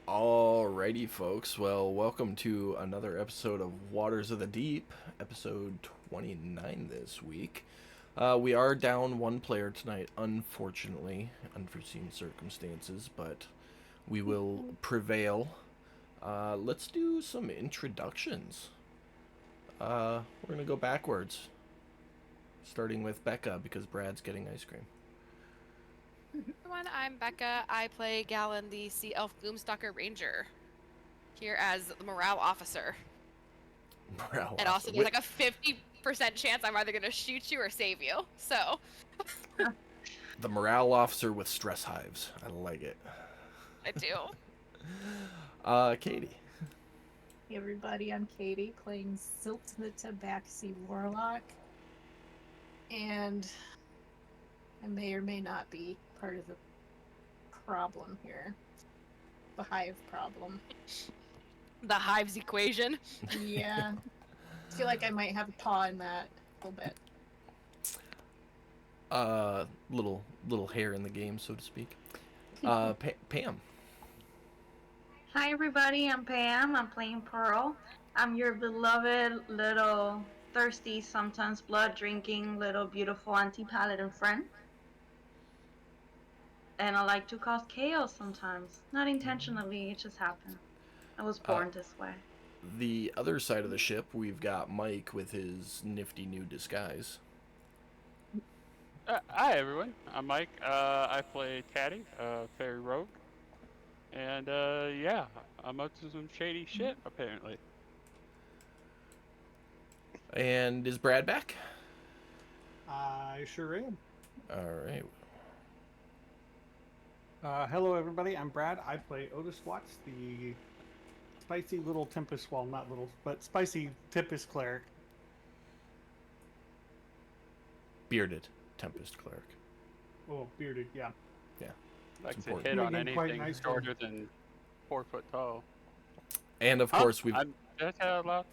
Alrighty, folks. Well, welcome to another episode of Waters of the Deep, episode 29 this week. We are down one player tonight, unfortunately, unforeseen circumstances, but we will prevail. Let's do some introductions. We're going to go backwards, starting with Becca because Brad's getting ice cream. Everyone, I'm Becca. I play Galen, the Sea Elf Gloomstalker Ranger, here as the morale officer. Morale And officer. also, there's like a 50% chance I'm either gonna shoot you or save you. So, The morale officer with stress hives. I like it. I do. Katie. Hey everybody, I'm Katie playing Silt the Tabaxi Warlock. And I may or may not be part of the problem here. The hive problem. The Hive's equation. Yeah. I feel like I might have a paw in that a little bit. Little hair in the game, so to speak. Pam. Hi everybody, I'm Pam. I'm playing Pearl. I'm your beloved little thirsty, sometimes blood drinking, little beautiful anti-paladin friend. And I like to cause chaos sometimes. Not intentionally, it just happened. I was born this way. The other side of the ship, we've got Mike with his nifty new disguise. Hi everyone, I'm Mike. I play Caddy, Fairy Rogue, and yeah, I'm up to some shady shit apparently. And is Brad back? I sure am. All right. Hello, everybody. I'm Brad. I play Otis Watts, the spicy little Tempest, well, not little, but spicy Tempest cleric. Bearded Tempest Cleric. Oh, bearded, yeah. Like to important. hit on Doing it quite anything nicely. shorter than 4 foot tall. And of course we've That's how loud.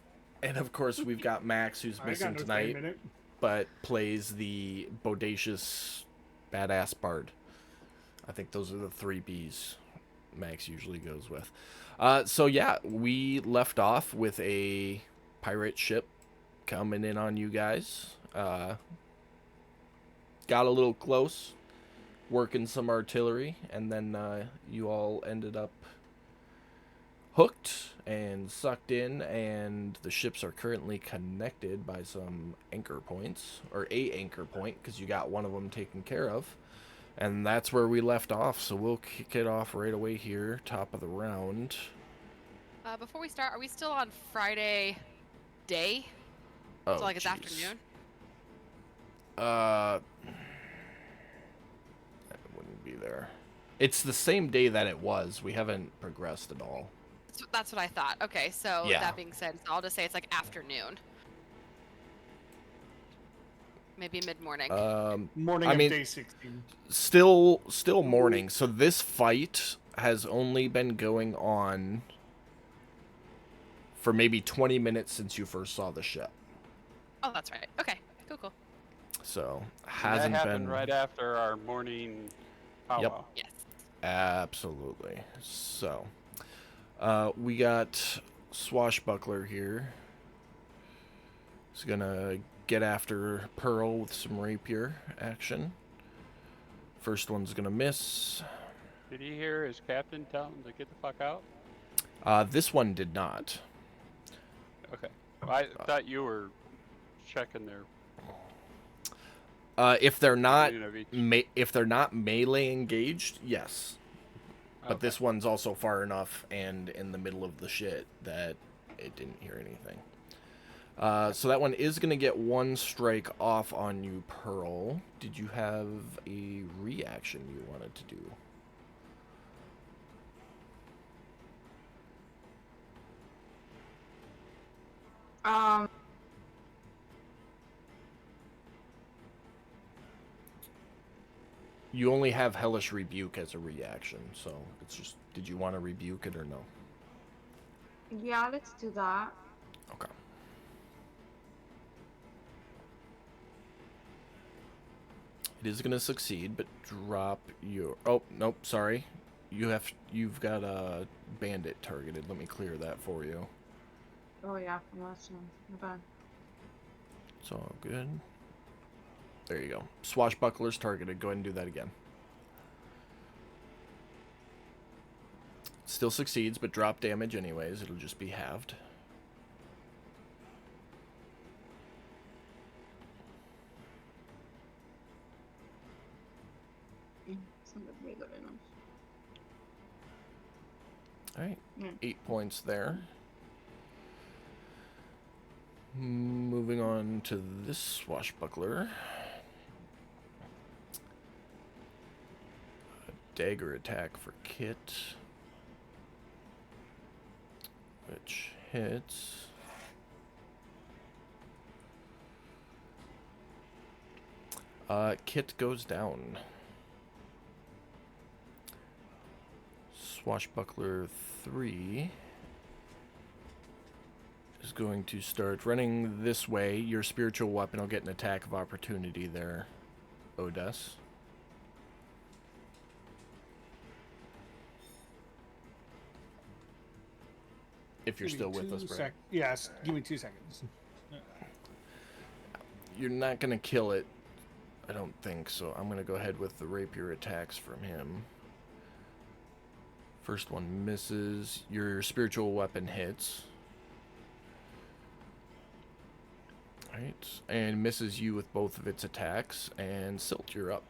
we've got Max who's I missing got no tonight, shame in it. but plays the bodacious badass bard. I think those are the three B's Max usually goes with. So yeah, we left off with a pirate ship coming in on you guys. Got a little close, working some artillery, and then you all ended up hooked and sucked in, and the ships are currently connected by some anchor points, or a anchor point, because you got one of them taken care of. And that's where we left off, so we'll kick it off right away here, top of the round. Before we start, are we still on Friday day? Oh, So, like, it's jeez. afternoon? That wouldn't be there. It's the same day that it was. We haven't progressed at all. That's what I thought. Okay, so Yeah. that being said, so I'll just say it's like afternoon. Maybe mid-morning. Morning I of mean- day 16. Still morning. So this fight has only been going on for maybe 20 minutes since you first saw the ship. Oh, that's right. Okay, cool. So That hasn't happened been right after our morning powwow. Yep. Yes. Absolutely. So, we got Swashbuckler here. He's gonna get after Pearl with some rapier action. First one's gonna miss. Did he hear his captain tell him to get the fuck out? This one did not. Okay. Well, I thought you were checking their If they're not unit of each. if they're not melee engaged, yes. But Okay. this one's also far enough and in the middle of the shit that it didn't hear anything. So that one is going to get one strike off on you, Pearl. Did you have a reaction you wanted to do? You only have Hellish Rebuke as a reaction, so it's just, did you want to rebuke it or no? Yeah, let's do that. Okay. It is going to succeed, but drop your... Oh, nope, sorry. you've got a bandit targeted. Let me clear that for you. Oh yeah, from last time. My bad. It's all good. There you go. Swashbuckler's targeted. Go ahead and do that again. Still succeeds, but drop damage anyways. It'll just be halved. Somebody good enough. Alright. Mm. 8 points there. Moving on to this swashbuckler. A dagger attack for Kit. Which hits. Kit goes down. Swashbuckler 3 is going to start running this way. Your spiritual weapon will get an attack of opportunity there, Odes. If you're Give me still with us, 2 Brad. Yes, give me 2 seconds. You're not going to kill it, I don't think, so I'm going to go ahead with the rapier attacks from him. First one misses. Your spiritual weapon hits. Alright, and misses you with both of its attacks. And Silt, you're up.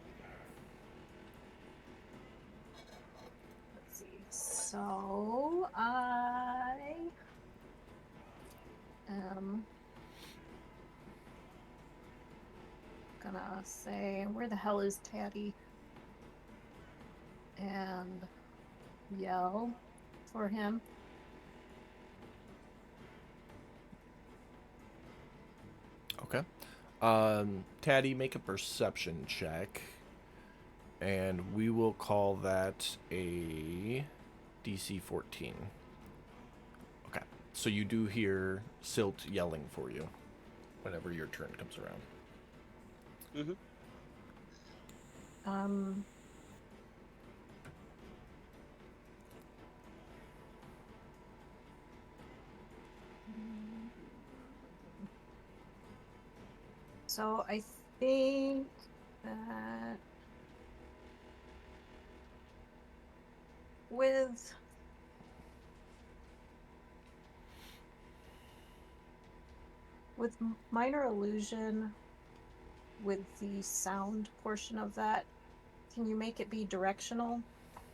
Let's see. So I am gonna say, where the hell is Taddy? And yell for him. Okay. Taddy, make a perception check. And we will call that a DC 14. Okay. So you do hear Silt yelling for you whenever your turn comes around. Mm-hmm. So I think that with minor illusion, with the sound portion of that, can you make it be directional,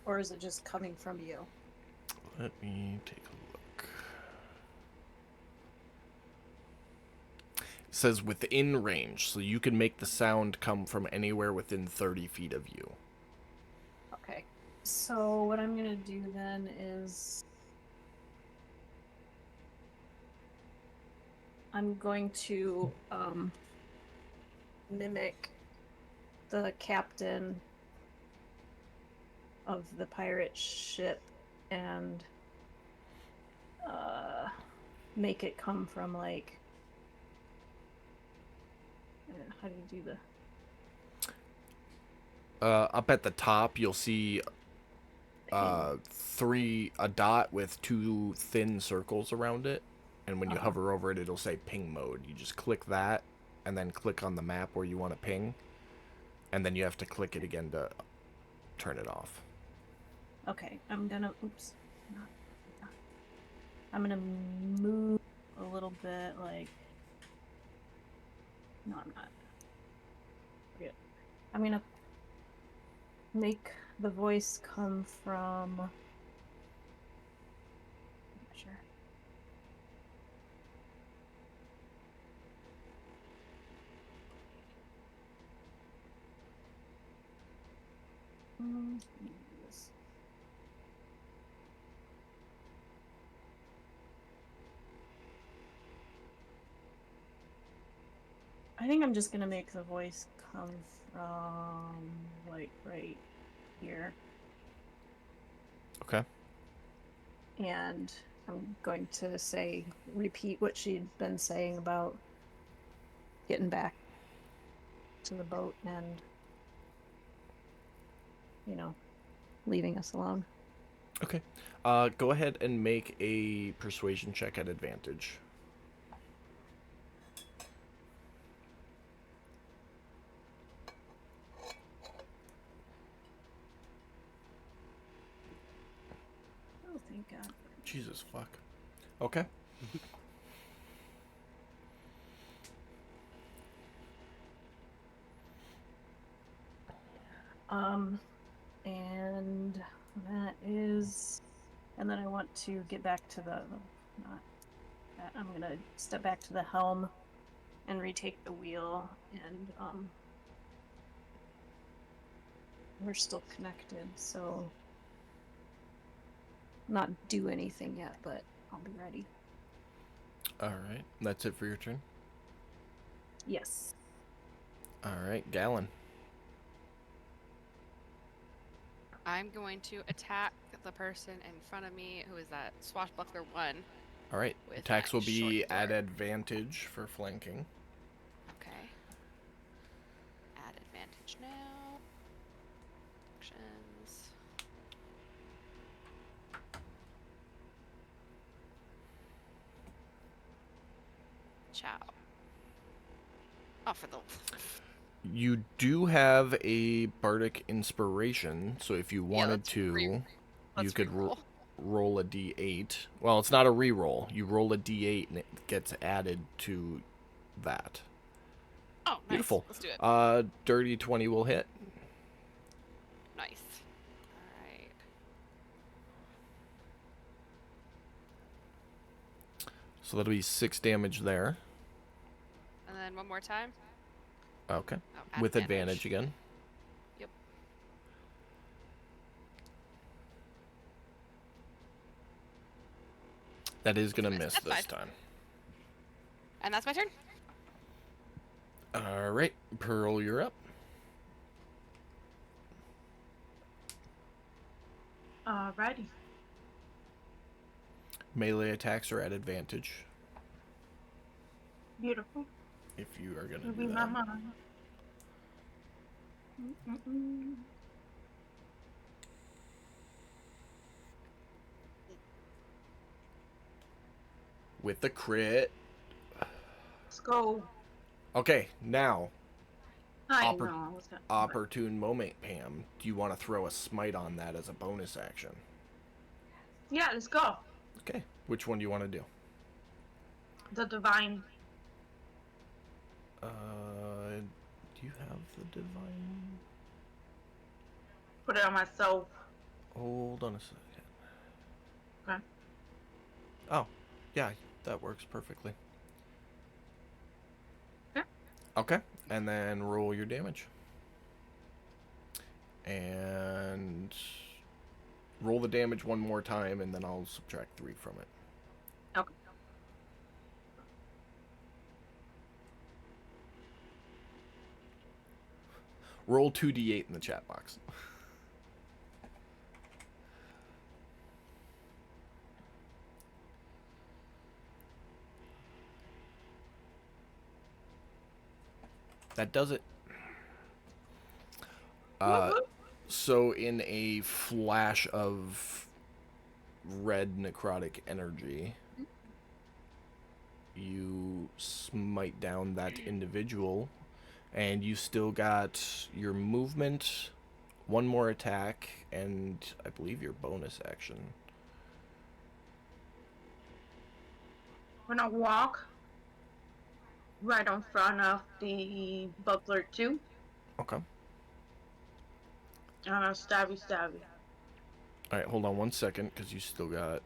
or is it just coming from you? Let me take a look. It says within range, so you can make the sound come from anywhere within 30 feet of you. Okay. So what I'm gonna do then is I'm going to mimic the captain of the pirate ship and make it come from, like, how do you do the Up at the top, you'll see a dot with 2 thin circles around it, and when you hover over it, it'll say ping mode. You just click that, and then click on the map where you want to ping, and then you have to click it again to turn it off. Okay, I'm gonna I'm gonna move a little bit, like, no, I'm not. Forget. I'm gonna make the voice come from, sure. Let me do this. I think I'm just gonna make the voice come from, like, right here. Okay. And I'm going to say, repeat what she'd been saying about getting back to the boat and, you know, leaving us alone. Okay. Go ahead and make a persuasion check at advantage. Oh, thank God. Jesus fuck. Okay. And that is, and then I want to get back to the, not that, I'm gonna step back to the helm and retake the wheel, and we're still connected, so not do anything yet, but I'll be ready. All right. That's it for your turn. Yes. All right, Gallon. I'm going to attack the person in front of me, who is that swashbuckler 1. All right. With Attacks my will be short at sword. advantage for flanking. Okay. Add advantage now. Actions. Ciao. Oh, for the... You do have a bardic inspiration, so if you Yeah, wanted let's to, you let's could reroll. roll a d8. Well, it's not a reroll. You roll a d8 and it gets added to that. Oh, nice. Beautiful. Let's do it. Dirty 20 will hit. Nice. Alright. So that'll be 6 damage there. And then one more time. Okay. Oh, add With advantage again. Yep. That is going to miss That's this fine. time. And that's my turn. All right. Pearl, you're up. Alrighty. Melee attacks are at advantage Beautiful. if you are going to You'll do be my that. mom. Mm-mm-mm. With the crit. Let's go. Okay, now, I Oppor- know. I was gonna. opportune moment, Pam. Do you want to throw a smite on that as a bonus action? Yeah, let's go. Okay. Which one do you want to do? The divine. Do you have the divine? Put it on myself. Hold on a second. Okay. Oh, yeah, that works perfectly. Okay. Okay, and then roll your damage. And roll the damage one more time, and then I'll subtract 3 from it. Okay. Roll 2d8 in the chat box. That does it. So in a flash of red necrotic energy, you smite down that individual, and you still got your movement, one more attack, and I believe your bonus action. We're gonna walk right in front of the buckler 2. Okay. Stabby. All right, hold on one second, because you still got...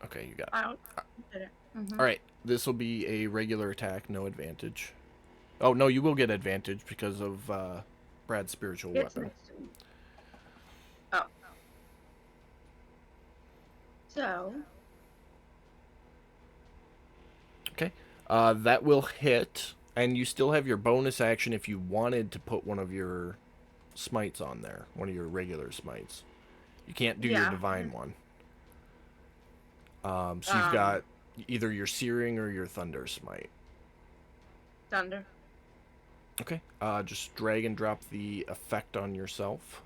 Okay, you got it. I did it. Mhm. All right, this will be a regular attack, no advantage. Oh, no, you will get advantage because of Brad's spiritual It's weapon. next to me. Oh. So, Okay. That will hit, and you still have your bonus action if you wanted to put one of your smites on there, one of your regular smites. You can't do your Yeah. divine one. So you've got either your searing or your thunder smite. thunder. Okay. Just drag and drop the effect on yourself.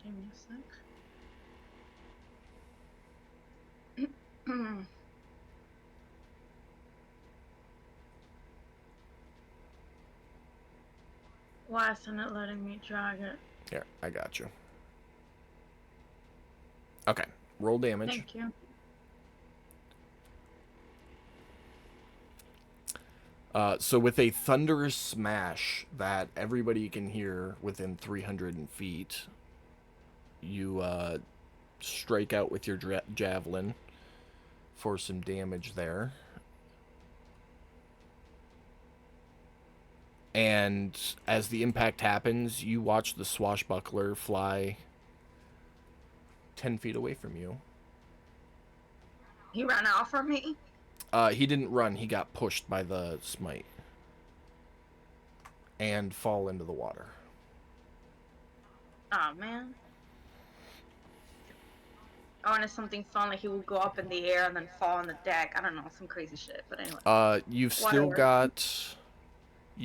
Give me a sec. Why isn't it letting me drag it? Here, I got you. Okay, roll damage. Thank you. So with a thunderous smash that everybody can hear within 300 feet, you strike out with your javelin for some damage there. And as the impact happens, you watch the swashbuckler fly 10 feet away from you. He ran out from me. He didn't run. He got pushed by the smite. And fall into the water. Oh man. I wanted something fun, like he would go up in the air and then fall on the deck. I don't know, some crazy shit. But anyway. You've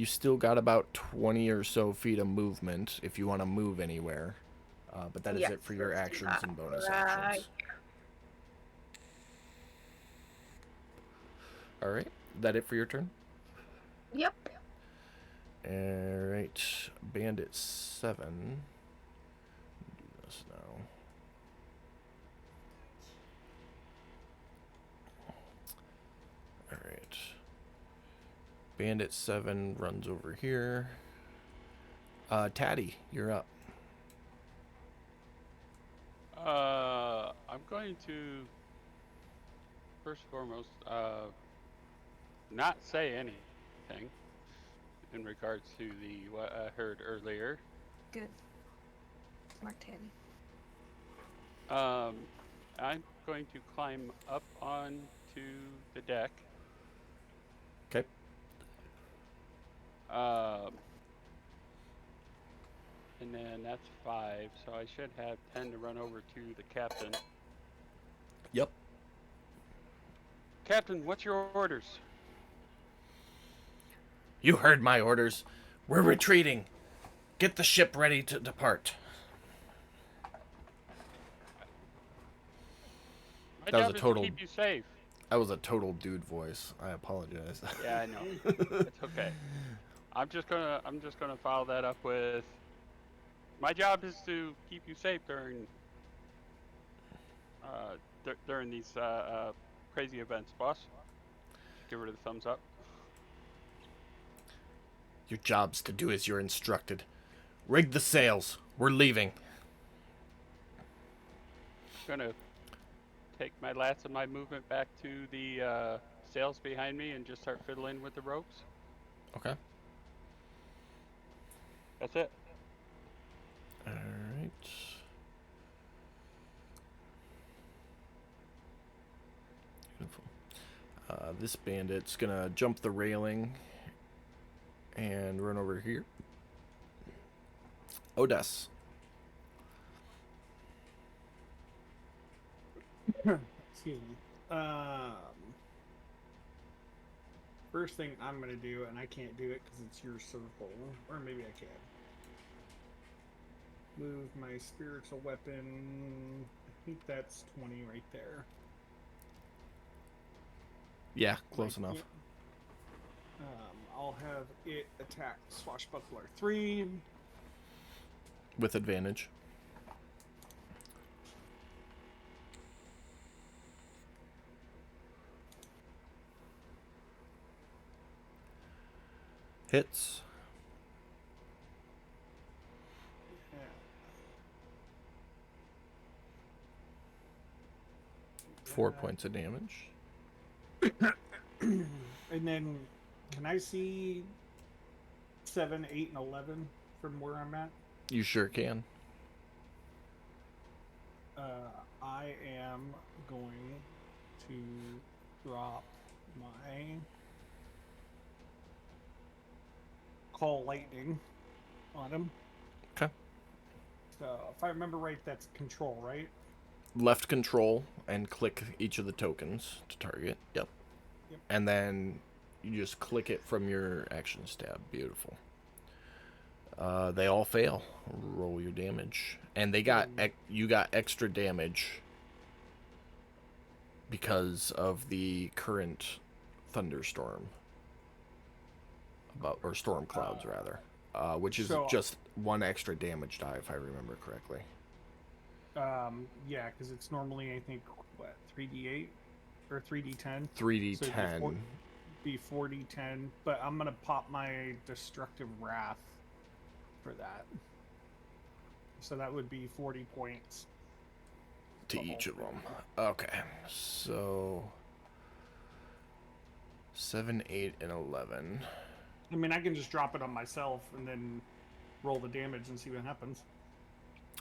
still got about 20 or so feet of movement if you want to move anywhere. But that is it for your actions and bonus actions. All right, that it for your turn? Yep. All right, Bandit 7. Do this now. All right. Bandit 7 runs over here. Taddy, you're up. I'm going to first and foremost not say anything in regards to what I heard earlier. Good. Smart Teddy. I'm going to climb up onto the deck. Okay. And then that's 5, so I should have 10 to run over to the captain. Yep. Captain, what's your orders? You heard my orders. We're retreating. Get the ship ready to depart. My That was job a is total- to keep you safe. That was a total dude voice. I apologize. Yeah, I know. It's okay. I'm just gonna follow that up with my job is to keep you safe during during these crazy events, boss. Give her the thumbs up. Your job's to do as you're instructed. Rig the sails. We're leaving. Gonna take my last of my movement back to the sails behind me and just start fiddling with the ropes. Okay. That's it. All right. Beautiful. This bandit's gonna jump the railing and run over here. Odess. Excuse me. First thing I'm gonna do, and I can't do it because it's your circle, or maybe I can. Move my spiritual weapon. I think that's 20 right there. Yeah, close Like, enough. I'll have it attack Swashbuckler 3. With advantage. Hits. Yeah. 4 points of damage. And then, can I see 7, 8, and 11 from where I'm at? You sure can. I am going to drop my Call Lightning on him. Okay. So, if I remember right, that's control, right? Left control and click each of the tokens to target. Yep. Yep. And then you just click it from your actions tab. Beautiful. They all fail. Roll your damage. And they got you got extra damage because of the current thunderstorm. Or storm clouds, rather. Which is So- just one extra damage die, if I remember correctly. Yeah, because it's normally, I think, what, 3d8 or 3d10? 3d10. So be 4d10, but I'm gonna pop my destructive wrath for that. So that would be 40 points To each of them. Okay, so 7, 8, and 11. I mean, I can just drop it on myself and then roll the damage and see what happens.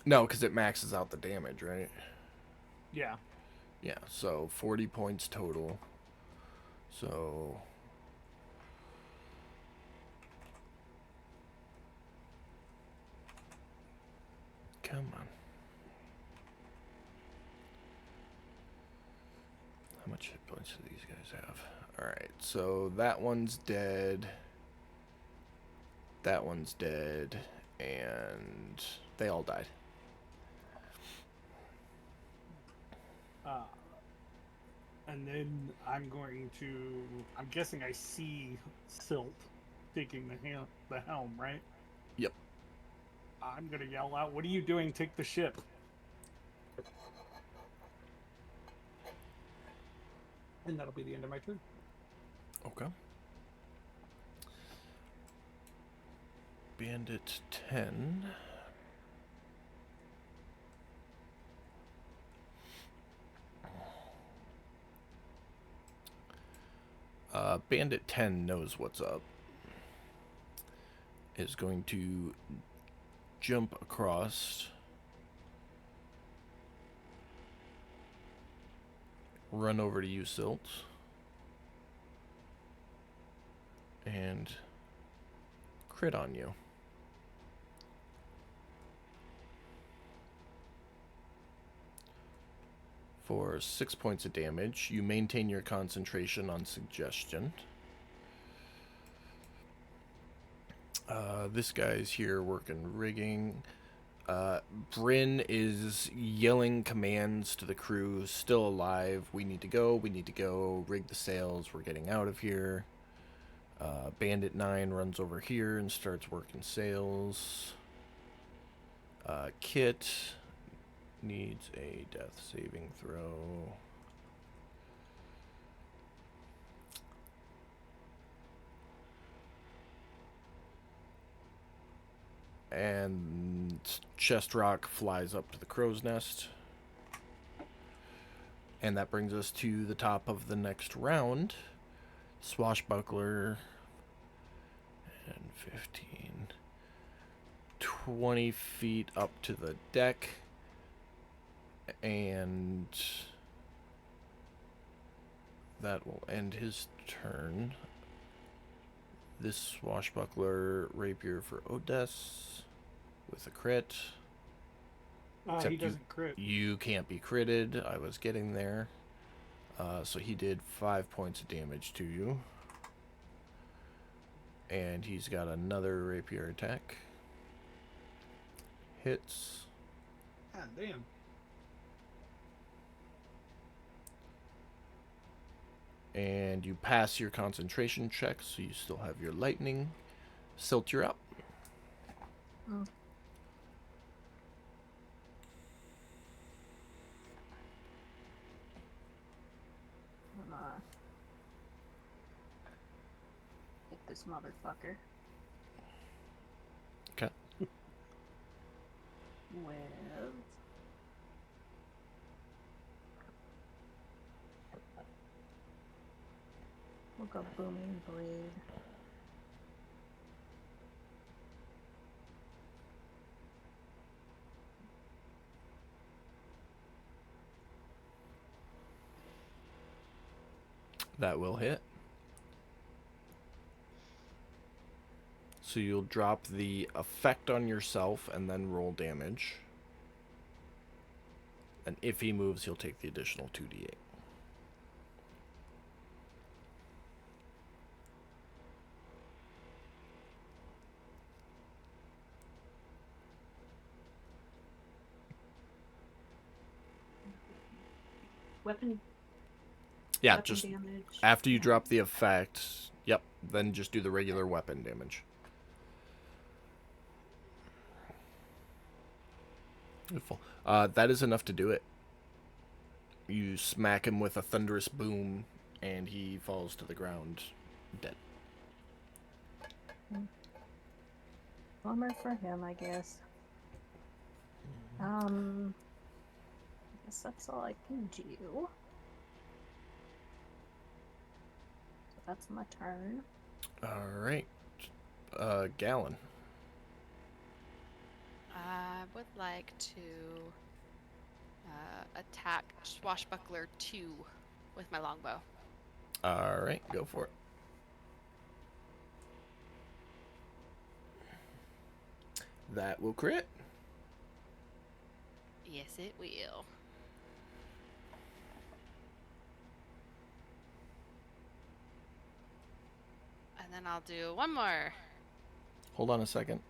No, because it maxes out the damage, right? Yeah. Yeah, so 40 points total. So come on. How much hit points do these guys have? Alright, so that one's dead. That one's dead. And they all died. And then I'm going to. I'm guessing I see Silt taking the helm, right? Yep. I'm gonna yell out, "What are you doing? Take the ship!" And that'll be the end of my turn. Okay. Bandit 10. Bandit 10 knows what's up. Is going to jump across. Run over to you, Silt. And crit on you. For 6 points of damage. You maintain your concentration on suggestion. This guy's here working rigging. Bryn is yelling commands to the crew, still alive. We need to go, rig the sails, we're getting out of here. Bandit 9 runs over here and starts working sails. Kit needs a death saving throw. And Chest Rock flies up to the crow's nest. And that brings us to the top of the next round. Swashbuckler. And 15. 20 feet up to the deck. And that will end his turn. This Swashbuckler rapier for Odess with a crit. He Except doesn't crit. You can't be critted. I was getting there. So he did 5 points of damage to you. And he's got another rapier attack. Hits. God damn. And you pass your concentration check, so you still have your lightning. Silt, you're up. Mm. Hit this motherfucker. Okay. With we'll go booming blade. That will hit. So you'll drop the effect on yourself and then roll damage. And if he moves, he'll take the additional 2d8. weapon. Yeah, weapon just damage. after you Yeah. drop the effect. Yep. Then just do the regular weapon damage. Beautiful. That is enough to do it. You smack him with a thunderous boom, and he falls to the ground, dead. Bummer for him, I guess. I guess that's all I can do. So that's my turn. All right. Gallon. I would like to attack Swashbuckler 2 with my longbow. All right, go for it. That will crit. Yes, it will. And then I'll do one more. Hold on a second.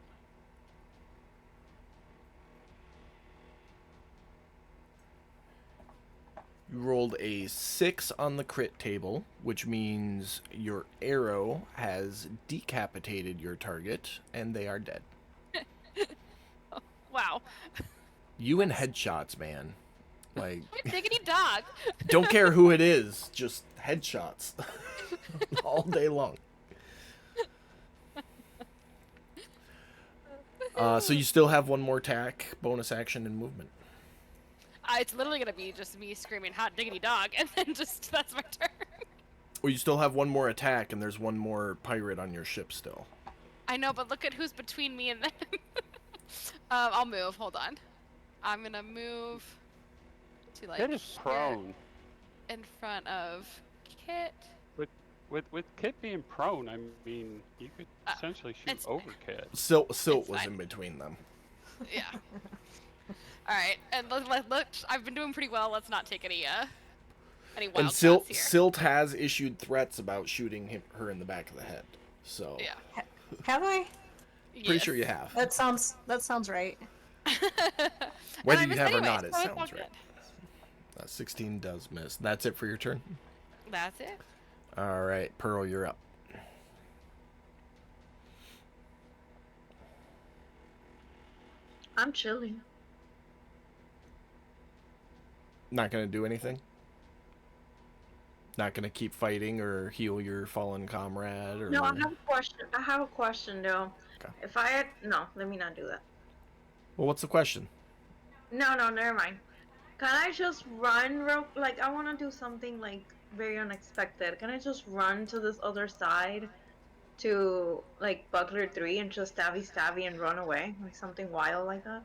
You rolled a 6 on the crit table, which means your arrow has decapitated your target, and they are dead. Wow. You and headshots, man. Like, Diggity dog. don't care who it is, just headshots. All day long. So you still have one more attack, bonus action, and movement. It's literally gonna be just me screaming hot diggity dog, and then just that's my turn. Well, you still have one more attack, and there's one more pirate on your ship still. I know, but look at who's between me and them. I'll move. Hold on. I'm gonna move to like Kit is here prone. in front of Kit. With Kit being prone, I mean, you could essentially shoot it's- over Kit. Silt It's was fine. in between them. Yeah. All right, and look, I've been doing pretty well. Let's not take any wild And shots Silt, here. Silt has issued threats about shooting her in the back of the head. So, Yeah. Have I? pretty sure you have. That sounds right. Whether And I you have missed or not, anyway, it so it's all sounds right. 16 does miss. That's it for your turn? good. That's it. All right, Pearl, you're up. I'm chilling. Not going to do anything? Not going to keep fighting or heal your fallen comrade? Or... No, I have a question. I have a question though. Okay. If I had no, let me not do that. Well, what's the question? No, never mind. Can I just run? Like I want to do something like very unexpected. Can I just run to this other side to like Buckler 3 and just stabby and run away? Like something wild like that?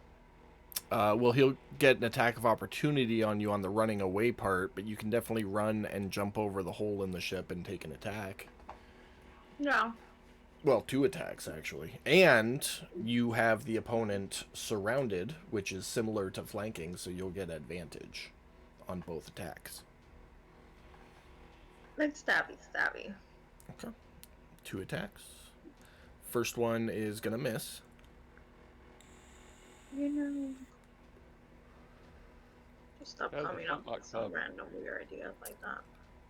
Well, he'll get an attack of opportunity on you on the running away part, but you can definitely run and jump over the hole in the ship and take an attack. No. Well, 2 attacks, actually. And you have the opponent surrounded, which is similar to flanking, so you'll get advantage on both attacks. Like stabby. Okay. 2 attacks. First one is going to miss. You know. Just stop Yeah, coming the up flintlock with some sub. random weird ideas like that.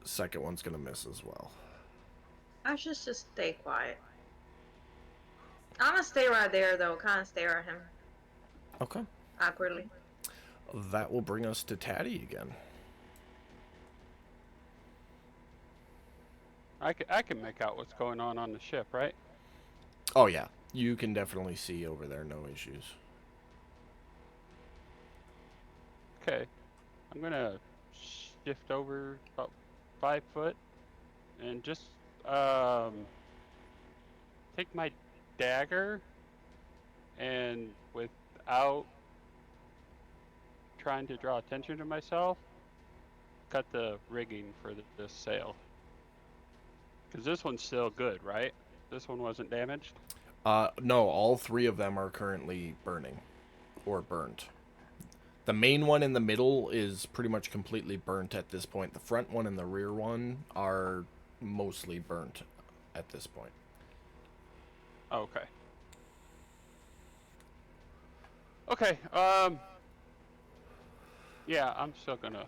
Second one's going to miss as well. I should just stay quiet. I'm gonna stay right there though, kind of stare at him Okay. awkwardly. That will bring us to Tatty again. I can make out what's going on the ship, right? Oh, yeah. You can definitely see over there, no issues. Okay. I'm gonna shift over about 5 foot and just take my dagger and without trying to draw attention to myself, cut the rigging for this sail. Because this one's still good, right? This one wasn't damaged? No, all 3 of them are currently burning or burnt. The main one in the middle is pretty much completely burnt at this point. The front one and the rear one are mostly burnt at this point. Okay. Okay, yeah, I'm still gonna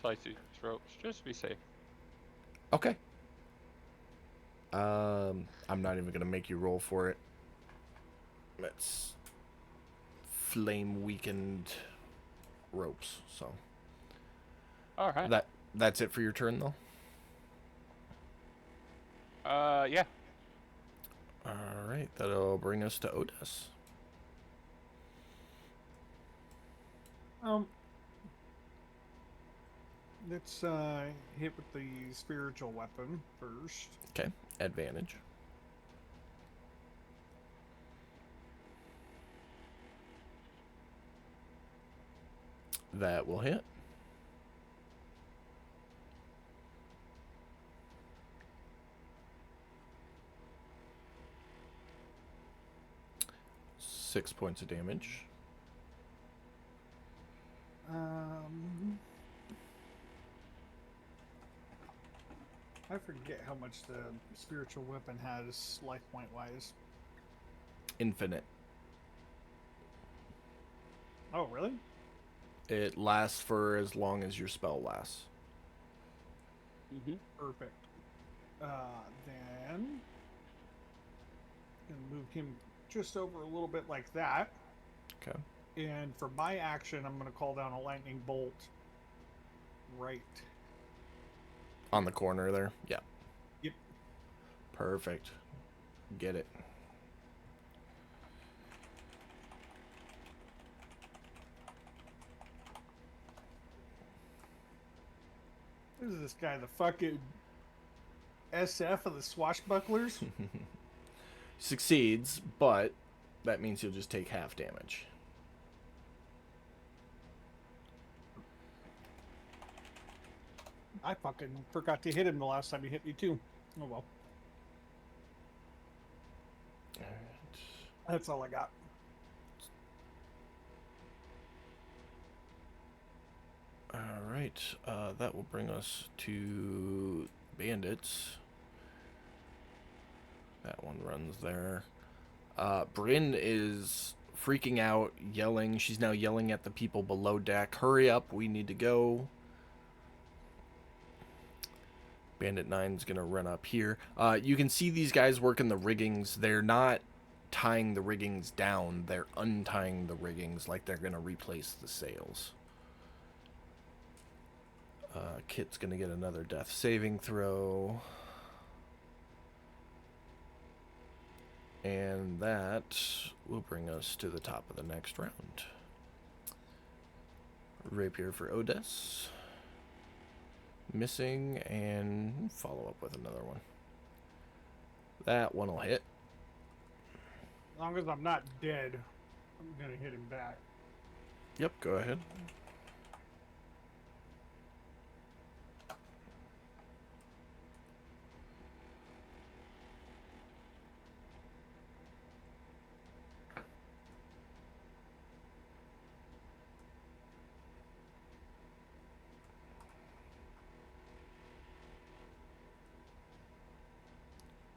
slice these ropes just to be safe. Okay. I'm not even gonna make you roll for it. That's flame weakened ropes. So All right. that's it for your turn, though. Yeah. All right, that'll bring us to Otis. Let's hit with the spiritual weapon first. Okay, advantage. That will hit. Six points of damage. I forget how much the spiritual weapon has life point wise. Infinite. Oh, really? It lasts for as long as your spell lasts. Perfect. Then gonna move him just over a little bit like that. Okay. And for my action, I'm gonna call down a lightning bolt. Right. On the corner there? Yeah. Yep. Perfect. Get it. Who's this guy? The fucking SF of the swashbucklers? Succeeds, but that means you'll just take half damage. I fucking forgot to hit him the last time he hit me too. Oh well. That's all I got. Alright, that will bring us to bandits. That one runs there. Bryn is freaking out, yelling. She's now yelling at the people below deck. Hurry up, we need to go. Bandit 9's gonna run up here. You can see these guys working the riggings. They're not tying the riggings down. They're untying the riggings like they're gonna replace the sails. Kit's gonna get another death saving throw. And that will bring us to the top of the next round. Rapier for Odes. Missing, and follow up with another one. That one will hit. As long as I'm not dead, I'm gonna hit him back. Yep, go ahead.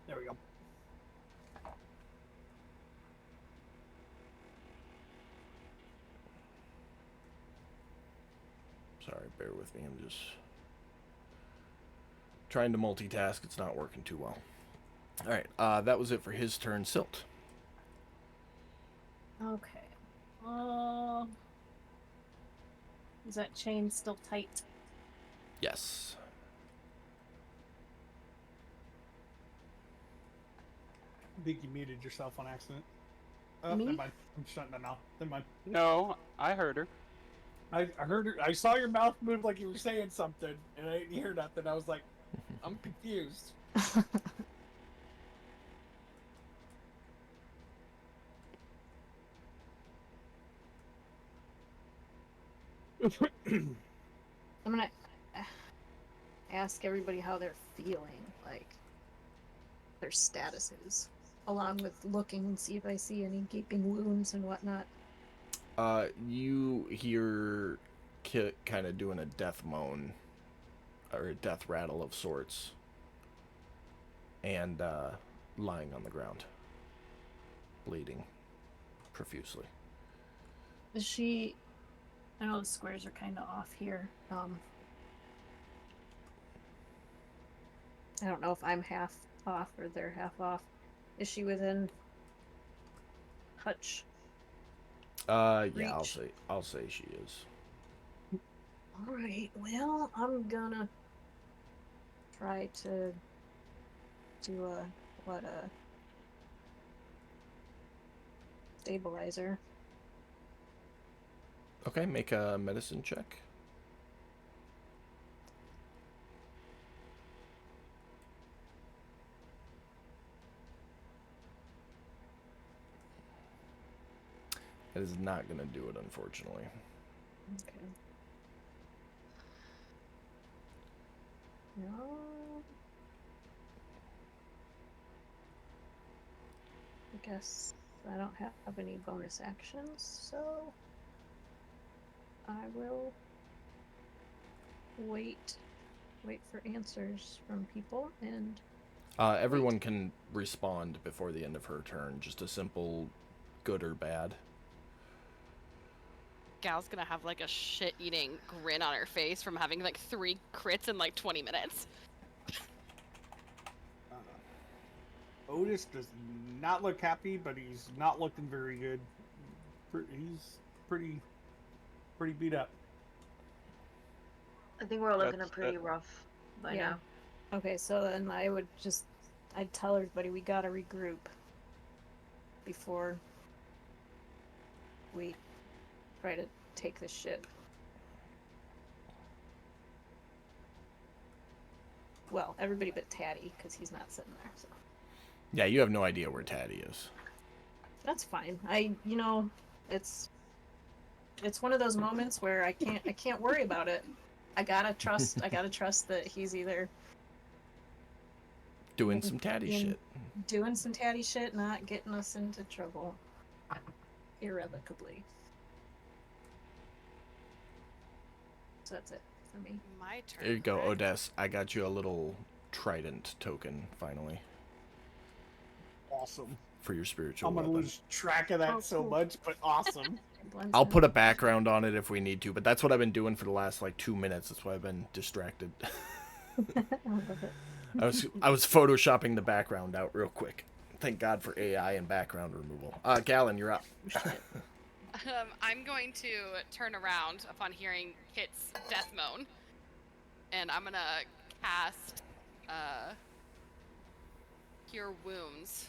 There we go. Sorry, bear with me. I'm just trying to multitask. It's not working too well. All right, that was it for his turn. Silt. Okay. Is that chain still tight? Yes. I think you muted yourself on accident. Oh, Me? never mind. I'm shutting that now. Never mind. No, I heard her. I heard her. I saw your mouth move like you were saying something, and I didn't hear nothing. I was like, I'm confused. I'm gonna ask everybody how they're feeling, like their statuses, along with looking and see if I see any gaping wounds and whatnot. You hear Kit kind of doing a death moan, or a death rattle of sorts, and lying on the ground, bleeding profusely. Is she? I know the squares are kind of off here. I don't know if I'm half off or they're half off. Is she within Hutch? Yeah, Reach. I'll say she is. All right. Well, I'm gonna try to do a stabilizer. Okay, make a medicine check. That is not going to do it, unfortunately. Okay. No. I guess I don't have any bonus actions, so I will wait for answers from people and Everyone can respond before the end of her turn. Just a simple good or bad. Gal's gonna have like a shit-eating grin on her face from having like 3 crits in like 20 minutes. Otis does not look happy, but he's not looking very good. He's pretty beat up. I think we're looking That's- at pretty rough by Yeah. now. Okay, so then I'd tell everybody we gotta regroup before we try to take this ship. Well, everybody but Taddy, because he's not sitting there, so Yeah, you have no idea where Taddy is. that's fine. It's one of those moments where I can't worry about it. I gotta trust that he's either Doing some Taddy in- shit. doing some Taddy shit, not getting us into trouble irrevocably. So that's it for me. My turn. There you go, correct? Odess. I got you a little trident token, finally, Awesome. for your spiritual I'm gonna weapon. lose track of that Oh, so cool. much, but awesome. Blends I'll in. put a background on it if we need to, but that's what I've been doing for the last, 2 minutes. That's why I've been distracted. I love it. I was photoshopping the background out real quick. Thank God for AI and background removal. Galen, you're up. Shit. I'm going to turn around upon hearing Kit's death moan, and I'm gonna cast Cure Wounds.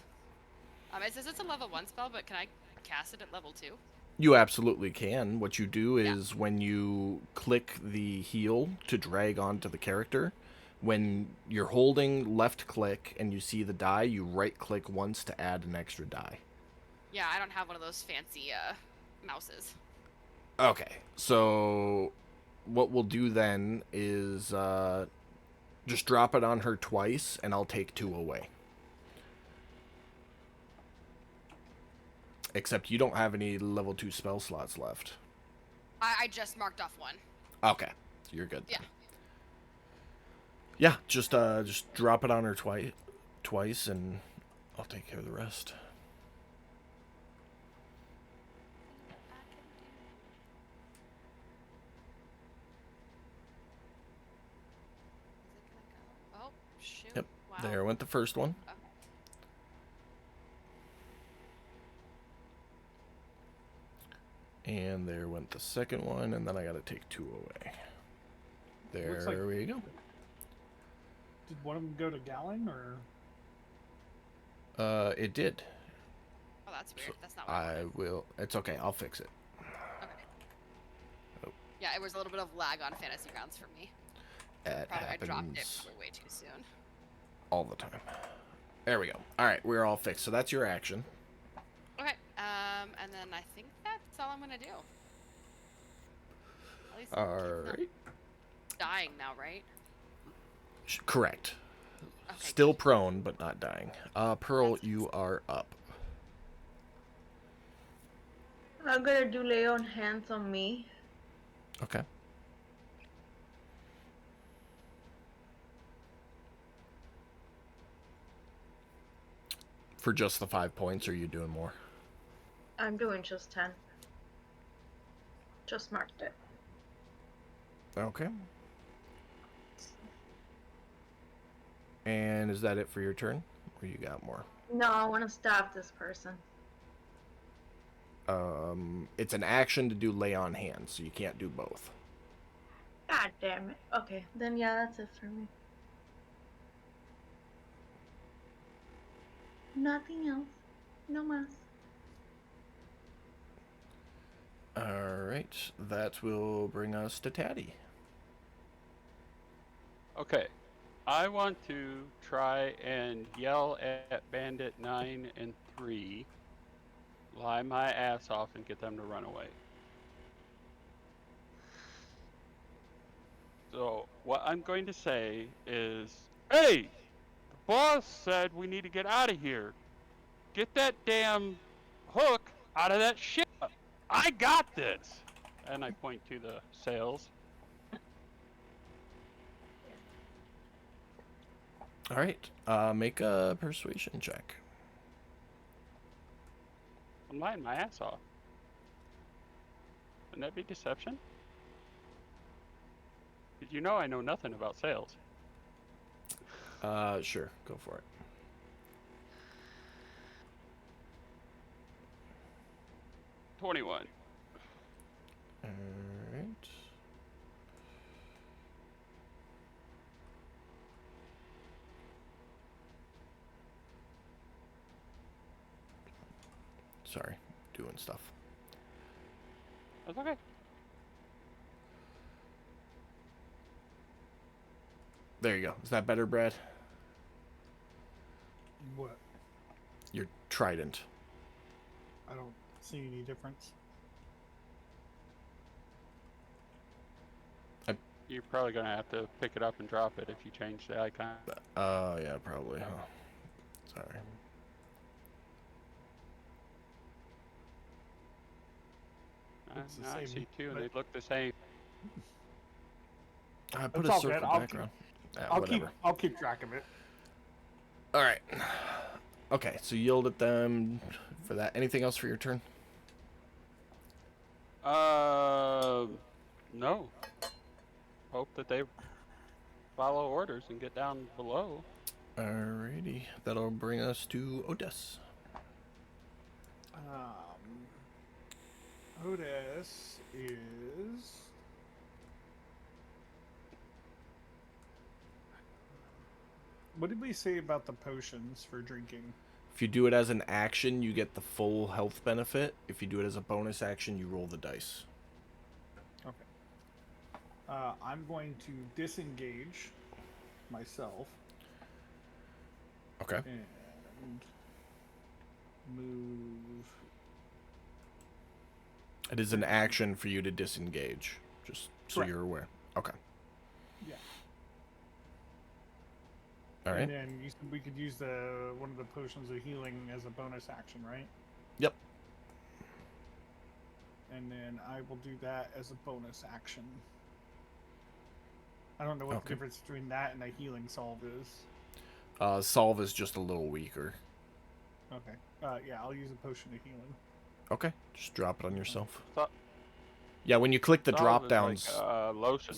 It says it's a level 1 spell, but can I cast it at level 2? You absolutely can. What you do Yeah. is when you click the heal to drag onto the character, when you're holding left click and you see the die, you right click once to add an extra die. Yeah, I don't have one of those fancy mouses. Okay, so what we'll do then is just drop it on her twice, and I'll take 2 away. Except you don't have any level 2 spell slots left. I just marked off one. Okay, so you're good. Yeah. Yeah, just drop it on her twice, and I'll take care of the rest. Oh, shoot. Yep, Wow. There went the first one. And there went the second one, and then I gotta take 2 away. There Looks like- we go. Did one of them go to Galen or? It did. Oh, that's weird. So That's not what I I wanted. will. It's okay. I'll fix it. Okay. Oh. Yeah, it was a little bit of lag on Fantasy Grounds for me. It Probably I dropped it happens probably way too soon. all the time. There we go. All right, we're all fixed. So that's your action. Okay, and then I think that's all I'm gonna do. At least All Kit's not right. dying now, right? Correct. Okay. Still prone, but not dying. Pearl, That's you are up. I'm gonna do lay on hands on me. Okay. For just the 5 points, or are you doing more? I'm doing just 10. Just marked it. Okay. And is that it for your turn? Or you got more? No, I want to stab this person. It's an action to do lay on hands, so you can't do both. God damn it. Okay, then yeah, that's it for me. Nothing else. No más. Alright, that will bring us to Taddy. Okay. I want to try and yell at Bandit 9 and 3, lie my ass off, and get them to run away. So, what I'm going to say is, hey! The boss said we need to get out of here. Get that damn hook out of that ship. I got this! And I point to the sails. Alright, make a persuasion check. I'm lying my ass off. Wouldn't that be deception? Did you know I know nothing about sales? Sure, go for it. $21. Alright. Sorry, doing stuff. That's okay. There you go. Is that better, Brad? What? Your trident. I don't see any difference. You're probably gonna have to pick it up and drop it if you change the icon. Yeah, probably. Huh. Sorry. It's the Now I same, see two, and but- they look the same. I put It's a all circle good. I'll background. I'll keep track of it. All right. Okay, so you yelled at them for that. Anything else for your turn? No. Hope that they follow orders and get down below. Alrighty, that'll bring us to Odess. Otis is. What did we say about the potions for drinking? If you do it as an action, you get the full health benefit. If you do it as a bonus action, you roll the dice. Okay. I'm going to disengage myself Okay. and move. It is an action for you to disengage, just so Correct. you're aware. Okay. Yeah. All right. And then we could use one of the potions of healing as a bonus action, right? Yep. And then I will do that as a bonus action. I don't know what Okay. the difference between that and a healing salve is. Solve is just a little weaker. Okay. Yeah, I'll use a potion of healing. Okay. Just drop it on yourself. So- Yeah, when you click the Solve drop is downs, like, lotion.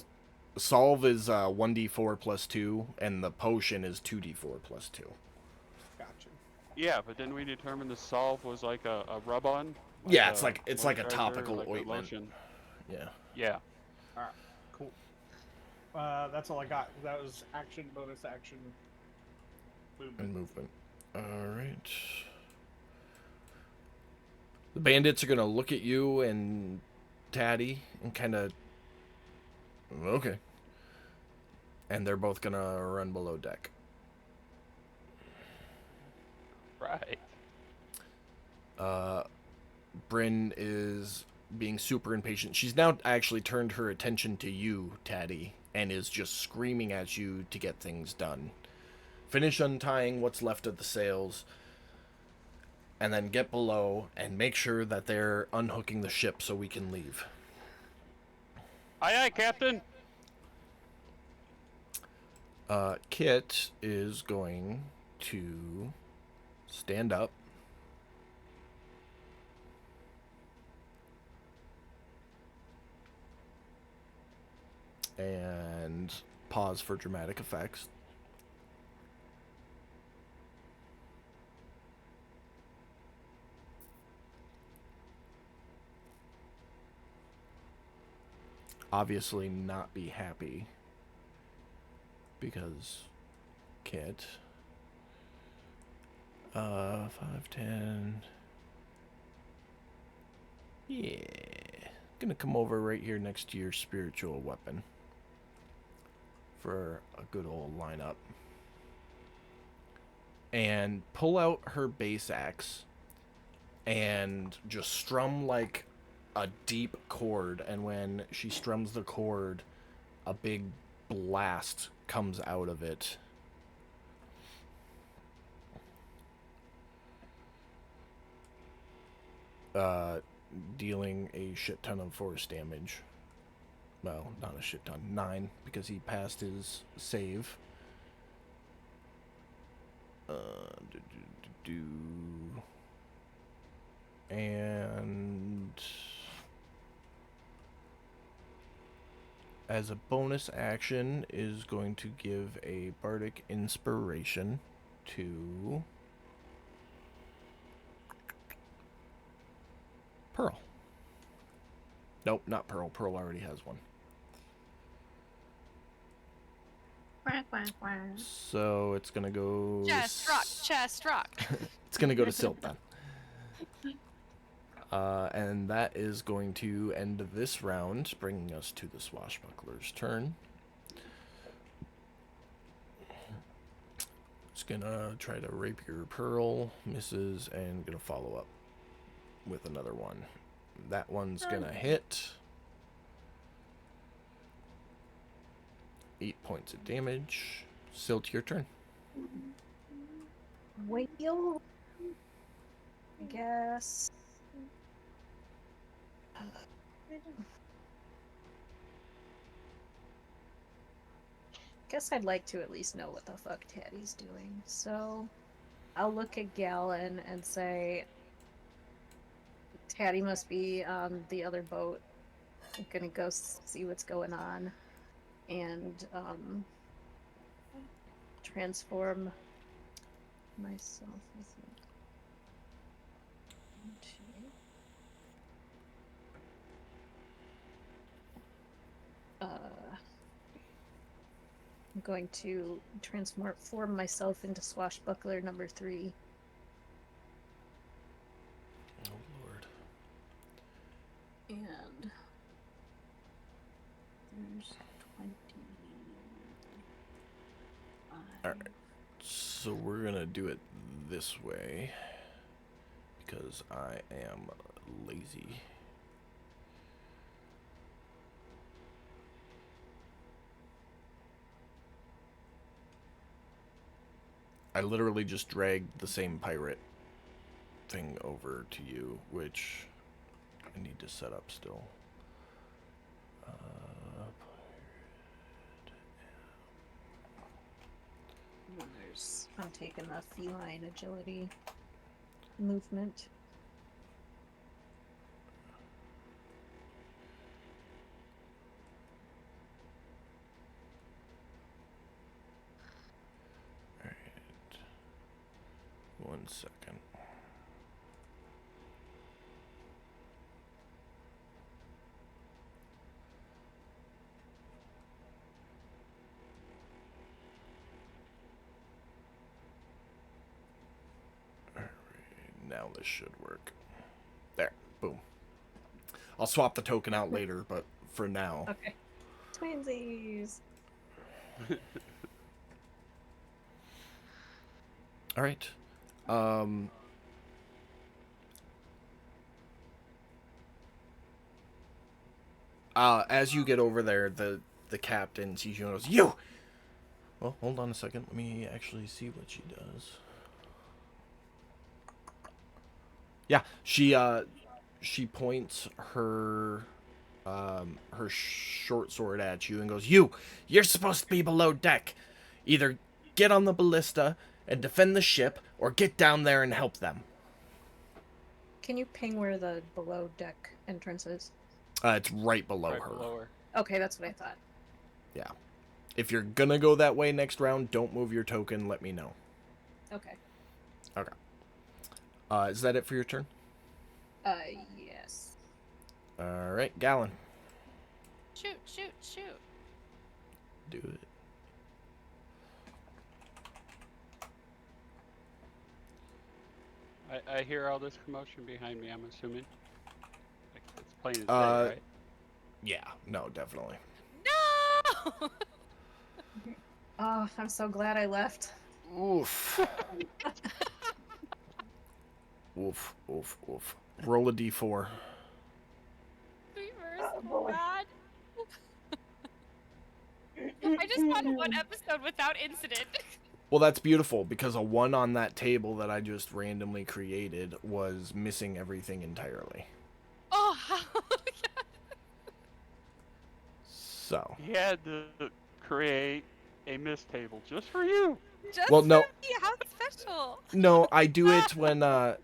solve is 1d4 plus 2, and the potion is 2d4 plus 2. Gotcha. Yeah, but then we determined the solve was like a rub-on. Yeah, it's like a moisturizer, topical like a ointment. lotion. Yeah. Yeah. All right. Cool. That's all I got. That was action, bonus action, movement. And movement. Alright. The bandits are gonna look at you and Taddy and kind of... Okay. And they're both gonna run below deck. Right. Bryn is being super impatient. She's now actually turned her attention to you, Taddy, and is just screaming at you to get things done. Finish untying what's left of the sails, and then get below and make sure that they're unhooking the ship so we can leave. Aye, aye, Captain. Kit is going to stand up. And pause for dramatic effects. obviously not be happy because Kit. 5, 10. Yeah. Gonna come over right here next to your spiritual weapon for a good old lineup. And pull out her bass axe and just strum like a deep chord. And when she strums the chord, a big blast comes out of it. Dealing a shit ton of force damage. Well, not a shit ton. 9, because he passed his save. And as a bonus action is going to give a bardic inspiration to Pearl. Nope, not Pearl. Pearl already has one. Quack, quack, quack. So it's gonna go. Chest rock, chest rock. It's gonna go to Silt then. And that is going to end this round, bringing us to the Swashbuckler's turn. It's gonna try to rapier Pearl, misses, and gonna follow up with another one. That one's gonna hit. 8 points of damage. Silt, your turn. Whale. I guess. Guess I'd like to at least know what the fuck Taddy's doing. So I'll look at Gallon and say, Taddy must be on the other boat. I'm gonna go see what's going on and transform myself I'm going to transform myself into Swashbuckler number 3. Oh lord. And there's 20. Alright. So we're gonna do it this way because I am lazy. I literally just dragged the same pirate thing over to you, which I need to set up still. And then I'm taking the feline agility movement. Alright. 1 second. Now this should work. There. Boom. I'll swap the token out later, but for now. Okay. Twinsies. Alright. As you get over there, the captain sees you and goes, "You!" Well, hold on a second. Let me actually see what she does. Yeah, she points her her short sword at you and goes, You're supposed to be below deck. Either get on the ballista and defend the ship, or get down there and help them." Can you ping where the below deck entrance is? It's right below Right her. below her. Okay, that's what I thought. Yeah. If you're gonna go that way next round, don't move your token. Let me know. Okay. Okay. Is that it for your turn? Yes. All right, Gallon. shoot, shoot, shoot. Do it. I hear all this commotion behind me, I'm assuming. Like, it's plain as day, Uh, right? Yeah, no, definitely. No! Oh, I'm so glad I left. Oof. Oof, oof, oof. Roll a d4. Reverse, oh God. I just won one episode without incident. Well, that's beautiful because a 1 on that table that I just randomly created was missing everything entirely. Oh, how? So, He had to create a mist table just for you. Just Well, no. for me, how special. no, I do it when I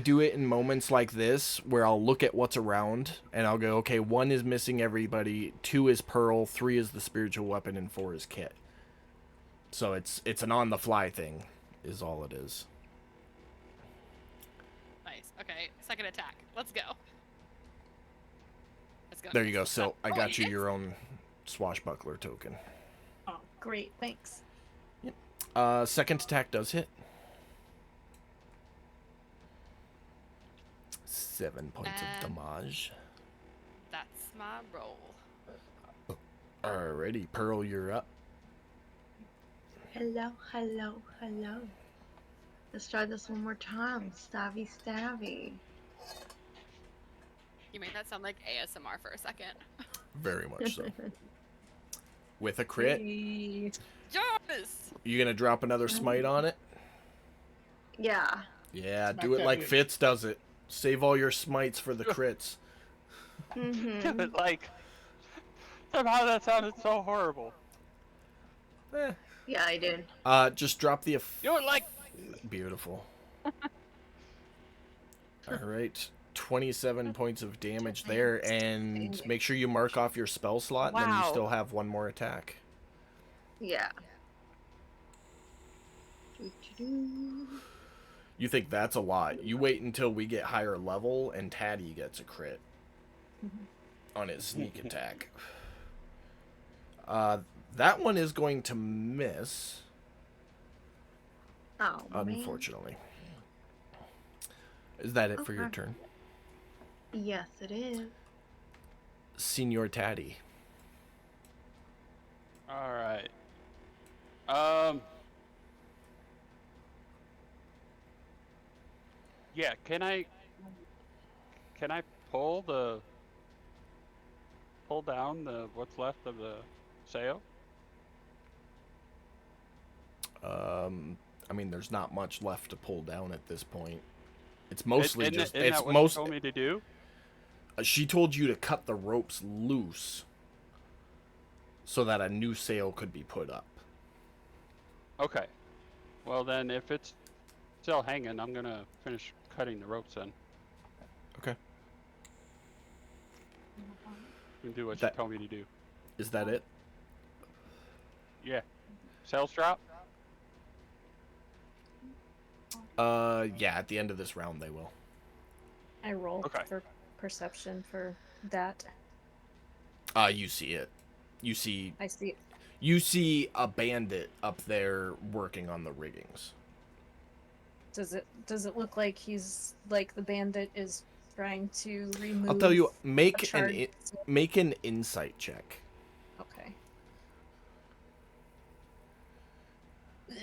do it in moments like this where I'll look at what's around and I'll go, okay, 1 is missing everybody, 2 is Pearl, 3 is the spiritual weapon, and 4 is Kit. So it's an on the fly thing, is all it is. Nice. Okay, second attack. Let's go. Let's go. There you go, Sil. I Oh, got you yes. your own swashbuckler token. Oh, great, thanks. Second attack does hit. 7 points of And- damage. That's my roll. Alrighty, Pearl, you're up. Hello, hello, hello. Let's try this one more time. Stabby, stabby. You made that sound like ASMR for a second. Very much so. With a crit, Hey. Yes! you gonna drop another smite on it? Yeah. Yeah, Smack do it that like bitch. Fitz does it. Save all your smites for the crits. Mm-hmm. But like, somehow that sounded so horrible. Eh. Yeah, I did. Just drop the... You were like, Beautiful. Alright, 27 points of damage there, and make sure you mark off your spell slot, then you Wow. still have 1 more attack. Yeah. Doo-doo-doo. You think that's a lot. You wait until we get higher level, and Taddy gets a crit on his sneak attack. That one is going to miss, Oh, man. unfortunately. Is that it for your Okay. turn? Yes, it is. Senior Taddy. alright. Yeah, can I pull down what's left of the sail? I mean, there's not much left to pull down at this point. It's mostly Isn't just... isn't It's that what most... you told me to do? She told you to cut the ropes loose so that a new sail could be put up. Okay. Well then, if it's still hanging, I'm gonna finish cutting the ropes then. Okay. And do what That- you told me to do. Is that it? Yeah. Sails drop? Yeah, at the end of this round they will. I roll Okay. for perception for that. You see it. You see I see. a bandit up there working on the riggings. Does it look like he's like the bandit is trying to remove? I'll tell you, a make shard? make an insight check. Okay. Ugh.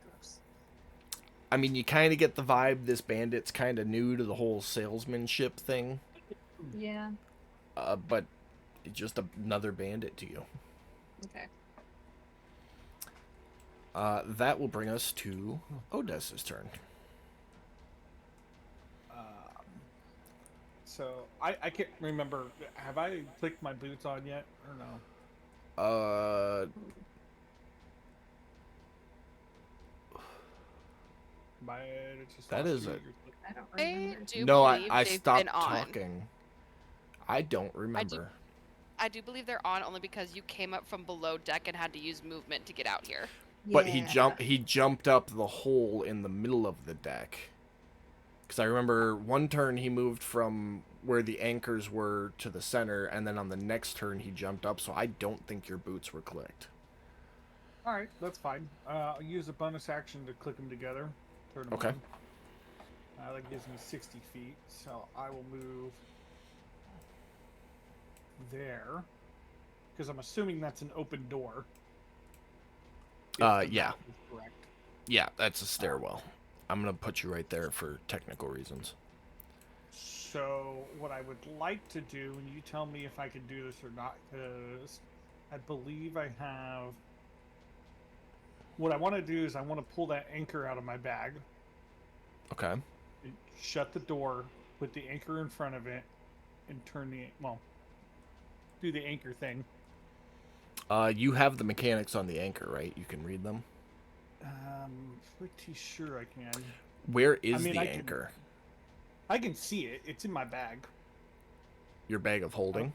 Gross. I mean, you kind of get the vibe this bandit's kind of new to the whole salesmanship thing, Yeah. but it's just another bandit to you. Okay. That will bring us to Odessa's turn. So I can't remember. Have I clicked my boots on yet or no? That is a- I don't I remember. do No, believe I they've stopped been on. talking. I don't remember. I do believe they're on only because you came up from below deck and had to use movement to get out here. But Yeah. he jumped up the hole in the middle of the deck Because I remember one turn he moved from where the anchors were to the center, and then on the next turn he jumped up, so I don't think your boots were clicked. All right, that's fine. I'll use a bonus action to click them together. Turn them Okay. on. That gives me 60 feet, so I will move there. Because I'm assuming that's an open door. If the Yeah. map is correct. Yeah, that's a stairwell. I'm going to put you right there for technical reasons. So, what I would like to do, and you tell me if I can do this or not, because I believe I have. What I want to do is I want to pull that anchor out of my bag, Okay. shut the door, put the anchor in front of it, and do the anchor thing. You have the mechanics on the anchor, right? You can read them. Pretty sure I can. Where is I mean, the I can- anchor? I can see it. It's in my bag. Your bag of holding?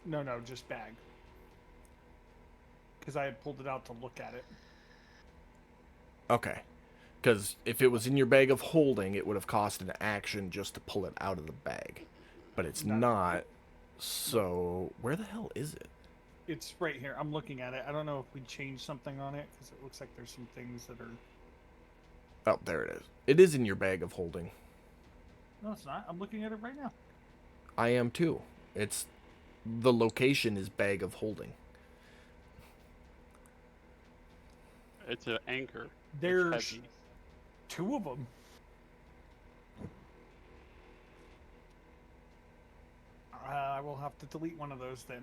No, just bag. Because I had pulled it out to look at it. Okay. Because if it was in your bag of holding, it would have cost an action just to pull it out of the bag. But it's No. not. So, where the hell is it? It's right here. I'm looking at it. I don't know if we changed something on it because it looks like there's some things that are. Oh, there it is. It is in your bag of holding. No, it's not. I'm looking at it right now. I am too. It's the location is bag of holding. It's an anchor. There's It's heavy. 2 of them. I will have to delete one of those then.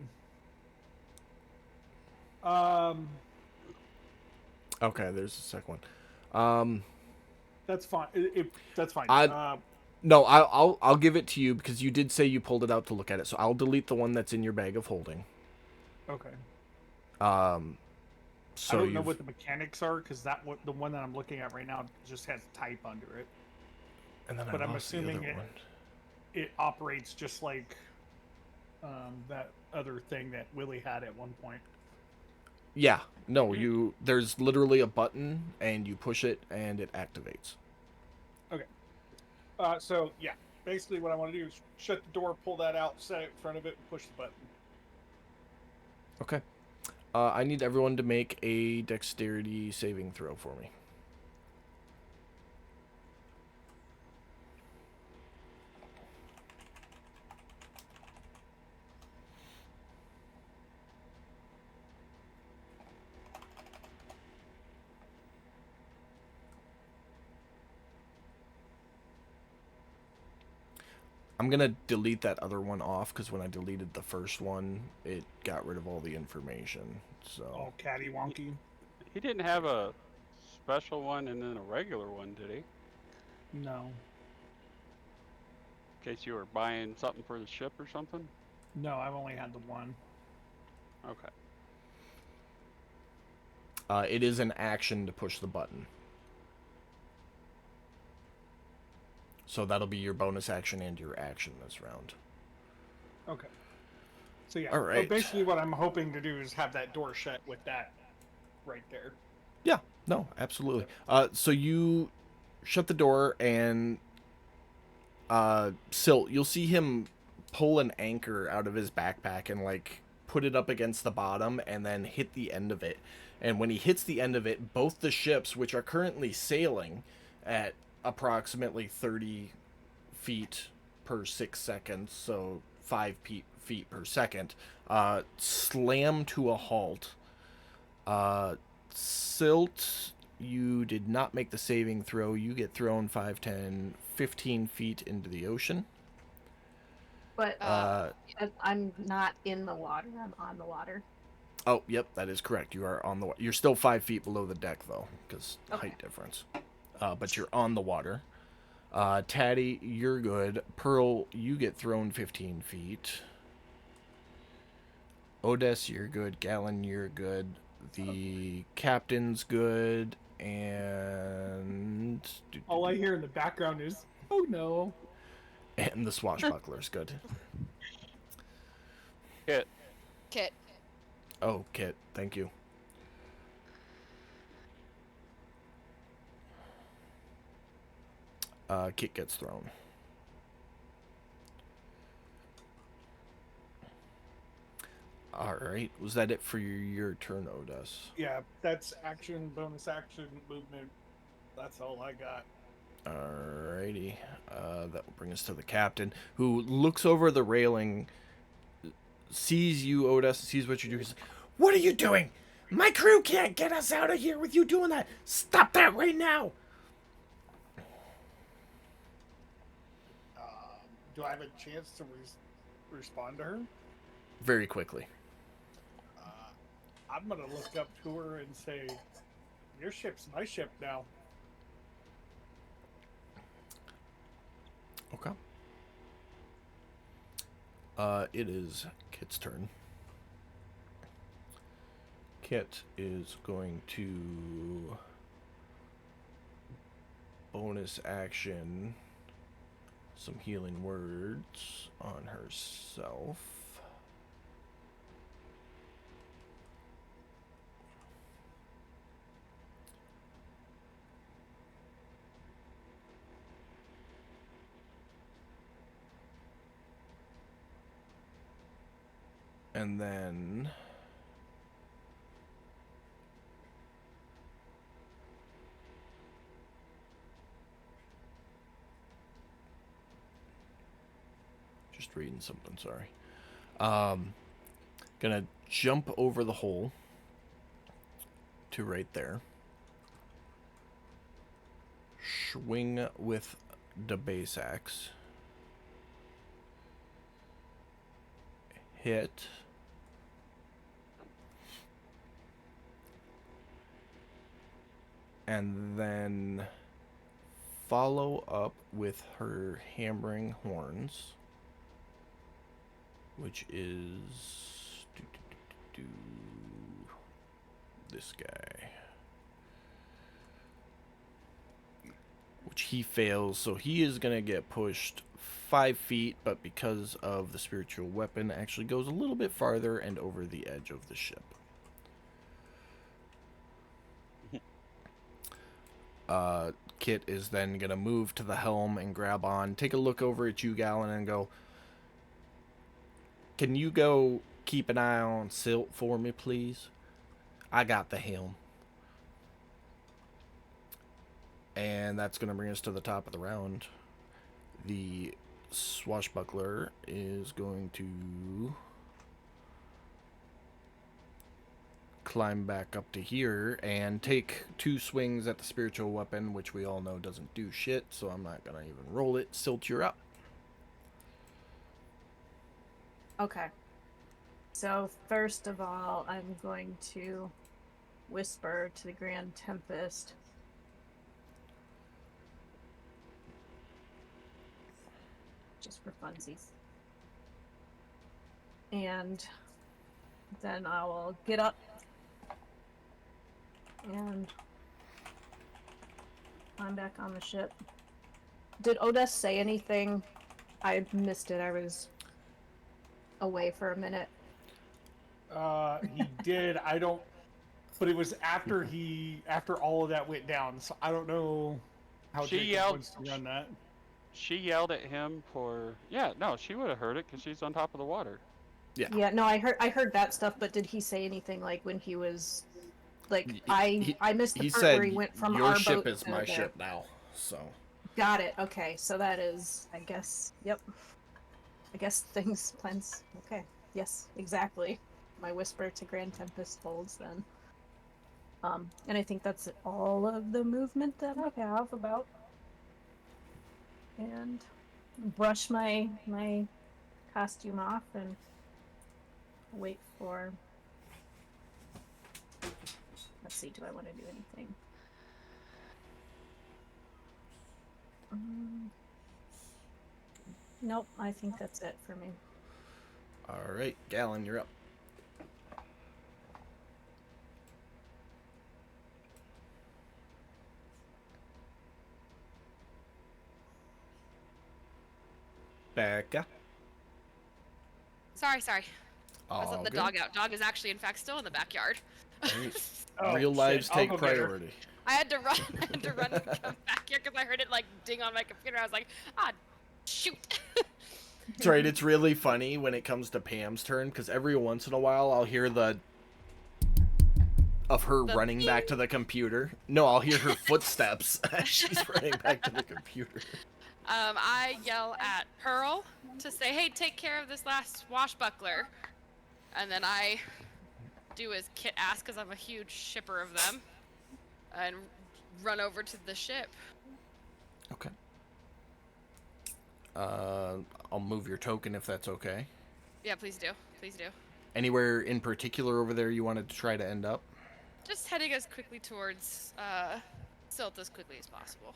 Okay, there's the second one. That's fine. That's fine. No, I'll give it to you because you did say you pulled it out to look at it. So I'll delete the one that's in your bag of holding. Okay. So I don't know you've- what the mechanics are because the one that I'm looking at right now just has type under it. and then but I I'm lost the assuming other it- one. It operates just like that other thing that Willie had at one point. Yeah, no, there's literally a button and you push it and it activates. So yeah, basically what I want to do is shut the door, pull that out, set it in front of it, and push the button. Okay. I need everyone to make a dexterity saving throw for me. I'm gonna delete that other one off because when I deleted the first one, it got rid of all the information. So All catty-wonky. He didn't have a special one and then a regular one, did he? No. In case you were buying something for the ship or something? No, I've only had the one. Okay. it is an action to push the button. So that'll be your bonus action and your action this round. Okay. So yeah. All right. So basically what I'm hoping to do is have that door shut with that right there. Yeah, no, absolutely. So you shut the door and Silt, you'll see him pull an anchor out of his backpack and like put it up against the bottom and then hit the end of it. And when he hits the end of it, both the ships, which are currently sailing at approximately 30 feet per 6 seconds, so 5 feet per second, slam to a halt. Silt, you did not make the saving throw. You get thrown 5, 10, 15 feet into the ocean. But Uh, I'm not in the water. I'm on the water. Oh, yep, that is correct. You are on the water. You're still 5 feet below the deck, though, because Okay. height difference. But you're on the water. Taddy, you're good. Pearl, you get thrown 15 feet. Odess, you're good. Gallon, you're good. The captain's good. And... All I hear in the background is, oh no. And the swashbuckler's good. Kit. Kit. Oh, Kit, thank you. Kit gets thrown. All right. Was that it for your turn, Odes? Yeah, that's action, bonus action, movement. That's all I got. Alrighty. That will bring us to the captain, who looks over the railing, sees you, Odes, sees what you're doing. He's like, "What are you doing? My crew can't get us out of here with you doing that. Stop that right now!" Do I have a chance to respond to her? Very quickly. I'm gonna look up to her and say, "Your ship's my ship now." Okay. It is Kit's turn. Kit is going to bonus action some healing words on herself. And then just reading something, sorry. Gonna jump over the hole to right there. Swing with the base axe. Hit. And then follow up with her hammering horns, which is this guy, which he fails, so he is gonna get pushed 5 feet, but because of the spiritual weapon, actually goes a little bit farther and over the edge of the ship. Kit is then gonna move to the helm and grab on, take a look over at you, Gallon, and go, "Can you go keep an eye on Silt for me, please? I got the helm." And that's gonna bring us to the top of the round. The swashbuckler is going to climb back up to here and take 2 swings at the spiritual weapon, which we all know doesn't do shit, so I'm not gonna even roll it. Silt, you're up. Okay. So first of all, I'm going to whisper to the Grand Tempest. Just for funsies. And then I will get up and I'm back on the ship. Did Odes say anything? I missed it. I was away for a minute. He did. I don't. But it was after all of that went down. So I don't know how She Jacob yelled- wants to run that. She yelled at him for, yeah, no, she would have heard it because she's on top of the water. Yeah, no, I heard that stuff, but did he say anything like when he was like He- I missed the He part said, where he went from "Your our ship boat is to my there." ship now." So Got it. Okay, so that is, I guess. Yep. I guess things plans. Okay. Yes, exactly. My whisper to Grand Tempest holds then. And I think that's all of the movement that I have about. And brush my costume off and wait for. Let's see. Do I want to do anything? Nope, I think that's it for me. all right, Gallon, you're up. Becca. Sorry. I was All letting the good. dog out. Dog is actually, in fact, still in the backyard. All right. Oh, Real lives shit. I'll take go get her. priority. I had to run. I had to run and come back here because I heard it like ding on my computer. I was like, ah, shoot. That's right. It's really funny when it comes to Pam's turn because every once in a while I'll hear the of her The running back to the computer. No, I'll hear her footsteps as she's running back to the computer. I yell at Pearl to say, hey, take care of this last swashbuckler. And then I do as Kit asks because I'm a huge shipper of them. And run over to the ship. Okay. I'll move your token if that's okay. Yeah, please do. Please do. Anywhere in particular over there you wanted to try to end up? Just heading as quickly towards Silt as quickly as possible.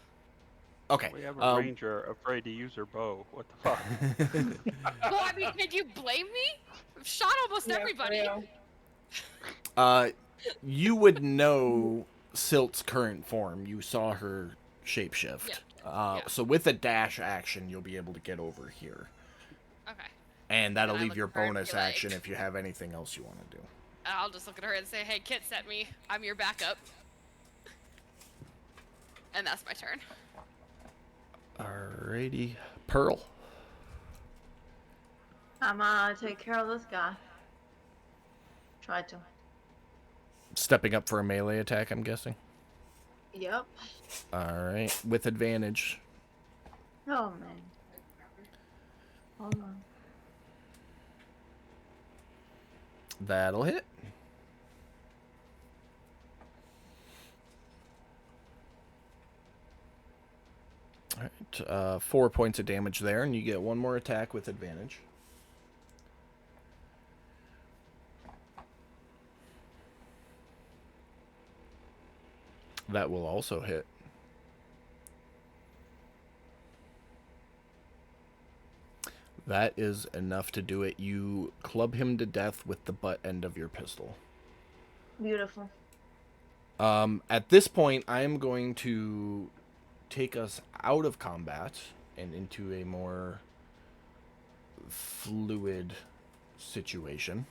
Okay. We have a ranger afraid to use her bow. What the fuck? Well, I mean, can you blame me? I've shot almost everybody. You would know Silt's current form. You saw her shapeshift. Yeah. So with a dash action, you'll be able to get over here. Okay. And that'll And I leave look your at her and bonus be like- action if you have anything else you want to do. I'll just look at her and say, hey, Kit sent me. I'm your backup. And that's my turn. Alrighty. Pearl. I'm gonna take care of this guy. Try to. Stepping up for a melee attack, I'm guessing. Yep. Alright. With advantage. Oh man. Hold on. That'll hit. Alright. 4 points of damage there, and you get one more attack with advantage. That will also hit. That is enough to do it. You club him to death with the butt end of your pistol. Beautiful. At this point, I am going to take us out of combat and into a more fluid situation.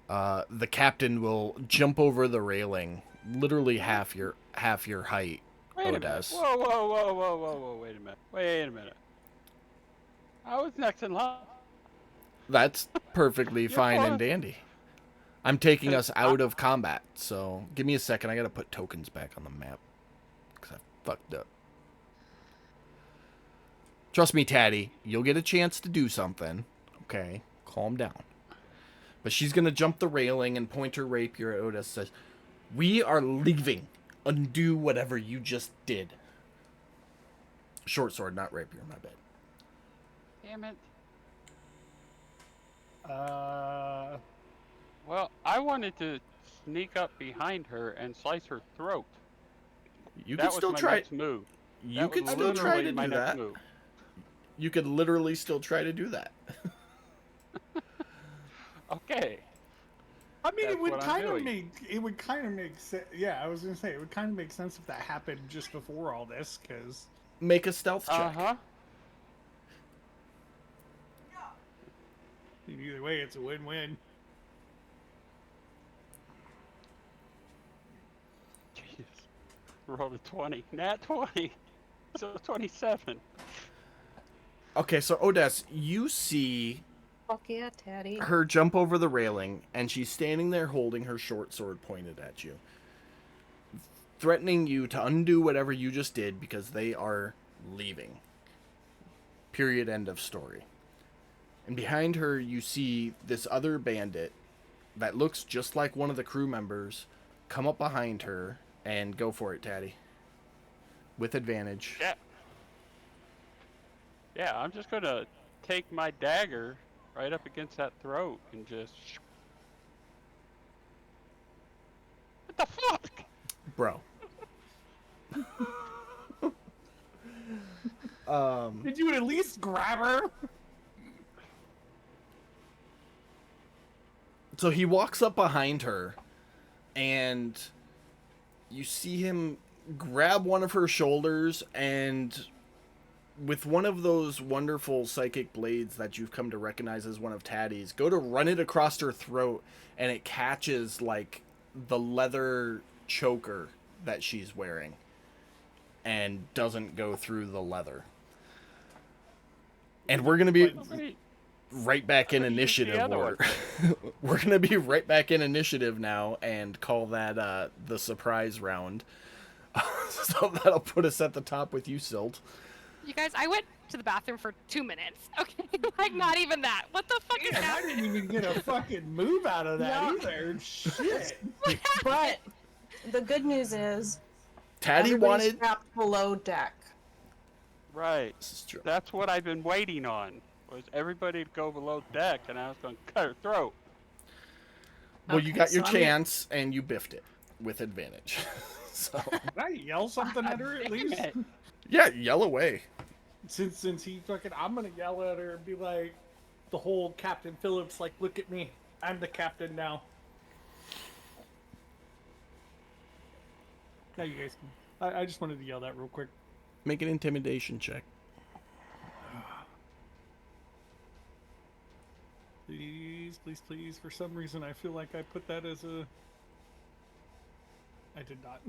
The captain will jump over the railing, literally half your height. Wait a minute. Odes. Whoa, wait a minute. I was next in line. That's perfectly fine and fine. dandy. I'm taking us out of combat, so give me a second. I gotta put tokens back on the map because I fucked up. Trust me, Taddy, you'll get a chance to do something. Okay, calm down. But she's gonna jump the railing and point her rapier at Otis. Says, "We are leaving. Undo whatever you just did." Short sword, not rapier. My bad. Damn it. Uh, Well, I wanted to sneak up behind her and slice her throat. You That could was still my try. next move. You That could was still try literally to my do next that. move. You could literally still try to do that. Okay. I mean, That's it would what I'm kind of doing. make sense. Yeah, I was gonna say it would kind of make sense if that happened just before all this, because Make a stealth check. Uh-huh. either way, it's a win-win. Jesus. Rolled a 20. Nat 20. So 27. Okay, so Odes, you see Fuck yeah, Taddy. her jump over the railing, and she's standing there holding her short sword pointed at you, threatening you to undo whatever you just did because they are leaving. Period. End of story. And behind her, you see this other bandit that looks just like one of the crew members come up behind her and go for it, Taddy. With advantage. Yeah. Yeah, I'm just gonna take my dagger right up against that throat and just... What the fuck? Bro. Did you at least grab her? So he walks up behind her, and you see him grab one of her shoulders, and with one of those wonderful psychic blades that you've come to recognize as one of Taddy's, go to run it across her throat, and it catches, like, the leather choker that she's wearing and doesn't go through the leather. And we're going to be Wait, right back in I thought you used the initiative other order. one. We're going to be right back in initiative now and call that the surprise round. So that'll put us at the top with you, Silt. You guys, I went to the bathroom for 2 minutes. Okay, like not even that. What the fuck is Man, I happening? didn't even get a fucking move out of that No. either. Shit. But the good news is Taddy everybody's wanted. trapped below deck. Right. This is true. That's what I've been waiting on. Was everybody to go below deck, and I was going to cut her throat. Well, you Okay, got your so I'm gonna- chance and you biffed it with advantage. So Can I yell something at her at least? Damn it. yeah, yell away. Since he fucking, I'm gonna yell at her and be like, the whole Captain Phillips, like, look at me, I'm the captain now. Now you guys can. I just wanted to yell that real quick. Make an intimidation check. Please, please, please. For some reason, I feel like I put that as a. I did not.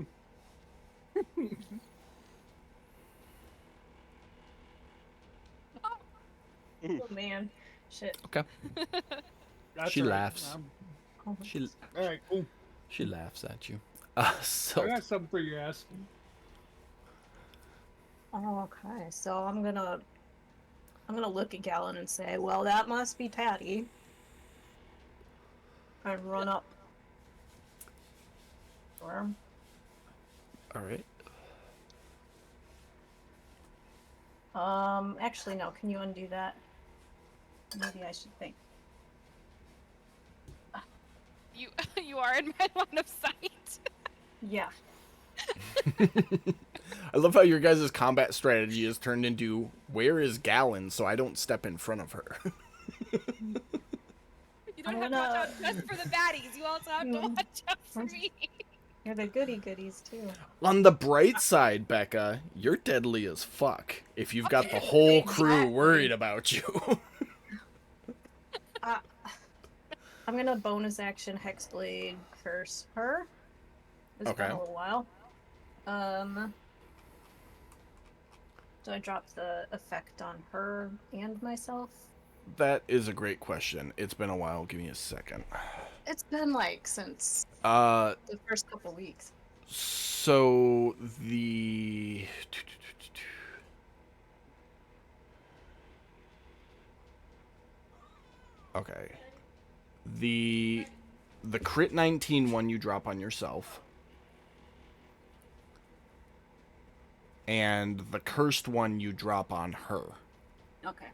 Oh man, shit. That's She all right. laughs. She All right, cool. she laughs at you. I So got something for your ass. Okay, so I'm gonna look at Gallon and say, well, that must be Patty. And run up. Or all right. actually no, can you undo that? Maybe I should think. You are in my line of sight. Yeah. I love how your guys' combat strategy has turned into where is Gallon so I don't step in front of her. You don't I'm have to watch gonna- out just for the baddies. You also have to Mm. watch out for me. You're the goody goodies too. On the bright side, Becca, you're deadly as fuck if you've got the whole crew Exactly. worried about you. I'm gonna bonus action Hexblade curse her. It's been Okay. a little while. Do I drop the effect on her and myself? That is a great question. It's been a while. Give me a second. It's been like since Uh, the first couple weeks. so the okay, the crit 19 one you drop on yourself, and the cursed one you drop on her, Okay.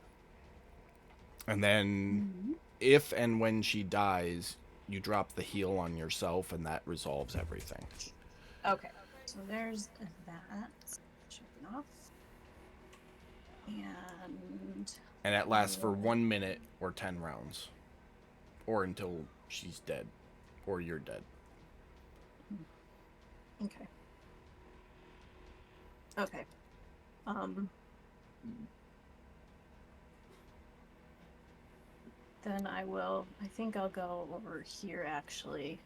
and then if and when she dies, you drop the heal on yourself, and that resolves everything. Okay. So there's that. Should be enough. And And that lasts for 1 minute or 10 rounds. Or until she's dead. Or you're dead. okay. Okay. Then I think I'll go over here actually,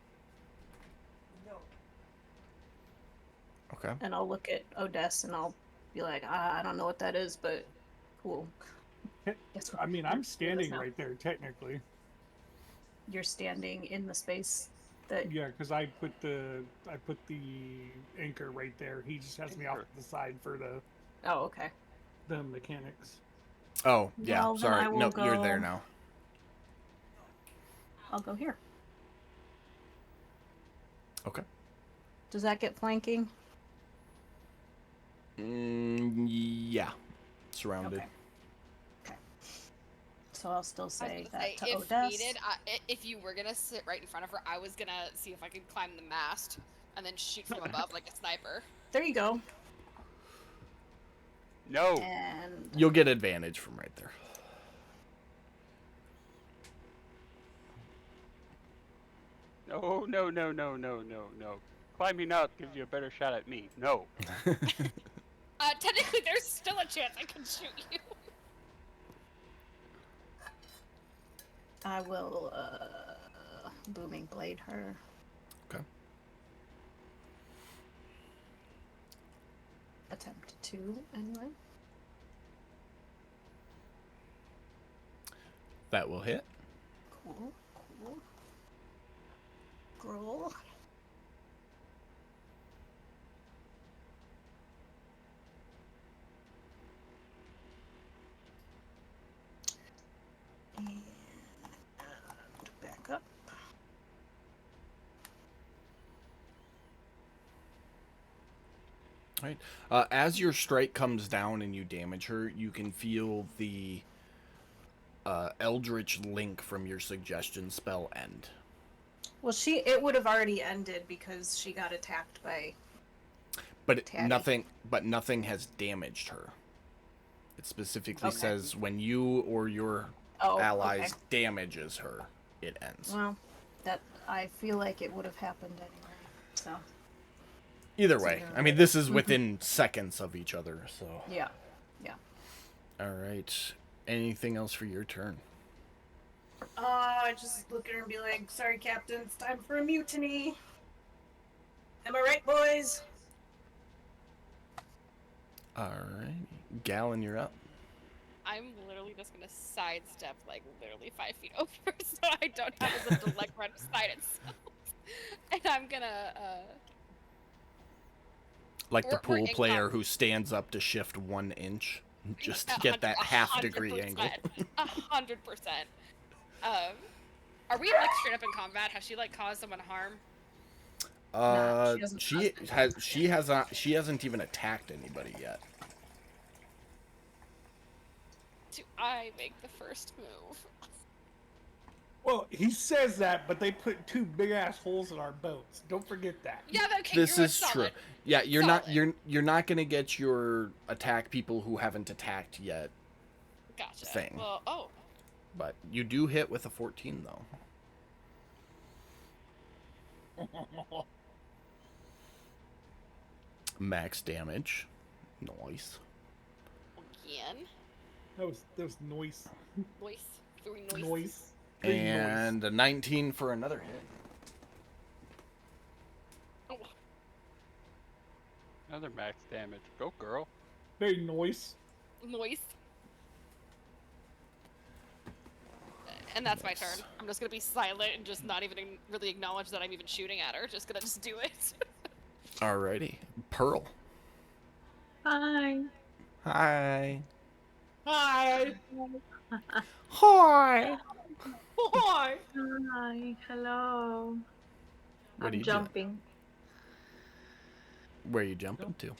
Okay. and I'll look at Odessa and I'll be like, I don't know what that is, but cool. Guess I mean, we're I'm doing standing this now. right there technically. You're standing in the space that. Yeah, because I put the anchor right there. He just has me off to the side for Oh, okay. the mechanics. Oh, yeah. Well, then Sorry. I will No, you're there go- now. I'll go here. Okay. Does that get flanking? Yeah. Surrounded. Okay. Okay. So I'll still I was say gonna that say, to if Odessa. needed, if you were gonna sit right in front of her, I was gonna see if I could climb the mast and then shoot from above like a sniper. There you go. No. And You'll get advantage from right there. No, no, no, no, no, no, no. Climbing up gives you a better shot at me. No. Technically, there's still a chance I can shoot you. I will booming blade her. Okay. attempt to, anyway. That will hit. Cool. Roll. And back up. All right. As your strike comes down and you damage her, you can feel the Eldritch Link from your suggestion spell end. Well, it would have already ended because she got attacked by. But Taddy. nothing has damaged her. It specifically Okay. says when you or your Oh, allies okay. damages her, it ends. Well, that I feel like it would have happened anyway. So Either so way, you're I mean, right. this is within seconds of each other, so. yeah. All right. Anything else for your turn? I just look at her and be like, "Sorry, Captain, it's time for a mutiny." Am I right, boys? All right. Gallon, you're up. I'm literally just gonna sidestep like literally 5 feet over, so I don't have as a direct run beside itself. And I'm gonna Like the Or pool player incom. who stands up to shift 1 inch just to a get that 100%, half-degree angle. 100%. Are we like straight up in combat? Has she like caused someone harm? Nah, she hasn't caused She hasn't even attacked anybody yet. Do I make the first move? Well, he says that, but they put 2 big ass holes in our boats. Don't forget that. Yeah, okay. This you're is true. solid. Yeah, you're Solid. you're not gonna get your attack people who haven't attacked yet, Gotcha. thing. Well, oh, but you do hit with a 14 though. Max damage. Nice. again. That was noise. Noise. Very noise. Noise. Big noise. And a 19 for another hit. Oh, Another max damage. Go, girl. Very noise. noise. And that's my turn. Nice. I'm just gonna be silent and just not even really acknowledge that I'm even shooting at her. Just gonna just do it. Alrighty. Pearl. Hi. Hi. Hi. Hi. Hi. Hi. Hello. What do I'm you do? jumping. Where are you jumping to?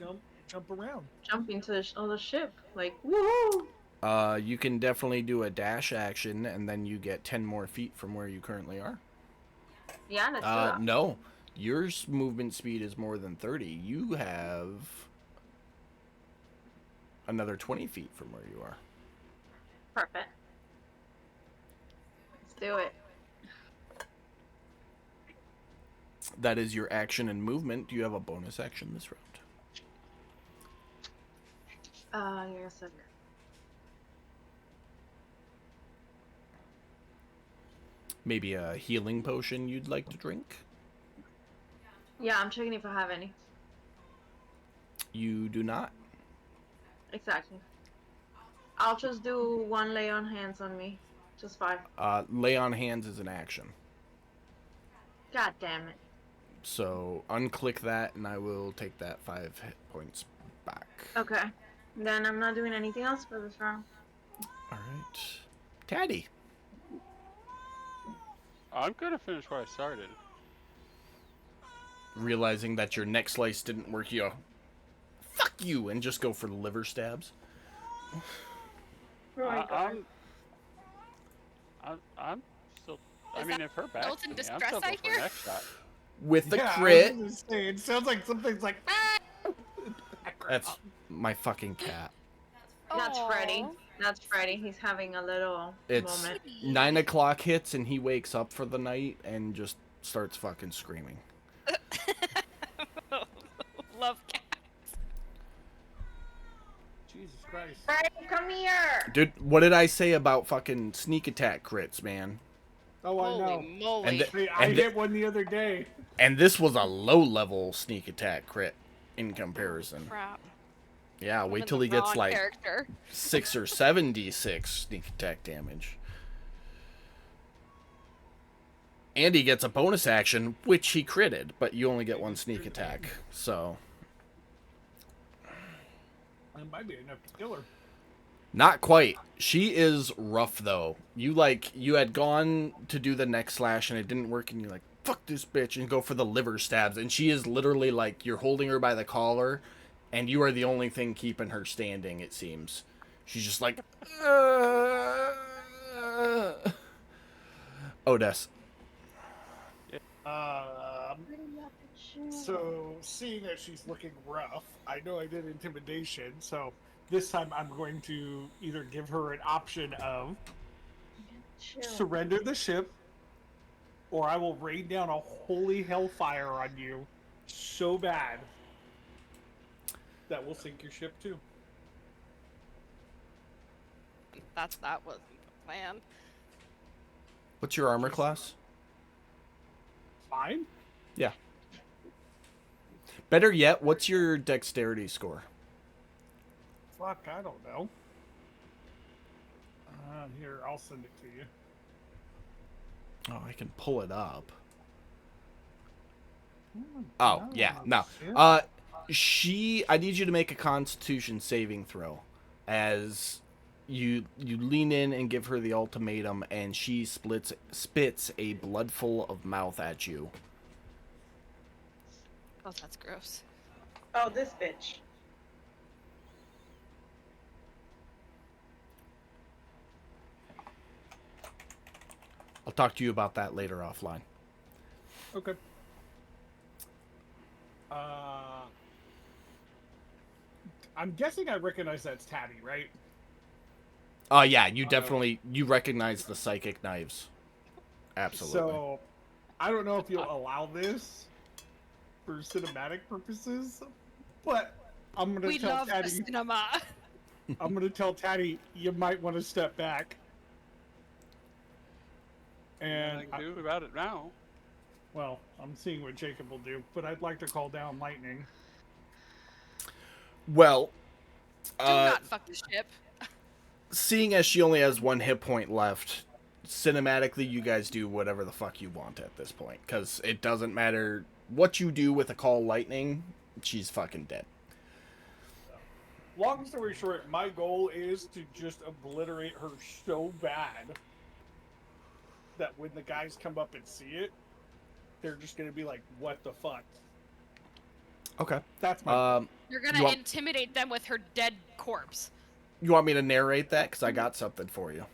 Jump around. Jumping to the other ship. Like, woohoo! You can definitely do a dash action, and then you get 10 more feet from where you currently are. Yeah, let's do that. No. Your movement speed is more than 30. You have another 20 feet from where you are. Perfect. Let's do it. That is your action and movement. Do you have a bonus action this round? Give me a sec. Maybe a healing potion you'd like to drink? Yeah, I'm checking if I have any. You do not? Exactly. I'll just do 1 lay on hands on me. Just 5. Lay on hands is an action. God damn it. So unclick that, and I will take that 5 hit points back. Okay. Then I'm not doing anything else for this round. All right. Taddy. I'm gonna finish where I started. Realizing that your neck slice didn't work, you go, fuck you, and just go for the liver stabs. Oh my God. I'm still. I Is mean, that if her back, adult in I'm distress still I going for hear? next shot. With the Yeah, I crit, was gonna say, it sounds like something's like. that's my fucking cat. That's Freddy. Aw. That's Freddy. He's having a little It's moment. 9 o'clock hits, and he wakes up for the night and just starts fucking screaming. Love cat. Jesus Christ. Freddy, come here! Dude, what did I say about fucking sneak attack crits, man? Oh, I know. Holy moly. And the- Hey, I And hit one the other day. And this was a low-level sneak attack crit in comparison. Crap. Yeah, I'm wait in till the he gets wrong like character. 6 or 7d6 sneak attack damage. And he gets a bonus action, which he critted, but you only get 1 sneak attack. So, That might be enough to kill her. not quite. She is rough though. You had gone to do the neck slash and it didn't work, and you're like, fuck this bitch, and go for the liver stabs, and she is literally like, you're holding her by the collar, and you are the only thing keeping her standing, it seems. She's just like, Odess. So, seeing that she's looking rough, I know I did intimidation, so this time I'm going to either give her an option of surrender the ship, or I will rain down a holy hellfire on you so bad that will sink your ship too. That wasn't the plan. What's your armor class? Fine. Yeah. Better yet, what's your dexterity score? Fuck, I don't know. Here, I'll send it to you. Oh, I can pull it up. Oh, Oh, yeah, no. I need you to make a constitution saving throw as you lean in and give her the ultimatum, and she spits a bloodful of mouth at you. Oh, that's gross. Oh, this bitch. I'll talk to you about that later offline. Okay. I'm guessing I recognize that's Tatty, right? Yeah, you recognize the psychic knives. Absolutely. So, I don't know if you'll allow this for cinematic purposes, but I'm gonna We tell love the Tatty. cinema. I'm gonna tell Tatty you might want to step back. And I can do about it now. well, I'm seeing what Jacob will do, but I'd like to call down lightning. Well, Do not fuck the ship. seeing as she only has 1 hit point left, cinematically you guys do whatever the fuck you want at this point, because it doesn't matter what you do with a call lightning, she's fucking dead. Long story short, my goal is to just obliterate her so bad that when the guys come up and see it, they're just gonna be like, "What the fuck?" Okay. That's my. You're gonna You want- intimidate them with her dead corpse. You want me to narrate that? Because I got something for you.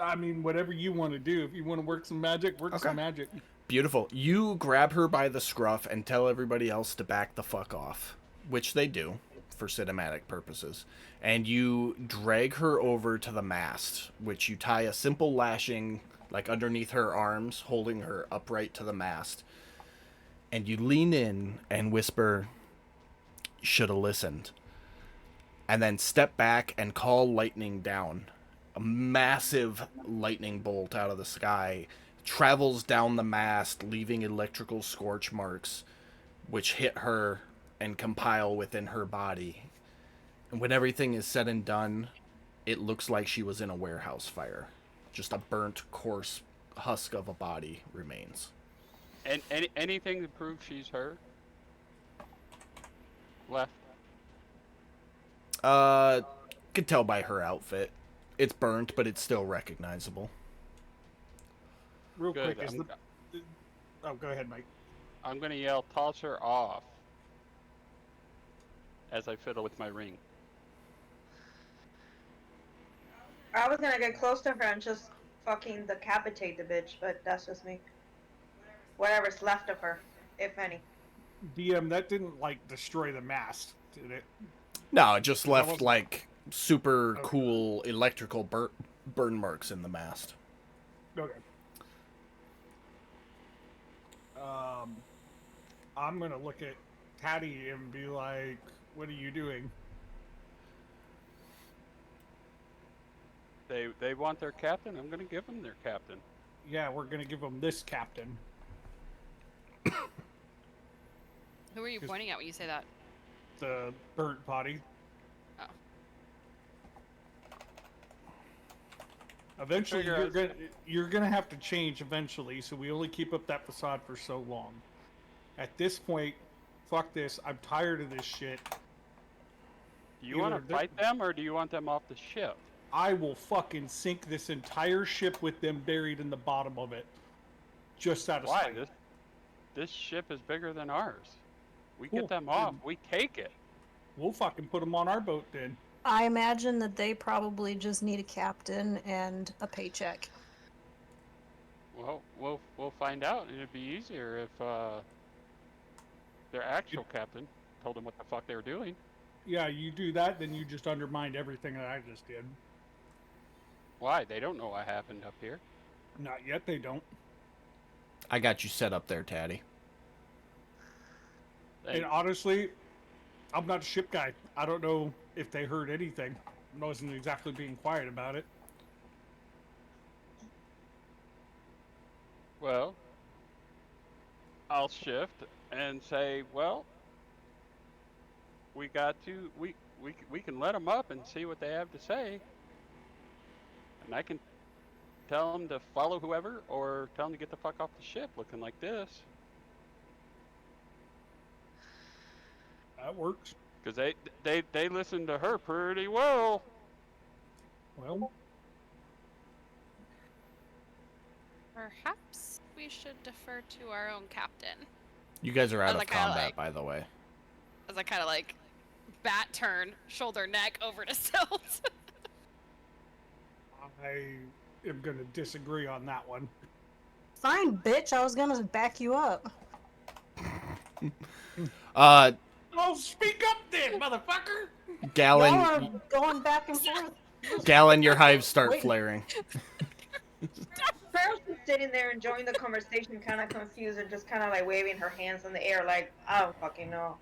I mean, whatever you want to do. If you want to work some magic, work Okay. some magic. Beautiful. You grab her by the scruff and tell everybody else to back the fuck off, which they do for cinematic purposes. And you drag her over to the mast, which you tie a simple lashing like underneath her arms, holding her upright to the mast. And you lean in and whisper, "Shoulda listened." And then step back and call lightning down. A massive lightning bolt out of the sky travels down the mast, leaving electrical scorch marks, which hit her and compile within her body. And when everything is said and done, it looks like she was in a warehouse fire. Just a burnt, coarse husk of a body remains. And anything to prove she's her? Left. Could tell by her outfit. It's burnt, but it's still recognizable. Real Good. quick, oh, go ahead, Mike. I'm gonna yell, "Toss her off!" as I fiddle with my ring. I was gonna get close to her and just fucking decapitate the bitch, but that's just me. Whatever's left of her, if any. DM, that didn't like destroy the mast, did it? No, it just left wasn't- like super Okay. cool electrical burn marks in the mast. Okay. I'm gonna look at Tatty and be like, "What are you doing?" They want their captain. I'm gonna give them their captain. Yeah, we're gonna give them this captain. Who are you pointing at when you say that? The burnt body. Eventually, Figure you're gonna have to change eventually. So we only keep up that facade for so long. At this point, fuck this. I'm tired of this shit. Do you want Either to they're- fight them, or do you want them off the ship? I will fucking sink this entire ship with them buried in the bottom of it. Just out of Why? spite. This ship is bigger than ours. We Cool. get them off. We take it. We'll fucking put them on our boat then. I imagine that they probably just need a captain and a paycheck. Well, we'll find out, and it'd be easier if their actual captain told them what the fuck they were doing. Yeah, you do that, then you just undermined everything that I just did. Why? They don't know what happened up here. Not yet, they don't. I got you set up there, Taddy. They, And honestly, I'm not a ship guy. I don't know if they heard anything. I wasn't exactly being quiet about it. well, I'll shift and say, well, we can let them up and see what they have to say, and I can tell them to follow whoever, or tell them to get the fuck off the ship, looking like this, That works. because they listen to her pretty well. Well, Perhaps we should defer to our own captain. You guys are out As of I kinda combat, like- by the way. As I kind of like bat turn, shoulder neck over to Silt. I am going to disagree on that one. Fine, bitch. I was gonna back you up. Oh, speak up then, motherfucker! Y'all Gallon, are going back and forth. Gallon, your hives start Wait. flaring. Pearl's just sitting there enjoying the conversation, kind of confused and just kind of like waving her hands in the air, like, I don't fucking know.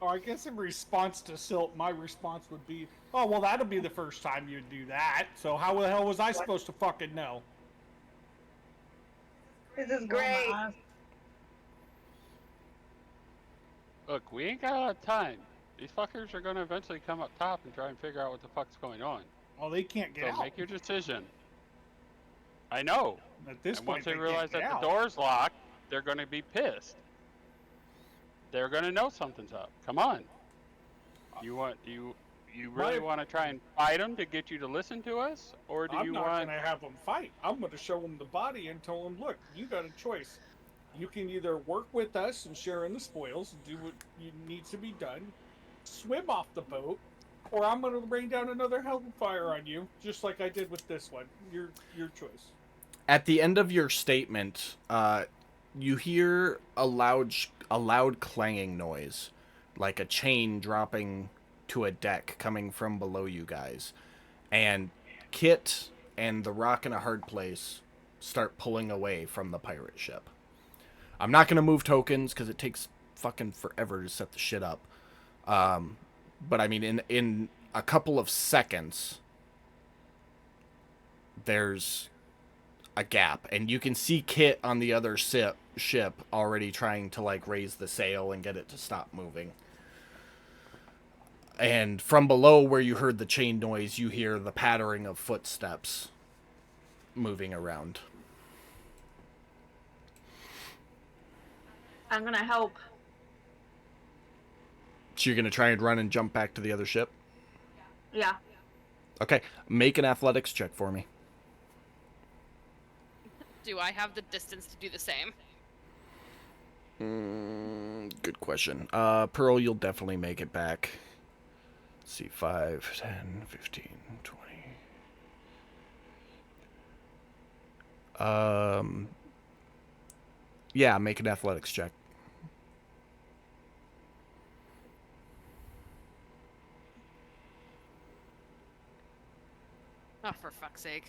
Oh, I guess in response to Silt, my response would be, oh, well, that'll be the first time you'd do that. So how the hell was I supposed to fucking know? This is great. Well, Look, we ain't got a lot of time. These fuckers are gonna eventually come up top and try and figure out what the fuck's going on. Well, they can't get So out. make your decision. I know. At this And point, once they can't realize get that out. the door's locked, they're gonna be pissed. They're gonna know something's up. Come on. You really My- want to try and fight them to get you to listen to us, or do I'm you not want? going to have them fight. I'm going to show them the body and tell them, look, you got a choice. You can either work with us and share in the spoils, do what needs to be done, swim off the boat, or I'm going to rain down another hellfire on you, just like I did with this one. Your choice. At the end of your statement, you hear a loud clanging noise, like a chain dropping to a deck coming from below you guys, and Kit and the Rock in a Hard Place start pulling away from the pirate ship. I'm not gonna move tokens because it takes fucking forever to set the shit up. But I mean, in a couple of seconds, there's a gap, and you can see Kit on the other ship already trying to like raise the sail and get it to stop moving. And from below where you heard the chain noise, you hear the pattering of footsteps moving around. I'm gonna help. So you're gonna try and run and jump back to the other ship? Yeah. Okay, make an athletics check for me. Do I have the distance to do the same? Good question. Pearl, you'll definitely make it back. Let's see, 5, 10, 15, 20. Yeah, make an athletics check. Oh, for fuck's sake.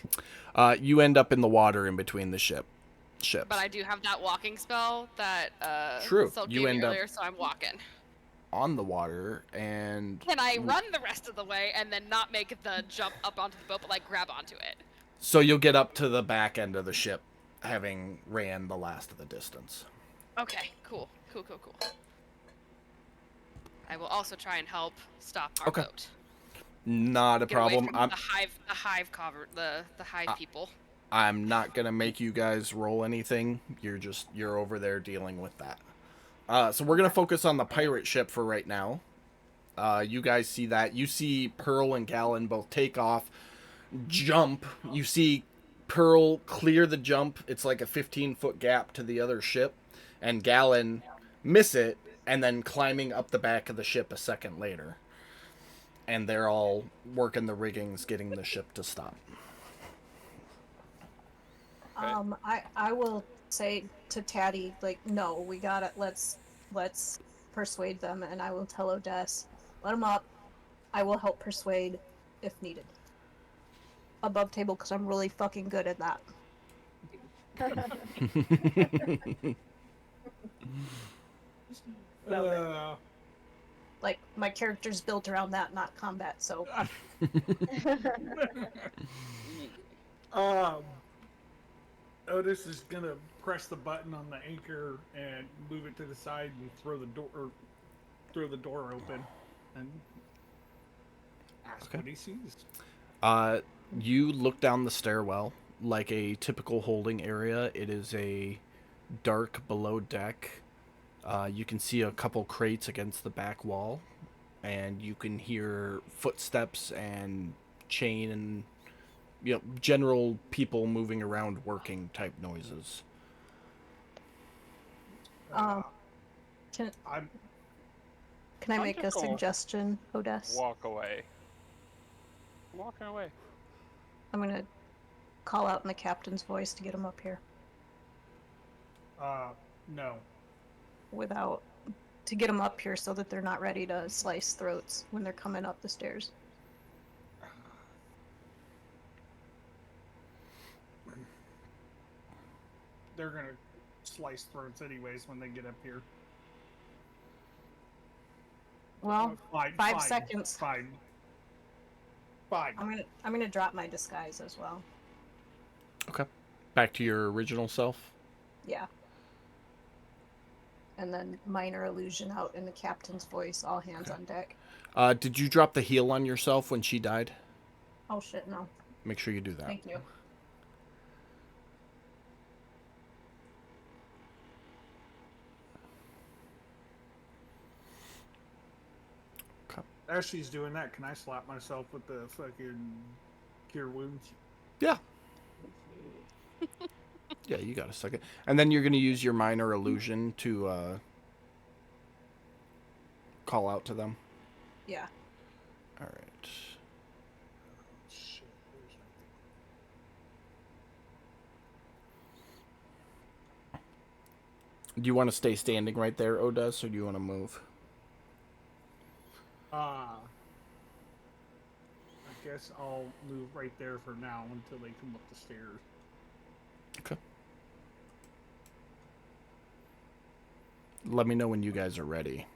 You end up in the water in between the ships. But I do have that walking spell that True, Silk you gave me end up- earlier, so I'm walking. On the water, and Can I run the rest of the way and then not make the jump up onto the boat, but like grab onto it? so you'll get up to the back end of the ship, having ran the last of the distance. Okay, cool. I will also try and help stop our Okay. boat. Not a Get away problem. from the hive cover, the hive people. I'm not gonna make you guys roll anything. You're over there dealing with that. So we're gonna focus on the pirate ship for right now. You guys see that. You see Pearl and Gallon both take off, jump. You see Pearl clear the jump. It's like a 15-foot gap to the other ship, and Gallon miss it, and then climbing up the back of the ship a second later. And they're all working the riggings, getting the ship to stop. I will say to Tatty, like, no, we gotta, let's persuade them, and I will tell Odess, let them up. I will help persuade if needed. Above table, because I'm really fucking good at that. Like, my character's built around that, not combat, so. Otis is gonna press the button on the anchor and move it to the side and throw the door open and ask what he sees. You look down the stairwell like a typical holding area. It is a dark below deck. You can see a couple crates against the back wall, and you can hear footsteps and chain and general people moving around working type noises. Can I'm I make a Tentacle. suggestion, Odess? Walk away. I'm walking away. I'm gonna call out in the captain's voice to get him up here no. to get them up here so that they're not ready to slice throats when they're coming up the stairs. They're gonna slice throats anyways when they get up here. Well, Fine, 5 seconds. Fine. I'm gonna drop my disguise as well. Okay. Back to your original self. Yeah. And then minor illusion out in the captain's voice, all hands on deck. Did you drop the heal on yourself when she died? Oh shit, no. Make sure you do that. Thank you. As she's doing that, can I slap myself with the fucking cure wounds? Yeah. Yeah, you got a second. And then you're going to use your minor illusion to call out to them. Yeah. All right. Shit, where's my Do you want to stay standing right there, Odess, or do you want to move? I guess I'll move right there for now until they come up the stairs. Okay. Let me know when you guys are ready.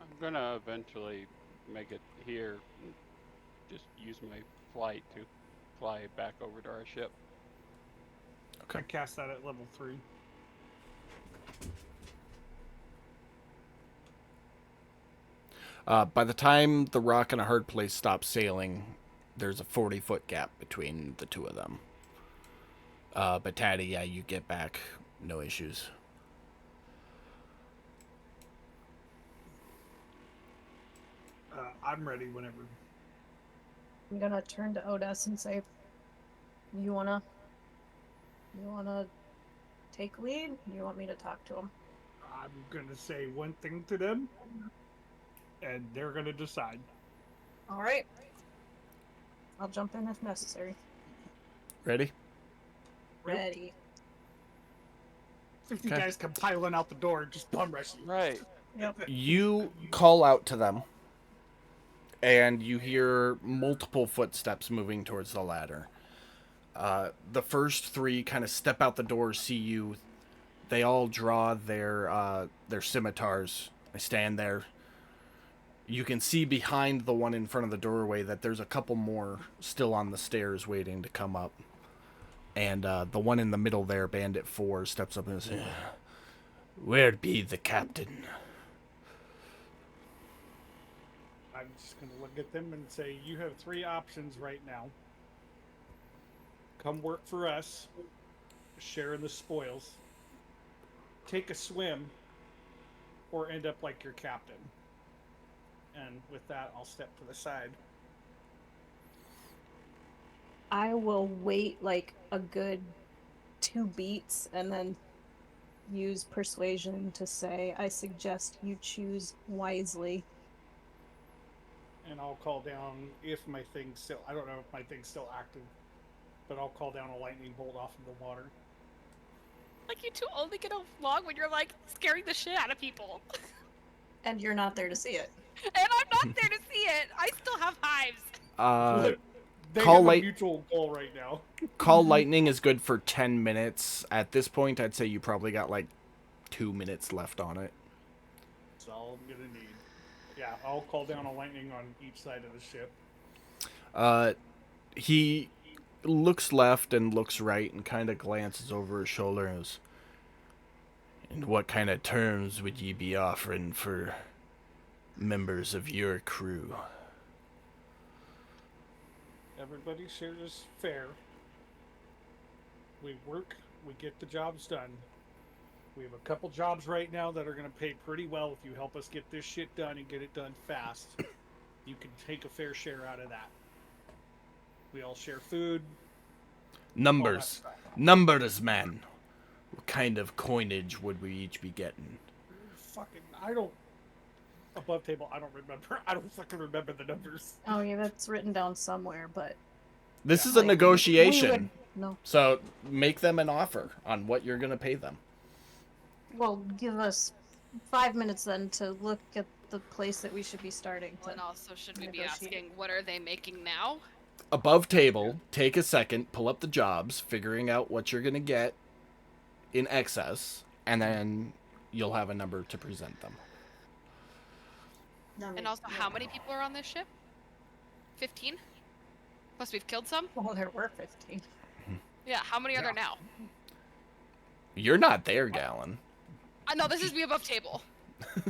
I'm gonna eventually make it here and just use my flight to fly back over to our ship. I cast that at level 3. By the time the Rock and a Hard Place stop sailing, there's a 40-foot gap between the two of them. But Tatty, yeah, you get back, no issues. I'm ready whenever. I'm gonna turn to Odess and say, you wanna take lead? You want me to talk to him? I'm gonna say one thing to them, and they're gonna decide. Alright. I'll jump in if necessary. Ready? Ready. If you Okay. guys come piling out the door, just bum rush you. Right. Yep. You call out to them, and you hear multiple footsteps moving towards the ladder. The first 3 kind of step out the door, see you. They all draw their scimitars. They stand there. You can see behind the one in front of the doorway that there's a couple more still on the stairs waiting to come up. And the one in the middle there, Bandit 4, steps up and says, "Where be the captain?" I'm just going to look at them and say, you have 3 options right now. Come work for us, share in the spoils, take a swim, or end up like your captain. And with that, I'll step to the side. I will wait like a good 2 beats and then use persuasion to say, I suggest you choose wisely. And I'll call down if my thing's still, I don't know if my thing's still active, but I'll call down a lightning bolt off of the water. Like, you two only get along when you're, like, scaring the shit out of people. And you're not there to see it. And I'm not there to see it. I still have hives. They Call have light- a mutual goal right now. Call lightning is good for 10 minutes. At this point, I'd say you probably got like 2 minutes left on it. That's all I'm gonna need. Yeah, I'll call down a lightning on each side of the ship. He looks left and looks right and kind of glances over his shoulder and goes, and what kind of terms would ye be offering for members of your crew? Everybody shares fair. We work, we get the jobs done. We have a couple jobs right now that are going to pay pretty well if you help us get this shit done and get it done fast. You can take a fair share out of that. We all share food. Numbers. Numbers, man. What kind of coinage would we each be getting? Fucking, I don't. Above table, I don't remember. I don't fucking remember the numbers. Oh yeah, that's written down somewhere, but This is like, a negotiation. we would- no. So make them an offer on what you're going to pay them. Well, give us 5 minutes then to look at the place that we should be starting. And also, should we be negotiate. asking, what are they making now? Above table, take a second, pull up the jobs, figuring out what you're going to get in excess, and then you'll have a number to present them. And also, how many people are on this ship? 15? Plus, we've killed some? Well, there were 15. Yeah, how many are there now? You're not there, Gallon. No, this is me above table.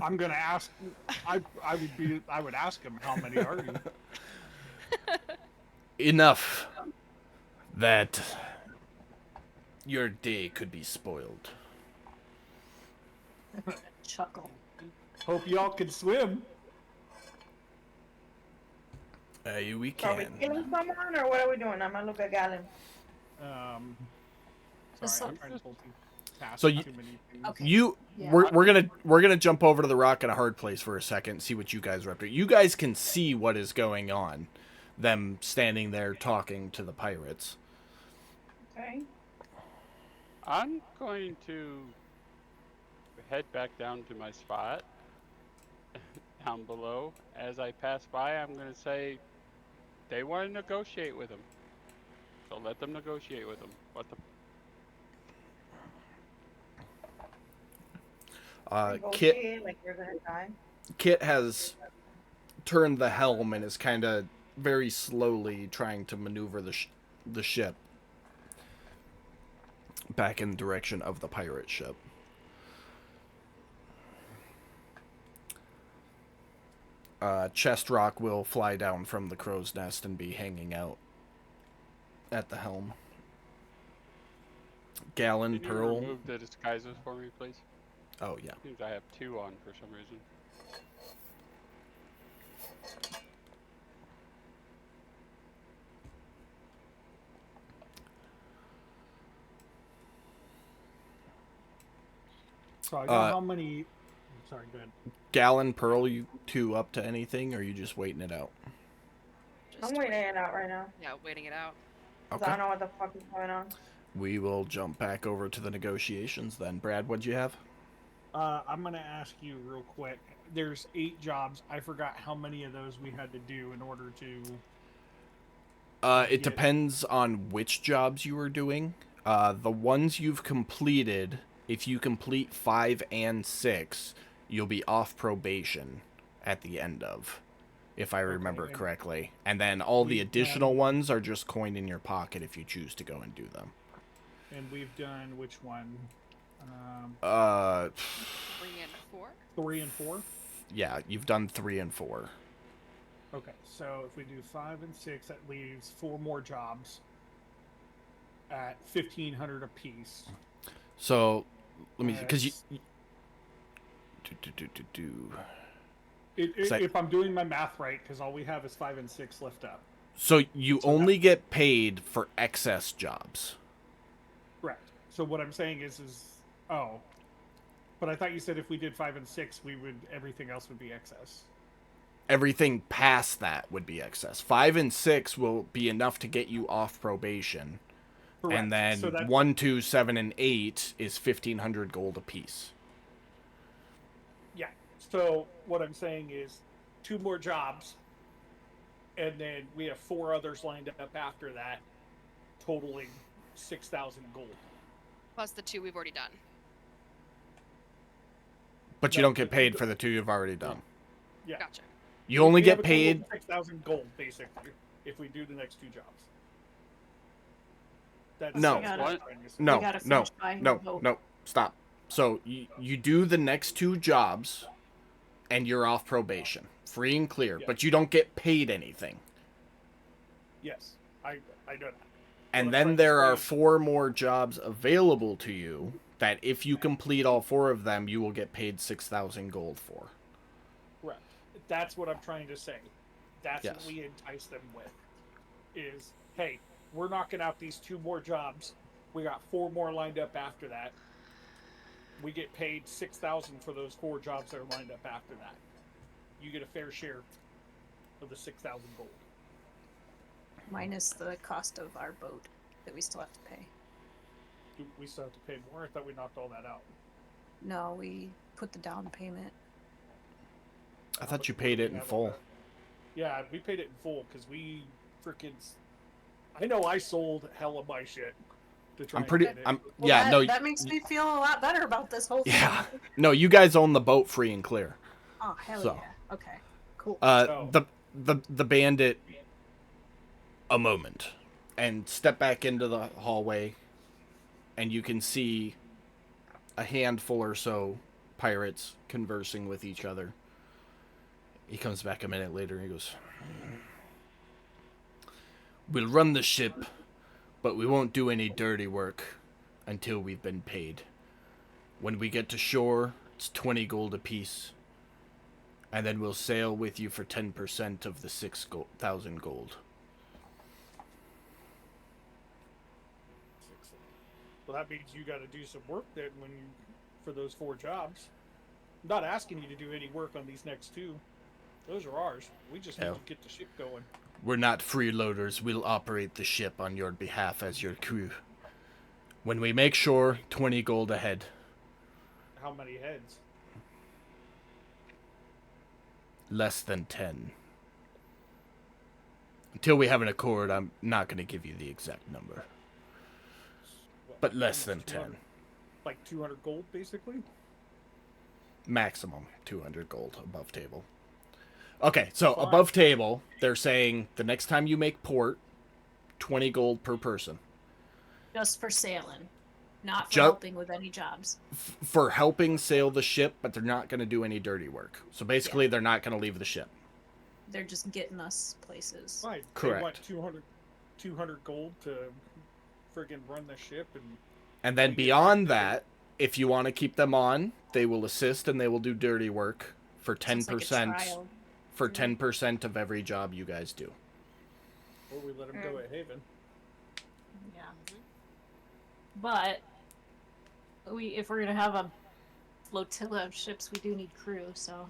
I'm gonna ask. I would ask him how many are you? Enough that your day could be spoiled. Chuckle. Hope y'all can swim. We Are we can. killing someone or what are we doing? I'm gonna look at Galen. Just Sorry, I'm so- trying to pull past So you- too many things. Okay. Yeah. We're gonna jump over to the rock and a hard place for a second and see what you guys are up to. You guys can see what is going on. Them standing there talking to the pirates. Okay. I'm going to head back down to my spot down below. As I pass by, I'm going to say they want to negotiate with him. So let them negotiate with him. What the? Kit Negotiate like you're gonna die. Kit has turned the helm and is kind of very slowly trying to maneuver the ship back in the direction of the pirate ship. Chest Rock will fly down from the crow's nest and be hanging out at the helm. Gallon, Can you Pearl. remove the disguises for me, please? Oh, yeah. Seems I have 2 on for some reason. So I know how many. Sorry, go ahead. Gallon, Pearl, you two up to anything, or are you just waiting it out? Just I'm waiting it out right now. Yeah, waiting it out. 'Cause I don't know what the fuck is going on. We will jump back over to the negotiations then. Brad, what'd you have? I'm gonna ask you real quick. There's 8 jobs. I forgot how many of those we had to do in order to. It depends on which jobs you were doing. The ones you've completed, if you complete 5 and 6, you'll be off probation at the end of, if I remember and correctly. And then all the we've additional done- ones are just coin in your pocket if you choose to go and do them. And we've done which one? 3 and 4? 3 and 4. Yeah, you've done 3 and 4. Okay, so if we do 5 and 6, that leaves 4 more jobs at 1,500 apiece. So, let me, because you. That's- Do. So- If I'm doing my math right, because all we have is 5 and 6 left up. So you So only get paid for excess jobs. Correct. So what I'm saying is oh, but I thought you said if we did 5 and 6, everything else would be excess. Everything past that would be excess. 5 and 6 will be enough to get you off probation. Correct. And then so 1, 2, 7, and 8 is 1,500 gold apiece. Yeah. So what I'm saying is 2 more jobs, and then we have 4 others lined up after that, totaling 6,000 gold. Plus the 2 we've already done. But you No, don't get but- paid for the 2 you've already done. Yeah. Gotcha. You only We have get a total paid. of 6,000 gold basically if we do the next 2 jobs. That's No. what I'm What? trying to say. No, We gotta no, finish buying no, the boat. no. Stop. So you do the next 2 jobs, and you're off probation, free and clear. Yeah. But you don't get paid anything. Yes, I know that. And I'm then trying to there are say- 4 more jobs available to you that if you complete all 4 of them, you will get paid 6,000 gold for. Correct. That's what I'm trying to say. That's Yes. what we entice them with. Is, hey, we're knocking out these 2 more jobs. We got 4 more lined up after that. We get paid 6,000 for those 4 jobs that are lined up after that. You get a fair share of the 6,000 gold. Minus the cost of our boat that we still have to pay. Do we still have to pay more? I thought we knocked all that out. No, we put the down payment. I thought you paid it in full. Yeah, we paid it in full because we freaking. I know I sold hell of my shit to try. I'm and pretty. get it. I'm. Well, Yeah. that, No. that makes me feel a lot better about this whole thing. Yeah. No. You guys own the boat free and clear. Oh hell So. yeah. Okay. Cool. So- The bandit a moment and step back into the hallway, and you can see a handful or so pirates conversing with each other. He comes back a minute later and he goes, "We'll run the ship, but we won't do any dirty work until we've been paid. When we get to shore, it's 20 gold apiece. And then we'll sail with you for 10% of the 6,000 gold." Well, that means you got to do some work then for those 4 jobs. I'm not asking you to do any work on these next 2. Those are ours. We just need Hell. to get the ship going. We're not freeloaders. We'll operate the ship on your behalf as your crew. When we make shore, 20 gold ahead. How many heads? Less than 10. Until we have an accord, I'm not going to give you the exact number. What, But less than almost 10. 200 Like 200 gold, basically? Maximum 200 gold above table. Okay, so Fine. above table, they're saying the next time you make port, 20 gold per person. Just for sailing, not for Ju- helping with any jobs. For helping sail the ship, but they're not going to do any dirty work. So basically, they're not going to leave the ship. They're just getting us places. Fine. Correct. They want 200 gold to friggin' run the ship and And then We get beyond paid. that, if you want to keep them on, they will assist and they will do dirty work for So it's like a 10% trial. for 10% of every job you guys do. or we let them go at Haven. Yeah. But if we're gonna have a flotilla of ships, we do need crew. So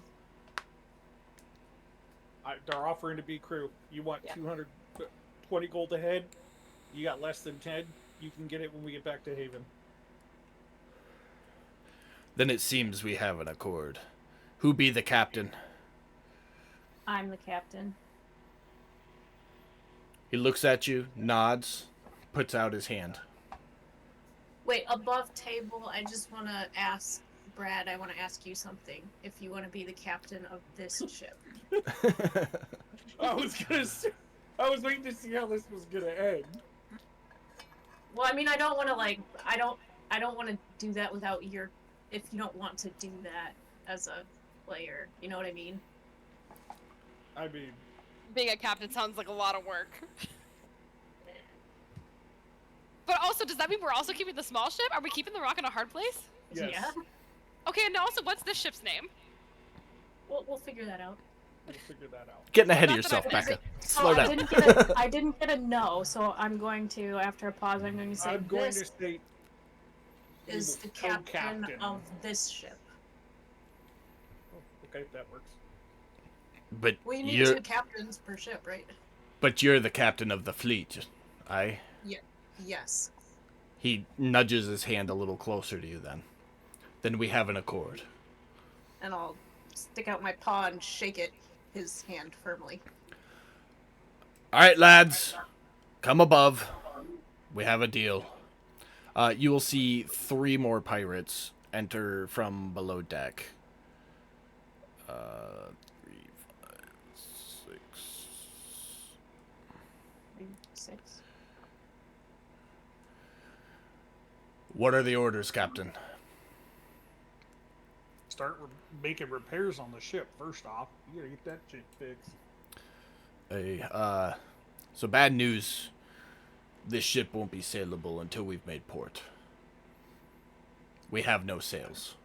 They're offering to be crew. You want Yeah. 220 gold ahead? You got less than 10? You can get it when we get back to Haven. Then it seems we have an accord. Who be the captain? I'm the captain. He looks at you, nods, puts out his hand. Wait, above table, I just want to ask Brad. I want to ask you something. If you want to be the captain of this ship. I was waiting to see how this was gonna end. Well, I mean, I don't want to I don't want to do that without your. If you don't want to do that as a player, you know what I mean? I mean, being a captain sounds like a lot of work. But also, does that mean we're also keeping the small ship? Are we keeping the rock in a hard place? Yes. Yeah. Okay, and also, what's this ship's name? We'll figure that out. We'll figure that out. Getting ahead of Not that yourself, I've Becca. never- Slow I down. didn't get a no, so I'm going to, after a pause, I'm going to say I'm going this to say is the co-captain. captain of this ship. Okay, that works. But We need you're 2 captains per ship, right? the captain of the fleet. Aye. Yes. He nudges his hand a little closer to you then. Then we have an accord. And I'll stick out my paw and shake his hand firmly. All right, lads. Come above. We have a deal. You will see 3 more pirates enter from below deck. 3, 5, 6. 6. What are the orders, Captain? Start making repairs on the ship first off. You gotta get that shit fixed. Hey, so bad news. This ship won't be sailable until we've made port. We have no sails.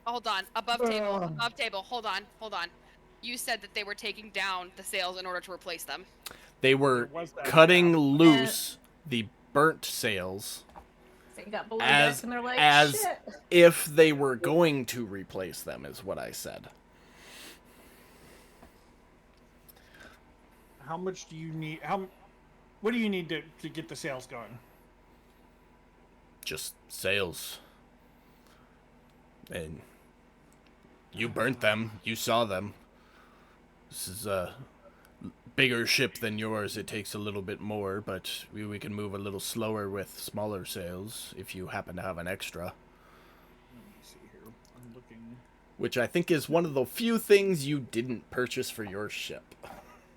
Hold on. Above table. Hold on. You said that they were taking down the sails in order to replace them. They were There was that cutting gap. loose the burnt sails They got below As- deck and they're like, as- shit. if they were going to replace them, is what I said. How much do you need? What do you need to get the sales going? Just sails. And you burnt them. You saw them. This is a bigger ship than yours. It takes a little bit more, but we can move a little slower with smaller sails if you happen to have an extra. Let me see here. I'm looking. Which I think is one of the few things you didn't purchase for your ship.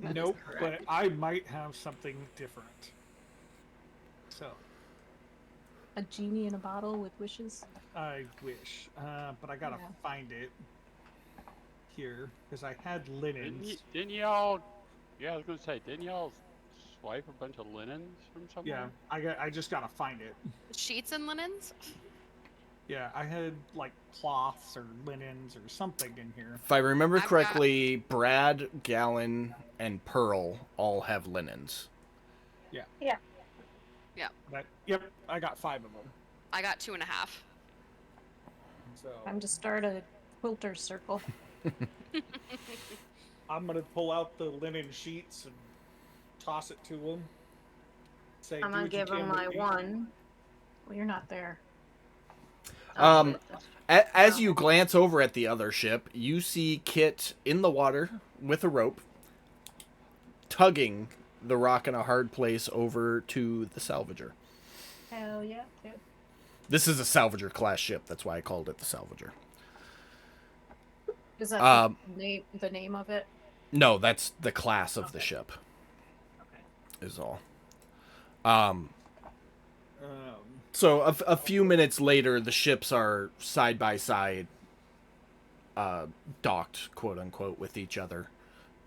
That is Nope, but correct. I might have something different. So, A genie in a bottle with wishes. I wish. But I gotta Yeah. find it here, because I had Didn't, linens. didn't y'all? Yeah, I was gonna say, didn't y'all swipe a bunch of linens from somewhere? Yeah, I just gotta find it. Sheets and linens? Yeah, I had like cloths or linens or something in here. If I remember I've got- correctly, Brad, Gallon, and Pearl all have linens. But yep, I got 5 of them. I got 2.5. So Time to start a quilter circle. I'm gonna pull out the linen sheets and toss it to them. Say, I'm "Do gonna what you give him can my with these." one. Well, you're not there. Um, As you glance over at the other ship, you see Kit in the water with a rope, tugging the rock in a hard place over to the salvager. Hell yeah. Dude. This is a salvager class ship. That's why I called it the salvager. Is that Um, the name of it? No, that's the class of the ship. Okay. Is all. Um, So a few minutes later, the ships are side by side, docked, quote unquote, with each other,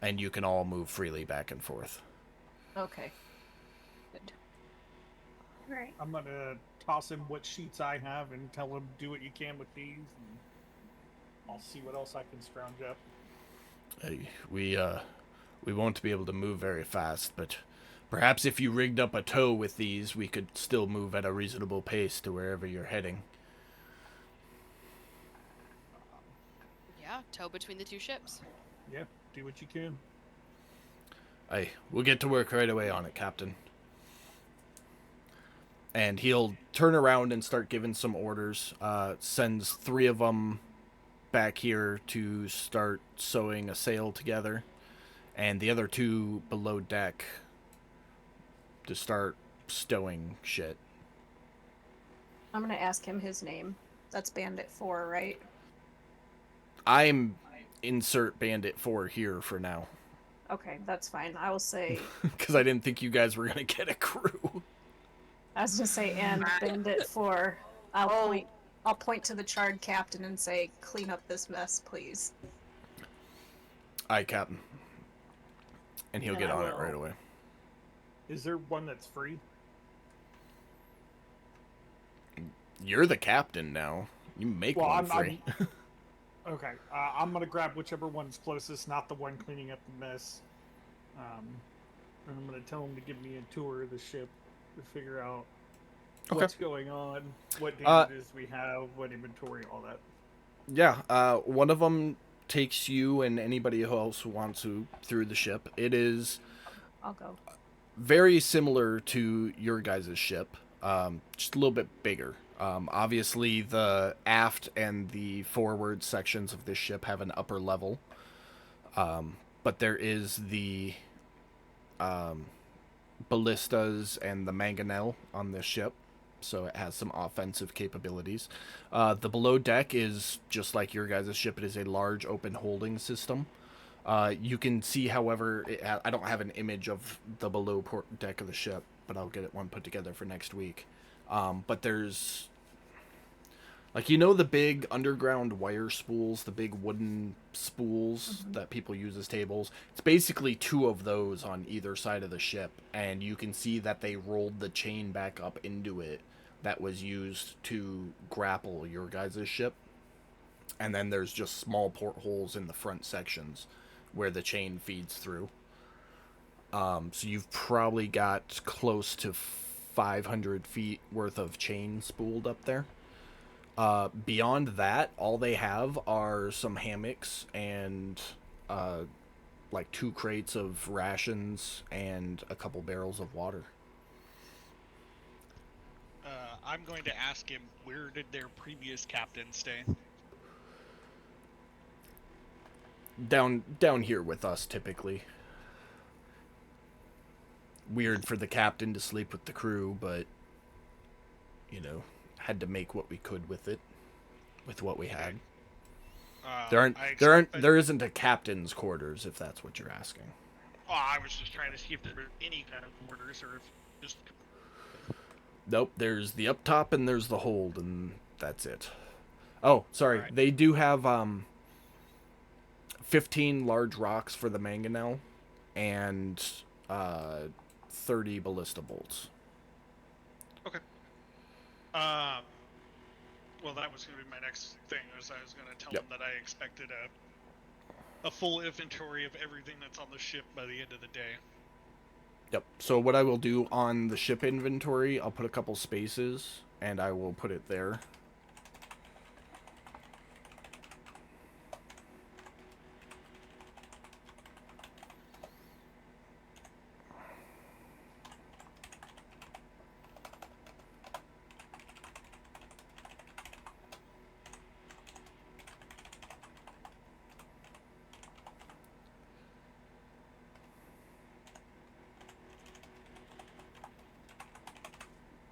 and you can all move freely back and forth. Okay. Good. Right. I'm gonna toss him what sheets I have and tell him do what you can with these, and I'll see what else I can scrounge up. Hey, we won't be able to move very fast, but perhaps if you rigged up a tow with these, we could still move at a reasonable pace to wherever you're heading. Yeah, tow between the 2 ships. Yeah, do what you can. Hey, we'll get to work right away on it, Captain. And he'll turn around and start giving some orders. Sends 3 of them back here to start sewing a sail together, and the other 2 below deck to start stowing shit. I'm gonna ask him his name. That's Bandit 4, right? I'm insert Bandit 4 here for now, Okay, that's fine. I will say. because I didn't think you guys were gonna get a crew. I was gonna say, and Bandit 4. I'll point to the charred captain and say, "Clean up this mess, please." Aye, Captain. And he'll And get I on it will- right away. Is there one that's free? You're the captain now. You make Well, one I'm- free. Okay, I'm gonna grab whichever one's closest, not the one cleaning up the mess. And I'm gonna tell him to give me a tour of the ship to figure out Okay. what's going on, what Uh, damages we have, what inventory, all that. Yeah, one of them takes you and anybody else who wants to through the ship. It is I'll go. very similar to your guys' ship, just a little bit bigger. Obviously, the aft and the forward sections of this ship have an upper level, but there is the ballistas and the mangonel on this ship, so it has some offensive capabilities. The below deck is just like your guys' ship. It is a large open holding system. You can see, however, I don't have an image of the below deck of the ship, but I'll get one put together for next week. But there's, like, you know, the big underground wire spools, the big wooden spools that people use as tables. It's basically 2 of those on either side of the ship, and you can see that they rolled the chain back up into it that was used to grapple your guys' ship. And then there's just small portholes in the front sections where the chain feeds through. So you've probably got close to 500 feet worth of chain spooled up there. Beyond that, all they have are some hammocks and like 2 crates of rations and a couple barrels of water. I'm going to ask him, where did their previous captain stay? Down here with us, typically. Weird for the captain to sleep with the crew, but you know, had to make what we could with it, with what we had. There isn't a captain's quarters, if that's what you're asking. Oh, I was just trying to see if there were any kind of orders, or if just. Nope, there's the up top and there's the hold, and that's it. Oh, sorry, Right. They do have 15 large rocks for the mangonel and 30 ballista bolts. Okay. Well, that was going to be my next thing. Was I was going to tell Yep. him that I expected a full inventory of everything that's on the ship by the end of the day. Yep. So what I will do on the ship inventory, I'll put a couple spaces, and I will put it there.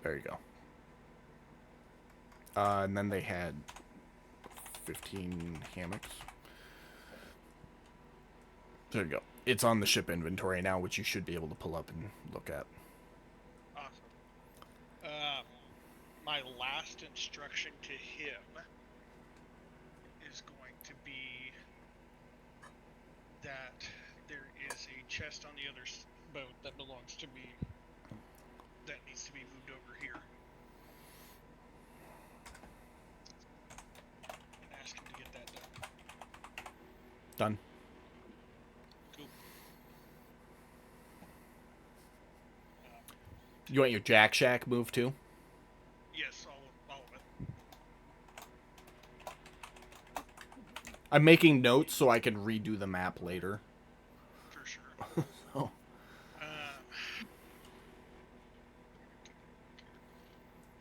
There you go. And then they had 15 hammocks. There you go. It's on the ship inventory now, which you should be able to pull up and look at. Awesome. My last instruction to him is going to be that there is a chest on the other boat that belongs to me that needs to be moved over here. And ask him to get that done. Done. Cool. You want your Jack Shack moved too? Yes, all of it. I'm making notes so I can redo the map later. For sure. Oh.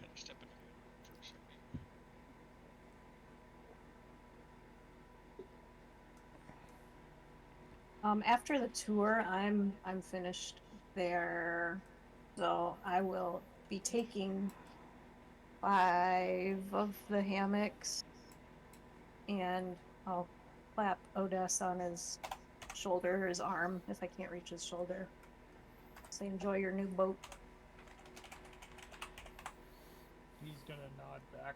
Gotta step in for a second. After the tour, I'm finished there, so I will be taking 5 of the hammocks, and I'll clap Odess on his shoulder, his arm, if I can't reach his shoulder. Say, enjoy your new boat. He's gonna nod back.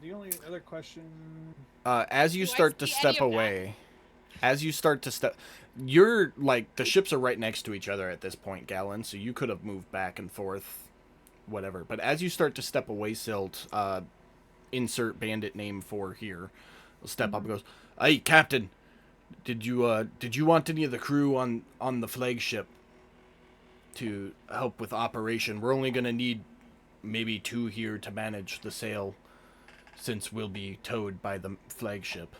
The only other question. As you Do I start to see any step of that? away, As you start to step, you're like the ships are right next to each other at this point, Gallon. So you could have moved back and forth, whatever. But as you start to step away, Silt, insert bandit name for here, will step up and goes, "Hey, Captain, did you want any of the crew on the flagship to help with operation? We're only gonna need maybe 2 here to manage the sail, since we'll be towed by the flagship."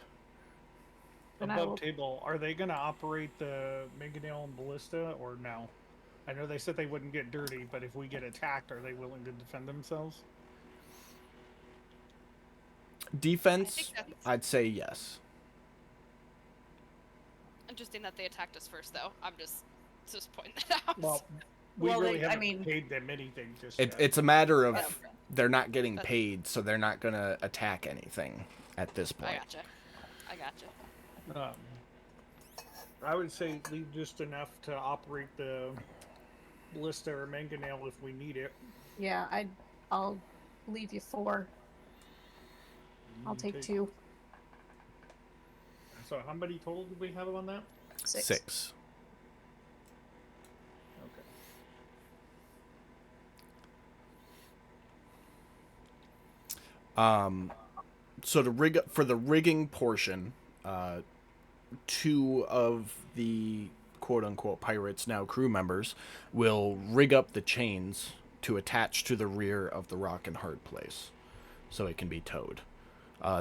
And I Above will- table, are they going to operate the Mangonel and Ballista or no? I know they said they wouldn't get dirty, but if we get attacked, are they willing to defend themselves? Defense, I think that's- I'd say yes. Interesting that they attacked us first, though. I'm just pointing that out. Well, we Well, really they- I haven't mean- paid them anything just It, yet. it's a matter of Yeah. they're not getting That's- paid, so they're not gonna attack anything at this I point. gotcha. I would say leave just enough to operate the Ballista or Mangonel if we need it. Yeah, I'll leave you 4. I'll take Okay. 2. So how many total did we have on that? 6. 6. Okay. So to rig for the rigging portion, 2 of the quote unquote pirates, now crew members, will rig up the chains to attach to the rear of the rock and hard place, so it can be towed.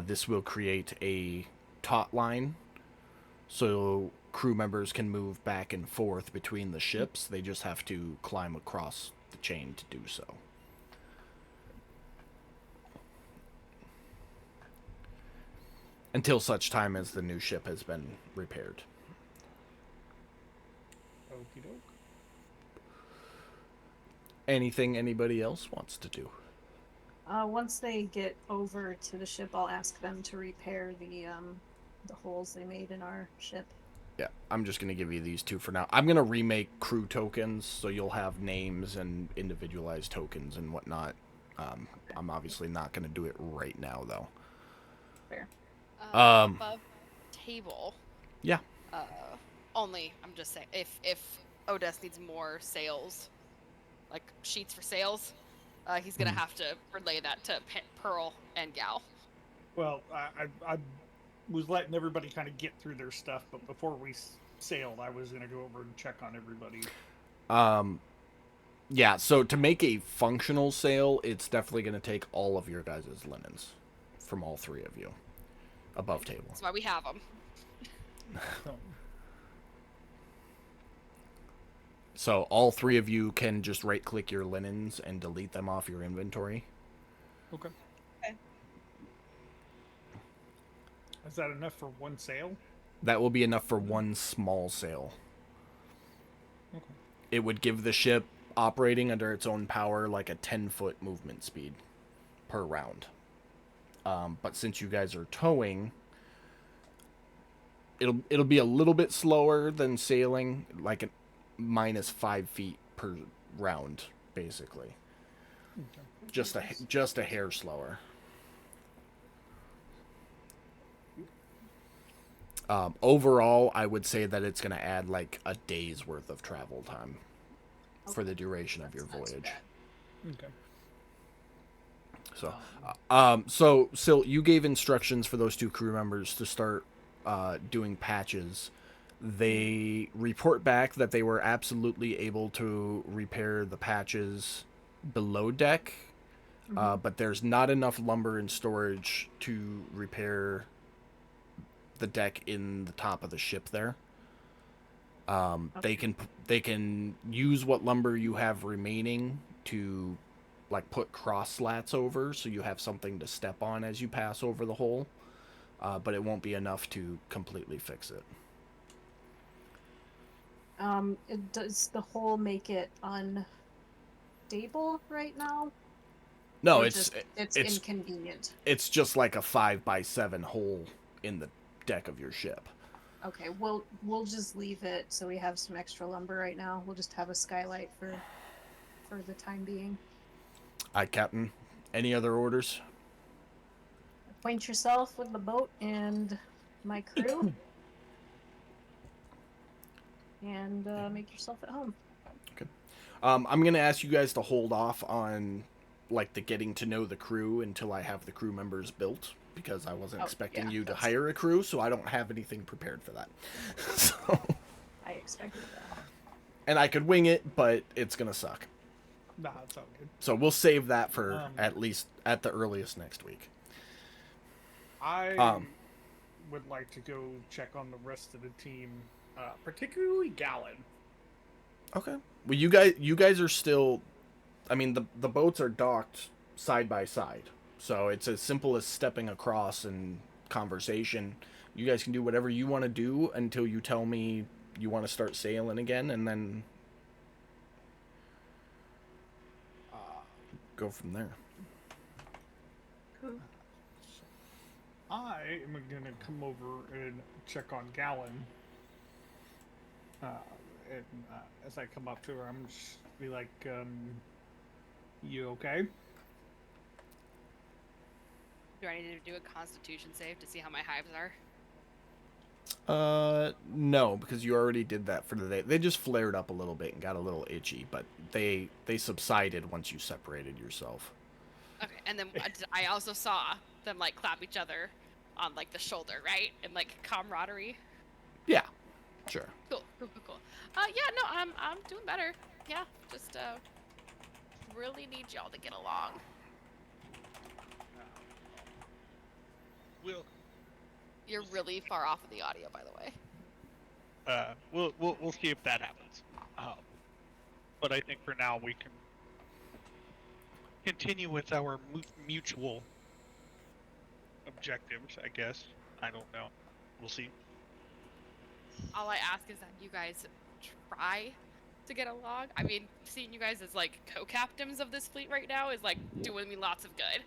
This will create a taut line, so crew members can move back and forth between the ships. They just have to climb across the chain to do so. Until such time as the new ship has been repaired. Okie doke. Anything anybody else wants to do? Once they get over to the ship, I'll ask them to repair the holes they made in our ship. Yeah, I'm just going to give you these 2 for now. I'm going to remake crew tokens, so you'll have names and individualized tokens and whatnot. I'm obviously not going to do it right now, though. Above table. Yeah. Only, I'm just saying, if Odess needs more sails, like sheets for sails, he's gonna have to relay that to Pearl and Gal. Well, I was letting everybody kind of get through their stuff, but before we sailed, I was going to go over and check on everybody. Yeah, so to make a functional sail, it's definitely going to take all of your guys' linens from all 3 of you above table. That's why we have them. So, So all 3 of you can just right-click your linens and delete them off your inventory. okay. Is that enough for one sail? That will be enough for 1 small sail. Okay. It would give the ship operating under its own power like a 10-foot movement speed per round. But since you guys are towing, it'll be a little bit slower than sailing, like a minus 5 feet per round, basically. Okay. Just a hair slower. Overall, I would say that it's going to add like a day's worth of travel time for the duration of your That's not too voyage. bad. Okay. So Sil, you gave instructions for those 2 crew members to start doing patches. They report back that they were absolutely able to repair the patches below deck, but there's not enough lumber and storage to repair the deck in the top of the ship there. They can use what lumber you have remaining to like put cross slats over, so you have something to step on as you pass over the hole, but it won't be enough to completely fix it. Does the hole make it unstable right now? No, Or it's just, it's it's- inconvenient. it's just like a 5x7 hole in the deck of your ship. Okay, we'll just leave it so we have some extra lumber right now. We'll just have a skylight for the time being. Aye, Captain. Any other orders? Acquaint yourself with the boat and my crew. and make yourself at home. I'm gonna ask you guys to hold off on like the getting to know the crew until I have the crew members built, because I wasn't Oh, expecting yeah, you to that's- hire a crew, so I don't have anything prepared for that. So, I expected that. and I could wing it, but it's gonna suck. Nah, it's all good. So we'll save that for Um, at least at the earliest next week. I would like to go check on the rest of the team, particularly Gallon. Okay. Well, you guys are still. I mean, the boats are docked side by side, so it's as simple as stepping across and conversation. You guys can do whatever you want to do until you tell me you want to start sailing again, and then go from there. Cool. I am gonna come over and check on Gallon. And as I come up to her, I'm just be like, "You okay?" Do I need to do a Constitution save to see how my hives are? No, because you already did that for the day. They just flared up a little bit and got a little itchy, but they subsided once you separated yourself. Okay, and then I also saw them like clap each other on like the shoulder, right? And like camaraderie. Yeah, sure. Cool. Yeah, no, I'm doing better. Yeah, just really need y'all to get along. We'll You're really far off in the audio, by the way. we'll see if that happens. But I think for now we can continue with our mutual objectives. I guess. I don't know. We'll see. All I ask is that you guys try to get along. I mean, seeing you guys as like co-captains of this fleet right now is like doing me lots of good.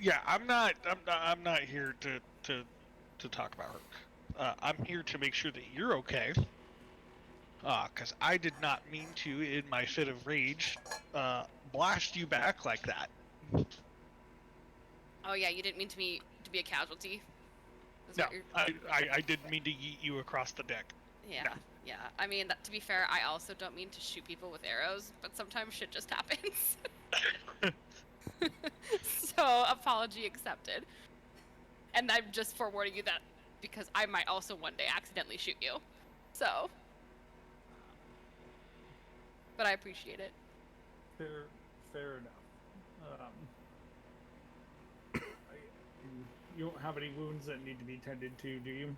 Yeah, I'm not here to talk about her. I'm here to make sure that you're okay. Cause I did not mean to, in my fit of rage, blast you back like that. Oh yeah, you didn't mean to be a casualty. Is No, what you're- I didn't mean to yeet you across the deck. Yeah, no. yeah. I mean, to be fair, I also don't mean to shoot people with arrows, but sometimes shit just happens. So, apology accepted. And I'm just forewarning you that because I might also one day accidentally shoot you. So. But I appreciate it. Fair enough. You don't have any wounds that need to be tended to, do you?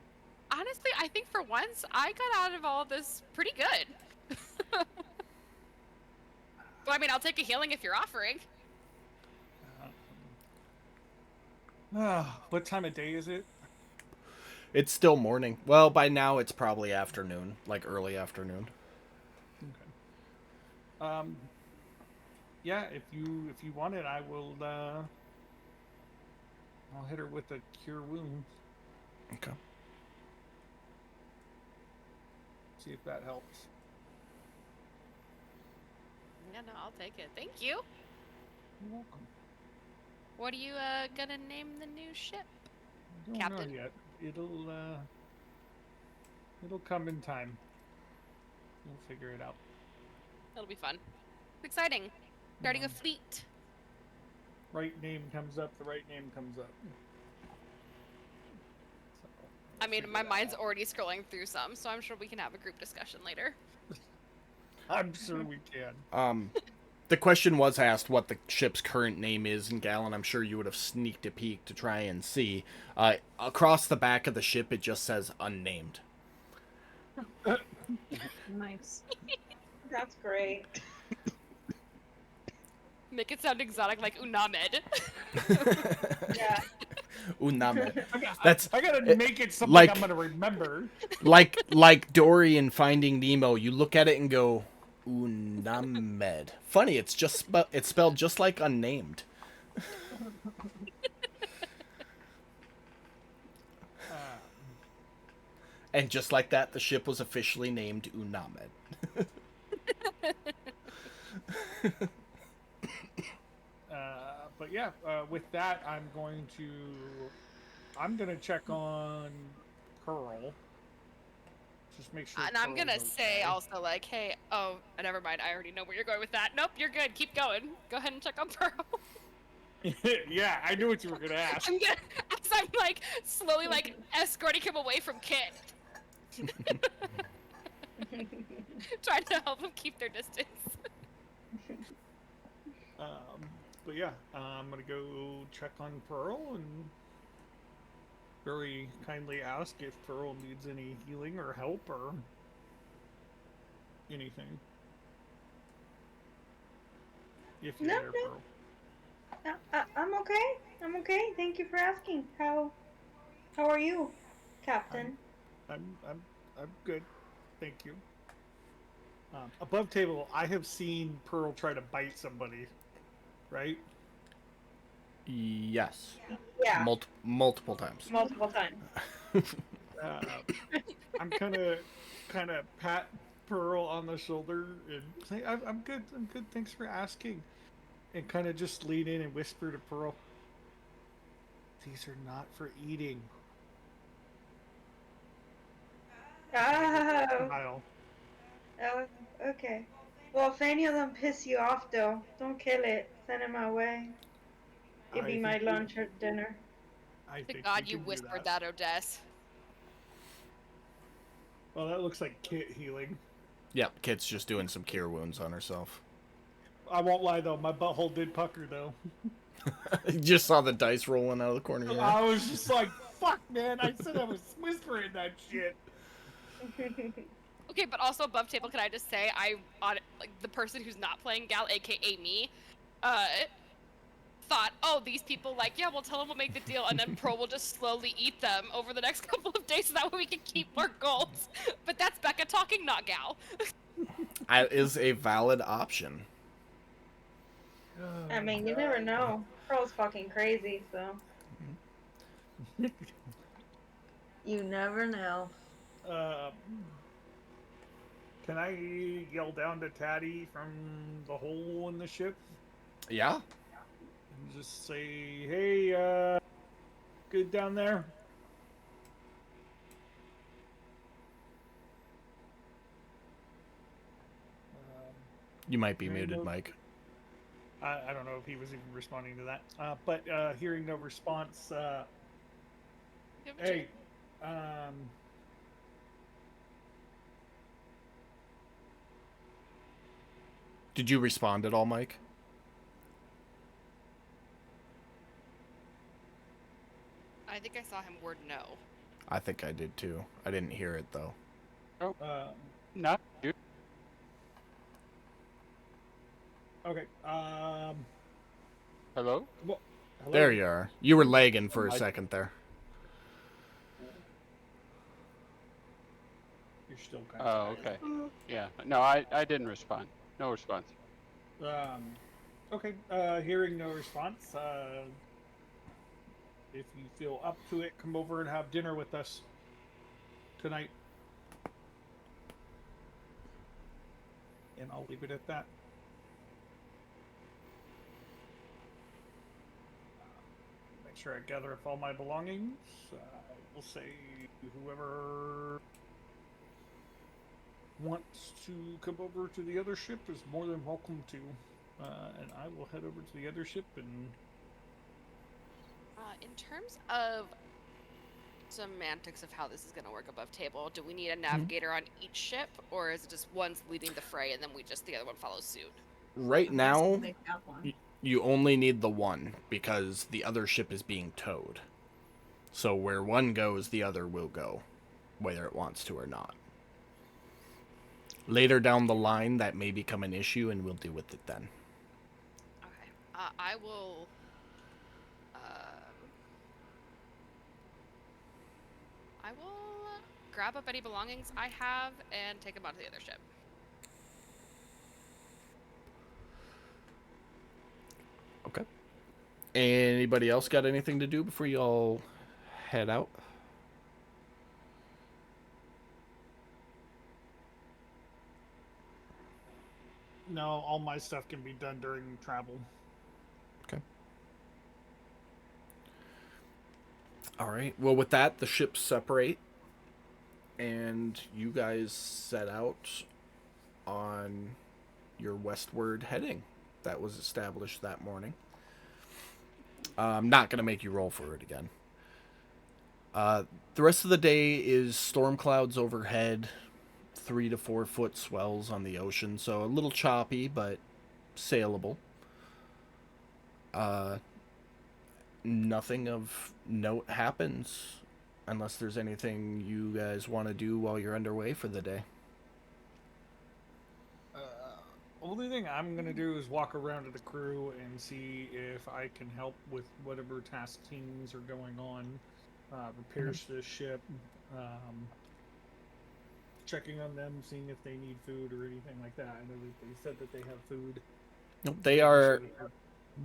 Honestly, I think for once, I got out of all of this pretty good. But I mean, I'll take a healing if you're offering. What time of day is it? It's still morning. Well, by now it's probably afternoon, like early afternoon. Okay. Yeah, if you want it, I will. I'll hit her with a cure wounds. Okay. See if that helps. Yeah, no, I'll take it. Thank you. You're welcome. What are you gonna name the new ship? Don't Captain? know yet. It'll come in time. We'll figure it out. That'll be fun. It's exciting. Starting a Mhm. fleet. Right name comes up. The right name comes up. So, I we'll mean, figure my that mind's out. already scrolling through some, so I'm sure we can have a group discussion later. I'm sure we can. The question was asked what the ship's current name is in Gallon. I'm sure you would have sneaked a peek to try and see. Across the back of the ship, it just says unnamed. Nice. That's great. Make it sound exotic like Unamed. Yeah. Unamed. That's I gotta it- make it something like- I'm gonna remember. like Dory in Finding Nemo. You look at it and go, Unamed. Funny, it's it's spelled just like unnamed. And just like that, the ship was officially named Unamed. But yeah, with that, I'm gonna check on Just make sure. And I'm Pearl's gonna say okay. also like, hey, oh, never mind. I already know where you're going with that. Nope, you're good. Keep going. Go ahead and check on Pearl. Yeah, I knew what you were gonna ask. I'm gonna, as I'm like slowly like escorting him away from Kit, trying to help him keep their distance. But yeah, I'm gonna go check on Pearl and very kindly ask if Pearl needs any healing or help or anything. If you're No, there, no. Pearl. I'm okay. I'm okay. Thank you for asking. How are you, Captain? I'm good. Thank you. Above table, I have seen Pearl try to bite somebody, right? Yes. Yeah, Multiple times. multiple times. I'm kind of pat Pearl on the shoulder and say, I'm good. I'm good. Thanks for asking. And kind of just lean in and whisper to Pearl, these are not for eating. Oh, Smile. oh, okay. Well, if any of them piss you off, though, don't kill it. Send it my way. It'd I be my think lunch or dinner. I Thank think God we you can do whispered that, Odess. Well, that looks like Kit healing. Yep, Kit's just doing some cure wounds on herself. I won't lie though, my butthole did pucker though. You just saw the dice rolling out of the corner of your eye. I was just like, fuck, man. I said I was whispering that shit. Okay, but also above table, can I just say like the person who's not playing Gal, aka me, thought, oh, these people like, yeah, we'll tell them we'll make the deal, and then Pro will just slowly eat them over the next couple of days, so that way we can keep more golds. But that's Becca talking, not Gal. Is a valid option. I mean, you never know. Pearl's fucking crazy, so. You never know. Can I yell down to Tatty from the hole in the ship Yeah. and just say, hey, good down there? You might be There you muted, go. Mike. I don't know if he was even responding to that. But hearing no response, hey, Did you respond at all, Mike? I think I saw him word no. I think I did too. I didn't hear it though. Not you. okay. Hello? Well, hello? There you are. You were lagging for a Mike? second there. You're still kind Oh, of. okay. Yeah. No, I didn't respond. No response. Okay. Hearing no response, if you feel up to it, come over and have dinner with us tonight. And I'll leave it at that. Make sure I gather up all my belongings. We'll say whoever wants to come over to the other ship is more than welcome to. And I will head over to the other ship and In terms of semantics of how this is going to work above table, do we need a navigator on each ship, or is it just one's leading the fray and then the other one follows suit? Right I'm now, guessing they have one. you only need the one because the other ship is being towed. So where one goes, the other will go, whether it wants to or not. Later down the line, that may become an issue, and we'll deal with it then. Okay. I will. I will grab up any belongings I have and take them onto the other ship. Okay. Anybody else got anything to do before y'all head out? no, all my stuff can be done during travel. Okay. All right. Well, with that, the ships separate. and you guys set out on your westward heading that was established that morning. I'm not going to make you roll for it again. The rest of the day is storm clouds overhead, 3 to 4 foot swells on the ocean, so a little choppy, but saleable. Nothing of note happens unless there's anything you guys want to do while you're underway for the day. Only thing I'm gonna do is walk around to the crew and see if I can help with whatever task teams are going on, repairs to the ship, checking on them, seeing if they need food or anything like that. I know that they said that they have food. Nope, they are.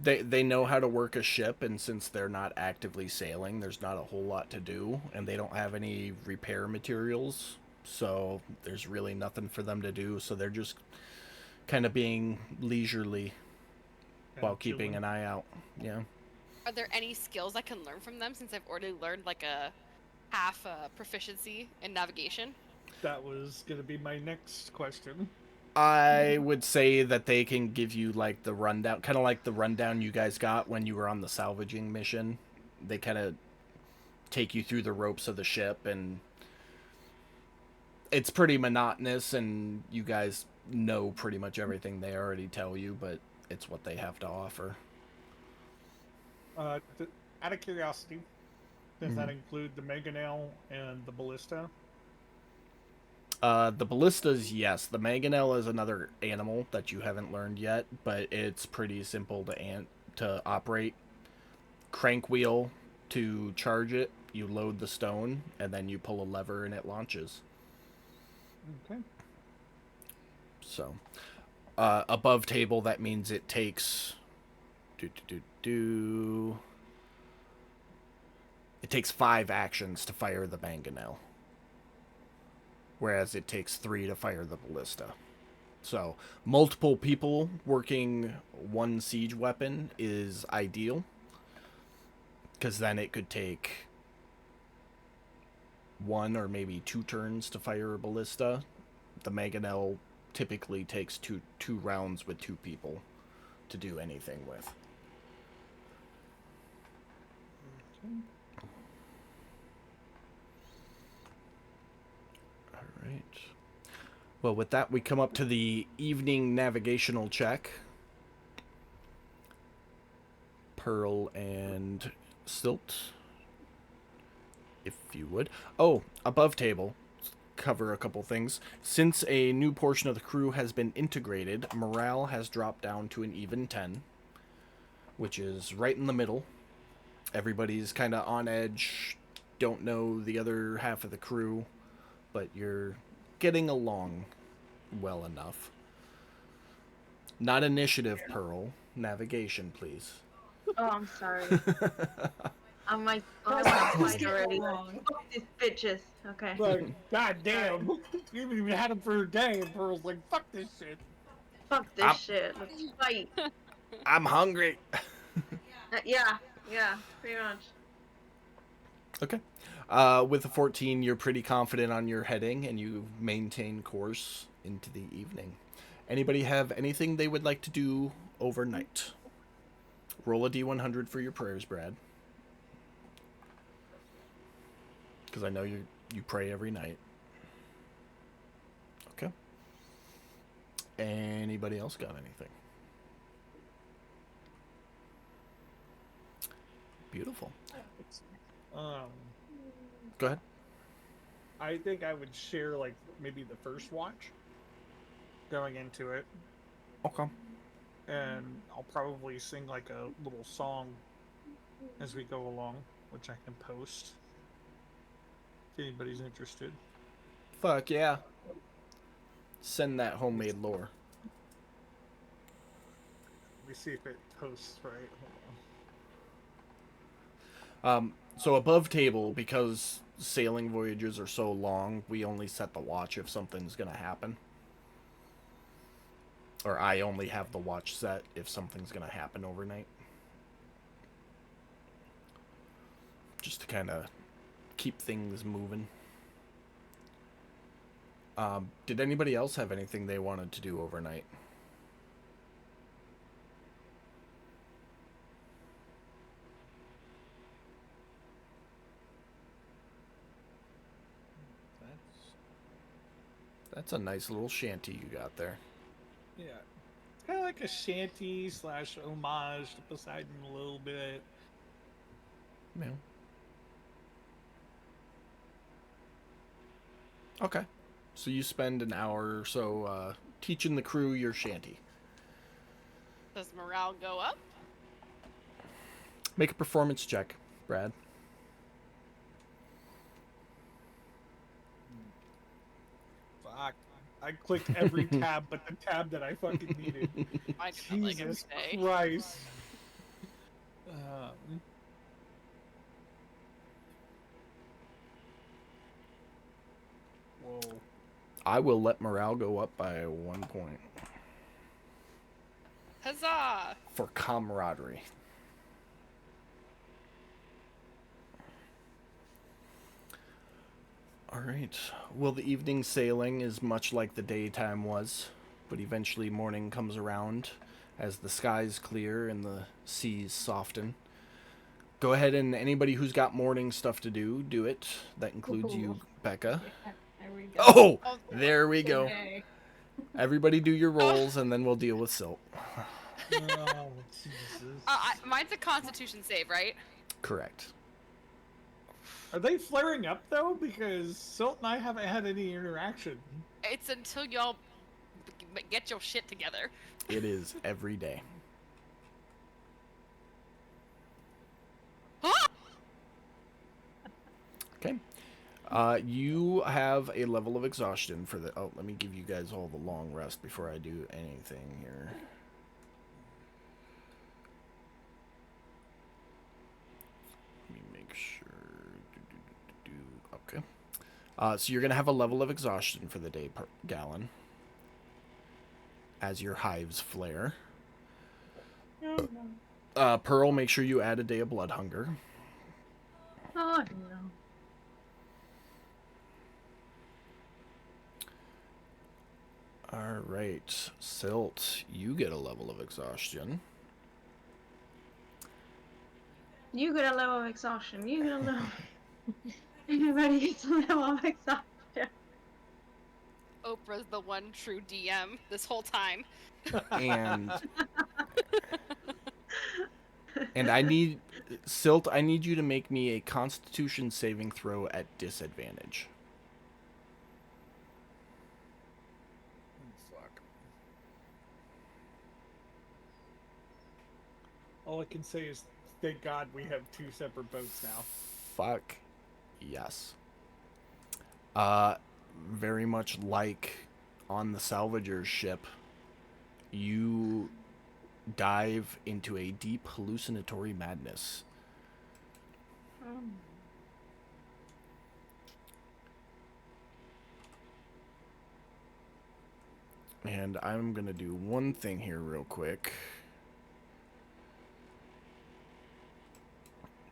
They know how to work a ship, and since they're not actively sailing, there's not a whole lot to do, and they don't have any repair materials, so there's really nothing for them to do. So they're just kind of being leisurely while keeping an eye out. Yeah. Are there any skills I can learn from them since I've already learned like a half proficiency in navigation? That was gonna be my next question. I would say that they can give you like the rundown, kind of like the rundown you guys got when you were on the salvaging mission. They kind of take you through the ropes of the ship, and it's pretty monotonous, and you guys know pretty much everything they already tell you, but it's what they have to offer. Out of curiosity, does that include the mangonel and the ballista? The ballistas, yes. The mangonel is another animal that you haven't learned yet, but it's pretty simple to operate. Crank wheel to charge it. You load the stone, and then you pull a lever, and it launches. Okay. So, above table, that means it takes... It takes 5 actions to fire the mangonel, whereas it takes 3 to fire the ballista. So, multiple people working one siege weapon is ideal, because then it could take 1 or maybe 2 turns to fire a ballista. The mangonel typically takes two rounds with 2 people to do anything with. Okay. Alright. Well, with that, we come up to the evening navigational check. Pearl and Silt, if you would. Oh, above table, cover a couple things. Since a new portion of the crew has been integrated, morale has dropped down to an even 10, which is right in the middle. Everybody's kind of on edge, don't know the other half of the crew, but you're getting along well enough. Not initiative, Pearl. Navigation, please. Oh, I'm sorry. I'm like, oh, I want to fight already. Fuck these bitches. Okay. Like, goddamn, you haven't even had him for a day, and Pearl's like, fuck this shit. Fuck this shit. Let's fight. I'm hungry. Yeah, pretty much. Okay. With a 14, you're pretty confident on your heading, and you maintain course into the evening. Anybody have anything they would like to do overnight? Roll a D100 for your prayers, Brad. Because I know you pray every night. Okay. Anybody else got anything? Beautiful. Go ahead. I think I would share, like, maybe the first watch going into it. Okay. And I'll probably sing, like, a little song as we go along, which I can post if anybody's interested. Fuck yeah. Send that homemade lore. Let me see if it posts right. So above table, because sailing voyages are so long, we only set the watch if something's gonna happen. Or I only have the watch set if something's gonna happen overnight. Just to kind of keep things moving. Did anybody else have anything they wanted to do overnight? That's a nice little shanty you got there. Yeah. It's kind of like a shanty / homage to Poseidon a little bit. Yeah. Okay. So you spend an hour or so teaching the crew your shanty. Does morale go up? Make a performance check, Brad. Fuck. I clicked every tab but the tab that I fucking needed. I felt like a Jesus mistake. Christ. Whoa. I will let morale go up by 1 point Huzzah! for camaraderie. All right. Well, the evening sailing is much like the daytime was, but eventually morning comes around as the skies clear and the seas soften. Go ahead, and anybody who's got morning stuff to do, do it. That includes you, Becca. Yeah, there we go. Oh, Oh, there we go. Okay. Everybody do your rolls, and then we'll deal with Silt. Oh, Jesus. Mine's a Constitution save, right? Correct. Are they flaring up though? Because Silt and I haven't had any interaction. It's until y'all get your shit together. It is every day. Okay. You have a level of exhaustion for the... Oh, let me give you guys all the long rest before I do anything here. Let me make sure. Okay. So you're going to have a level of exhaustion for the day per gallon as your hives flare. Pearl, make sure you add a day of blood hunger. Oh no. All right, Silt, you get a level of exhaustion. You get a level of exhaustion. You get a level. Everybody gets a level of exhaustion. Oprah's the one true DM this whole time. And I need Silt, I need you to make me a Constitution saving throw at disadvantage. Fuck. All I can say is, thank God we have 2 separate boats now. Fuck. Yes. Very much like on the salvager's ship, you dive into a deep hallucinatory madness. And I'm gonna do one thing here real quick.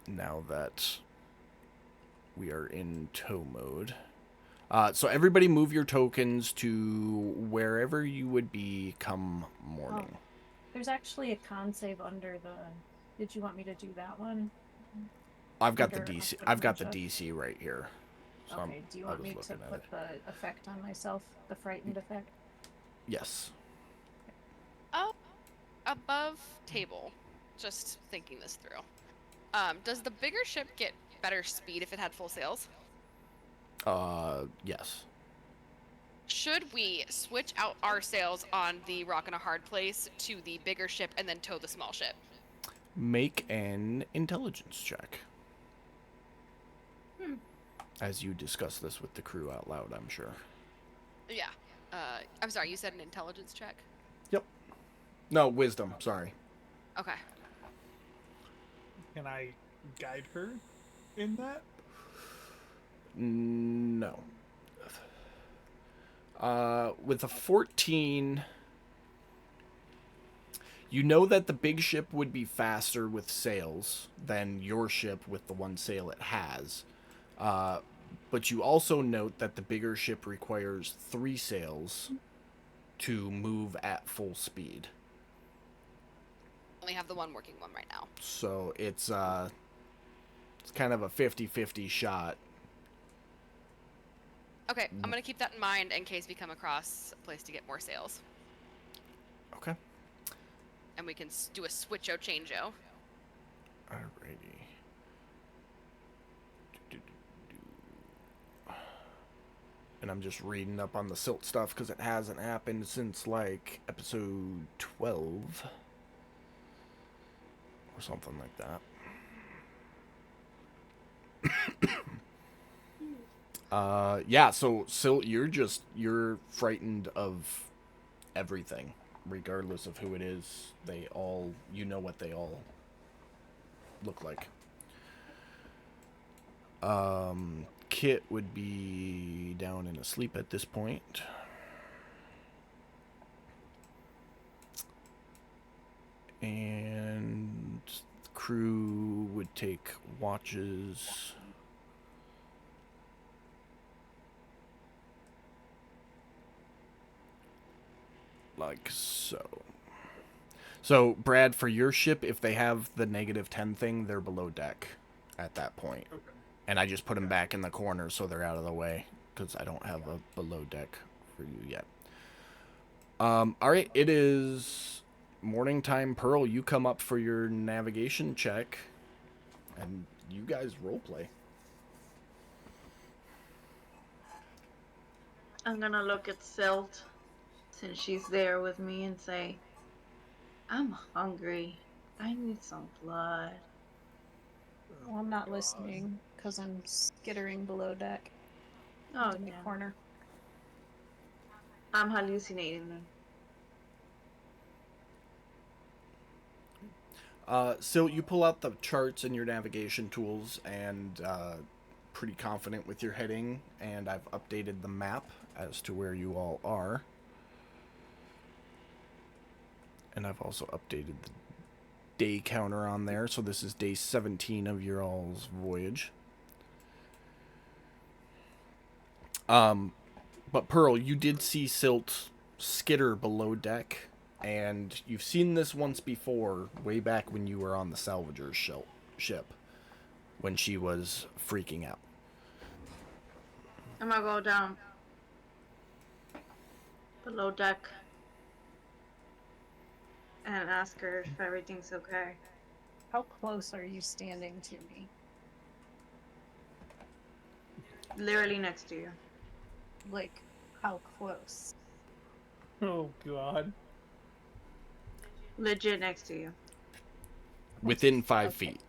Now that we are in tow mode. So everybody move your tokens to wherever you would be come morning. There's actually a con save under the. Did you want me to do that one? I've got the under DC. Octopus I've got the Shop? DC right here. So Okay. Do you I want was me to looking at put it. the effect on myself? The frightened effect. Yes. Oh, above table. Just thinking this through. Does the bigger ship get better speed if it had full sails? Yes. Should we switch out our sails on the Rock in a Hard Place to the bigger ship and then tow the small ship? Make an intelligence check. As you discuss this with the crew out loud, I'm sure. Yeah. I'm sorry, you said an intelligence check? Yep. No, wisdom. Sorry. Okay. Can I guide her in that? No. With a 14, you know that the big ship would be faster with sails than your ship with the one sail it has. But you also note that the bigger ship requires 3 sails to move at full speed. Only have the one working one right now. So it's kind of a 50-50 shot. Okay, I'm gonna keep that in mind in case we come across a place to get more sails. Okay. And we can do a switcho changeo. Alrighty. And I'm just reading up on the Silt stuff because it hasn't happened since like episode 12 or something like that. Yeah, so Silt, you're frightened of everything, regardless of who it is. You know what they all look like. Kit would be down and asleep at this point. And the crew would take watches. Like so. So, Brad, for your ship, if they have the -10 thing, they're below deck at that point. Okay. And I just put them back in the corner so they're out of the way, because I don't have a below deck for you yet. Alright, it is morning time. Pearl, you come up for your navigation check, and you guys roleplay. I'm gonna look at Silt, since she's there with me, and say, I'm hungry. I need some blood. Well, I'm not listening because I'm skittering below deck Oh, in the yeah. corner. I'm hallucinating then. So you pull out the charts and your navigation tools, and pretty confident with your heading, and I've updated the map as to where you all are. And I've also updated the day counter on there, so this is day 17 of your all's voyage. But Pearl, you did see Silt skitter below deck, and you've seen this once before, way back when you were on the salvager's ship, when she was freaking out. I'm gonna go down below deck and ask her if everything's okay. How close are you standing to me? Literally next to you. Like, how close? Oh god. Legit next to you. Within 5 feet.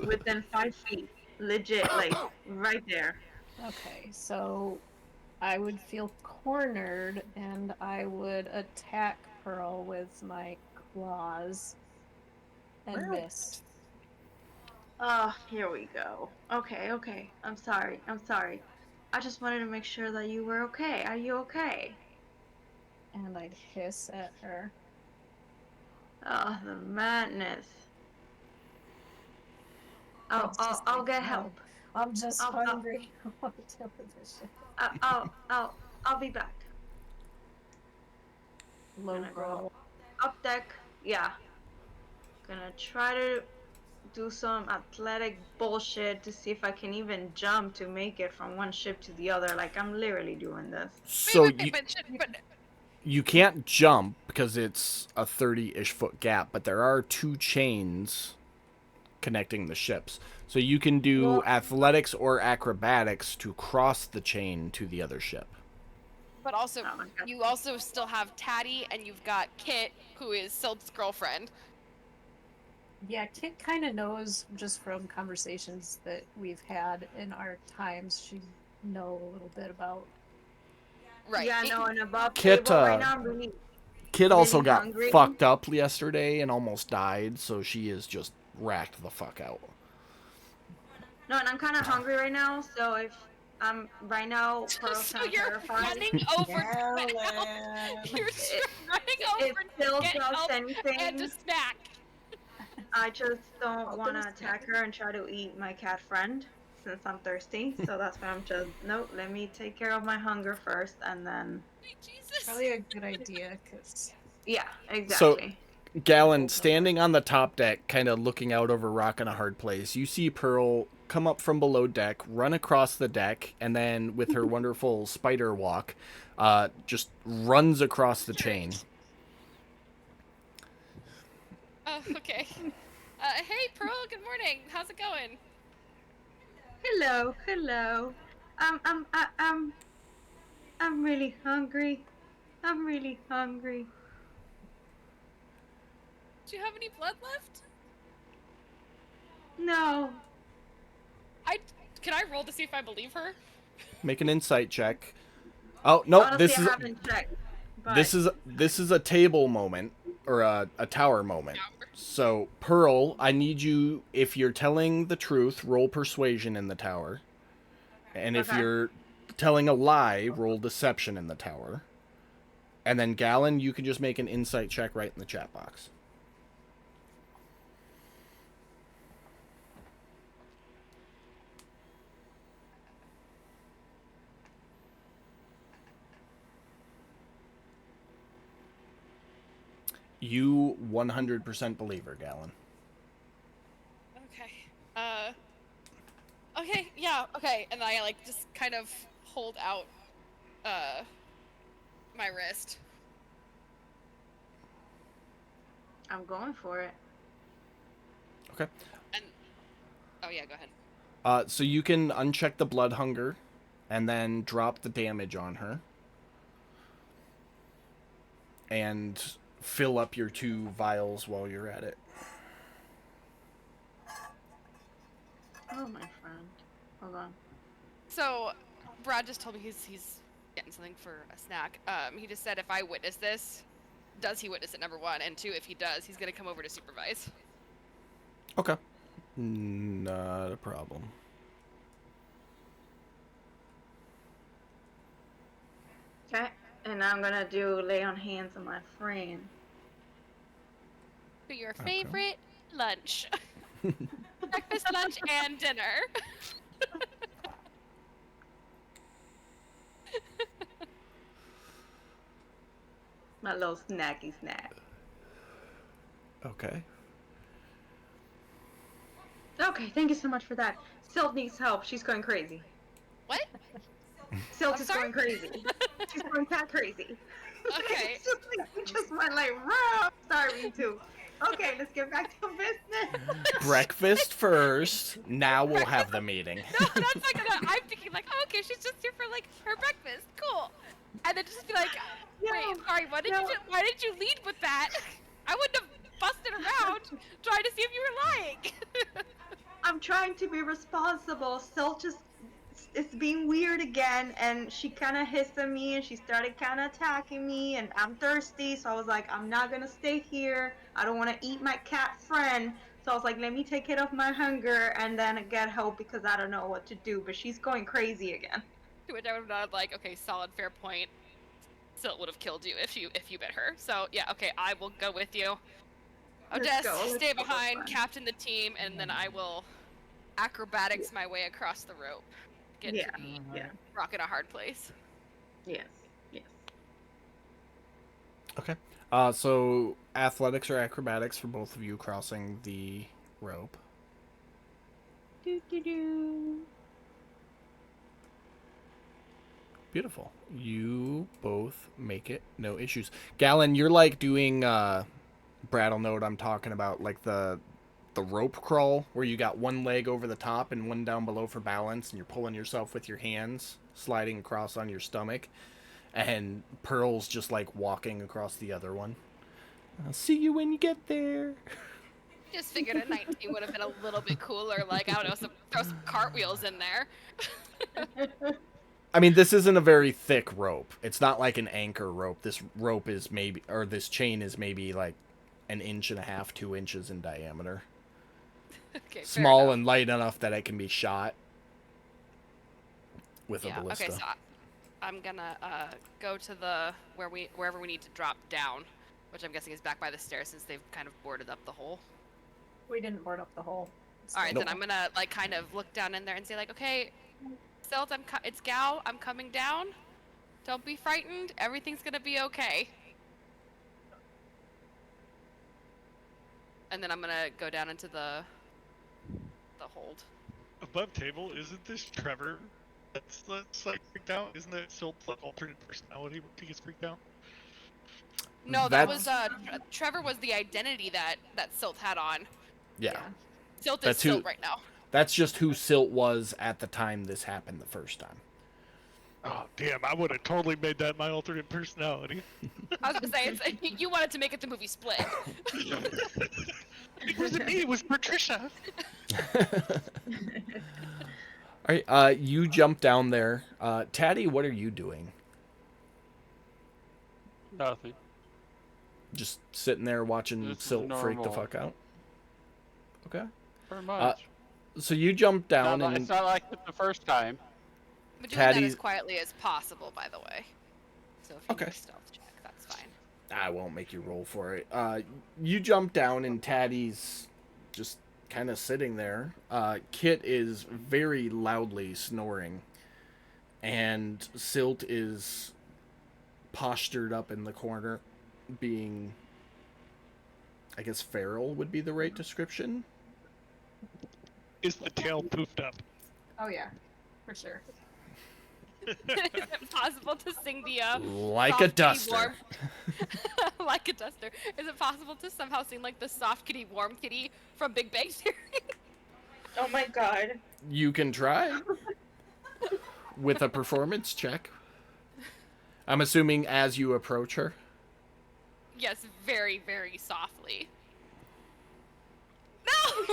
Within 5 feet. Legit, like, right there. Okay, so I would feel cornered and I would attack Pearl with my claws and miss. Oh, here we go. Okay. I'm sorry. I just wanted to make sure that you were okay. Are you okay? And I'd hiss at her. Oh, the madness. I'll get help. I'm just I'll- hungry. I want to deal with this shit. I'll be back. Low Gonna go roll. Up deck, yeah. Gonna try to do some athletic bullshit to see if I can even jump to make it from one ship to the other. Like, I'm literally doing this. So But you can't jump because it's a 30-ish foot gap, but there are 2 chains connecting the ships. So you can do Well- athletics or acrobatics to cross the chain to the other ship. But also, Oh my God. you also still have Tatty, and you've got Kit, who is Silt's girlfriend. Yeah, Kit kind of knows just from conversations that we've had in our times. She know a little bit about. Right. Yeah, no, and above Kit, table right now, I'm really... Kid also Really got hungry? fucked up yesterday and almost died, so she is just racked the fuck out. No, and I'm kind of hungry right now, so if I'm... Right now, Pearl's So kind of you're terrified. running over to get help. You're just running If over Phil to get does help anything, and to snack. I just don't I'll want to do attack her and try to eat my cat friend. since I'm thirsty. So that's why I'm just nope. Let me take care of my hunger first, and then Sweet Jesus. Probably a good idea, because yeah, exactly. Galen, standing on the top deck, kind of looking out over Rock in a Hard Place, you see Pearl come up from below deck, run across the deck, and then with her wonderful spider walk, just runs across the chain. Oh, okay. Hey, Pearl. Good morning. How's it going? Hello, hello. I'm really hungry. I'm really hungry. Do you have any blood left? No. Can I roll to see if I believe her? Make an insight check. Oh no, Honestly, this I is haven't checked. But this is a table moment or a tower moment. So Pearl, I need you, if you're telling the truth, roll persuasion in the tower, and if Okay. you're telling a lie, roll deception in the tower. And then Galen, you can just make an insight check right in the chat box. You 100% believe her, Galen. Okay. Okay, yeah, okay. And I, like, just kind of hold out, my wrist. I'm going for it. Okay. And, oh yeah, go ahead. So you can uncheck the blood hunger, and then drop the damage on her, and fill up your 2 vials while you're at it. Oh, my friend. Hold on. So, Brad just told me he's getting something for a snack. He just said if I witness this, does he witness it, number 1? And 2, if he does, he's gonna come over to supervise. Okay. Not a problem. Okay. And I'm gonna do lay on hands on my friend. For your favorite lunch. Breakfast, lunch, and dinner. My little snacky snack. Okay. Okay, thank you so much for that. Silt needs help. She's going crazy. What? Silt I'm is sorry? going crazy. She's going cat crazy. Okay. It's just like, we just went like, raw. Starving too. Okay, let's get back to business. Breakfast first. Now we'll have the meeting. No, that's like, I'm thinking like, oh, okay, she's just here for like her breakfast. Cool. And then just be like, wait, sorry, why did you lead with that? I wouldn't have busted around trying to see if you were lying. I'm trying to be responsible. Silt just is being weird again, and she kind of hissed at me, and she started kind of attacking me, and I'm thirsty, so I was like, I'm not gonna stay here. I don't want to eat my cat friend. So I was like, let me take care of my hunger and then get help because I don't know what to do. But she's going crazy again. To which I would have nodded like, okay, solid, fair point. Still would have killed you if you bit her. So yeah, okay, I will go with you. Let's go, Odess, let's stay go, behind, that's fine. captain the team, and then I will acrobatics my way across the rope. Get Yeah, to the yeah, rock in a hard place. yes, yes. Okay. So athletics or acrobatics for both of you crossing the rope. Beautiful. You both make it. No issues. Galen, you're like doing, Brad will know what I'm talking about, like the rope crawl where you got one leg over the top and one down below for balance, and you're pulling yourself with your hands, sliding across on your stomach, and Pearl's just like walking across the other one. I'll see you when you get there. Just figured a 19 would have been a little bit cooler. Like, I don't know, throw some cartwheels in there. I mean, this isn't a very thick rope. It's not like an anchor rope. This rope is maybe, or this chain is maybe like 1.5 inches, 2 inches in diameter. Okay, fair Small enough. and light enough that it can be shot with a Yeah, ballista. okay, so I'm gonna go to wherever we need to drop down, which I'm guessing is back by the stairs since they've kind of boarded up the hole. we didn't board up the hole. All right, Nope. then I'm gonna like kind of look down in there and say like, okay, Silt, it's Gal. I'm coming down. Don't be frightened. Everything's gonna be okay. And then I'm gonna go down into the hold. Above table, isn't this Trevor? That's like freaked out. Isn't that still like alternate personality when he gets freaked out? No, that That's- was Trevor was the identity that Silt had on. Yeah. Silt is That's who- Silt right now. That's just who Silt was at the time this happened the first time. Oh damn! I would have totally made that my alternate personality. I was gonna say you wanted to make it the movie Split. It wasn't me. It was Patricia. All right, you jump down there. Taddy, what are you doing? Nothing. Just sitting there watching Just Silt freak the normal. fuck out? Okay. Very much. So you jump down and... It's not like the first time. We're doing that Taddy's- as quietly as possible, by the way. So if you Okay. need a stealth check, that's fine. I won't make you roll for it. You jump down and Taddy's just kind of sitting there. Kit is very loudly snoring. And Silt is postured up in the corner, being... I guess feral would be the right description. Is the tail poofed up? Oh yeah, for sure. Is it possible to sing the Like soft a kitty duster. warm- like a duster? Is it possible to somehow sing like the soft kitty, warm kitty from Big Bang Theory? Oh my god. You can try. With a performance check. I'm assuming as you approach her. Yes, very, very softly. No!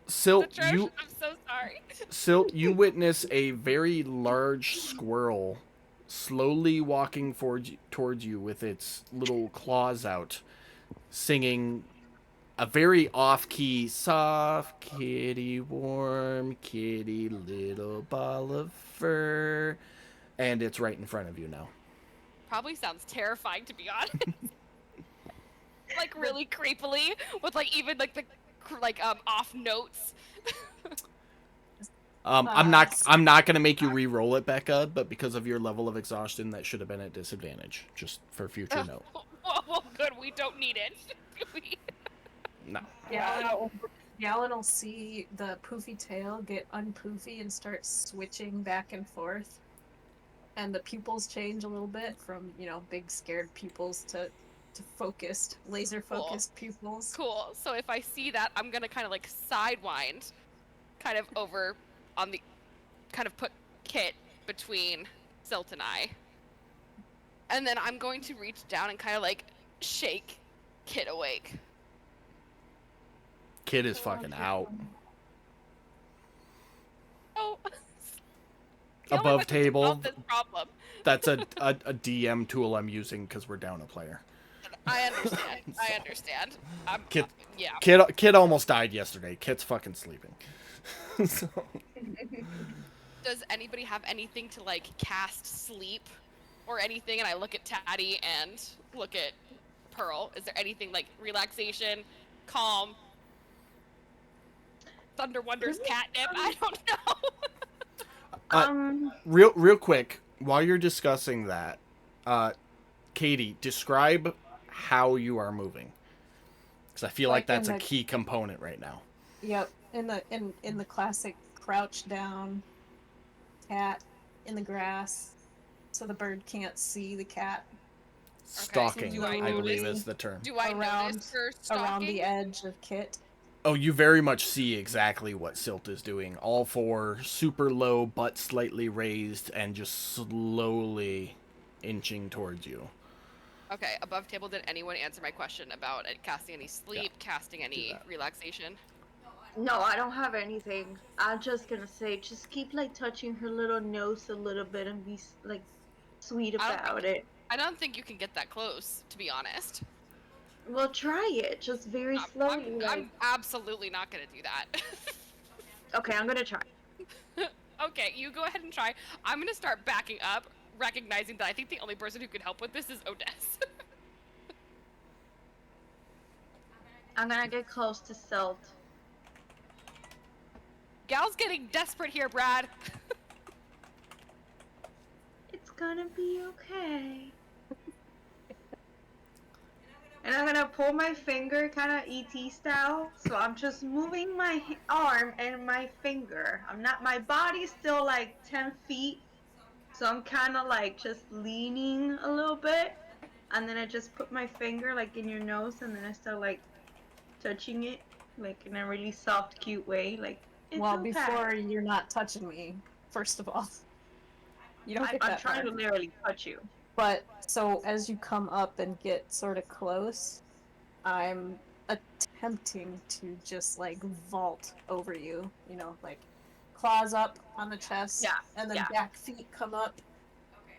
Silt, Atrocious, you I'm so sorry. Silt, you witness a very large squirrel slowly walking towards you with its little claws out, singing a very off-key, soft kitty, warm kitty, little ball of fur, and it's right in front of you now. Probably sounds terrifying, to be honest. Like really creepily, with like even like the off notes. I'm not gonna make you re-roll it, Becca, but because of your level of exhaustion, that should have been at disadvantage, just for future note. Well, good. We don't need it. No. Galen will see the poofy tail get unpoofy and start switching back and forth. And the pupils change a little bit from, big scared pupils to focused, laser focused pupils. Cool. So if I see that, I'm gonna kind of like sidewind, kind of over on the, kind of put Kit between Silt and I. And then I'm going to reach down and kind of like shake Kit awake. Kid is fucking out. Oh. Above table. This problem. That's a DM tool I'm using because we're down a player. I understand. I understand. Kit- Yeah. Kid almost died yesterday. Kid's fucking sleeping. So, Does anybody have anything to like cast sleep or anything? And I look at Taddy and look at Pearl. Is there anything like relaxation, calm, Thunder Wonders, catnip? I don't know. real quick, while you're discussing that, Katie, describe how you are moving, because I feel like Like that's in a the- key component right now. Yep, in the classic crouch down cat in the grass, so the bird can't see the cat Stalking, do I I believe notice- is the term. Do I around- notice her stalking? around the edge of Kit. Oh, you very much see exactly what Silt is doing. All four, super low, butt slightly raised, and just slowly inching towards you. Okay, above table, did anyone answer my question about casting any sleep, casting any that. relaxation? No, I don't have anything. I'm just gonna say, just keep like touching her little nose a little bit and be like sweet I don't about think- it. I don't think you can get that close, to be honest. Well, try it, just very slowly. I'm absolutely not gonna do that. Okay, I'm gonna try. Okay, you go ahead and try. I'm gonna start backing up, recognizing that I think the only person who could help with this is Odess. I'm gonna get close to Silt. Gal's getting desperate here, Brad. It's gonna be okay. And I'm gonna pull my finger kind of ET style. So I'm just moving my arm and my finger. My body's still like 10 feet. So I'm kind of like just leaning a little bit. And then I just put my finger like in your nose and then I start like touching it like in a really soft, cute way. Like, it's Well, okay. before you're not touching me, first of all. You don't get I'm that trying far. to literally touch you. But so as you come up and get sort of close, I'm attempting to just like vault over you, you know, like claws up on the chest, Yeah, and then yeah. back feet come up,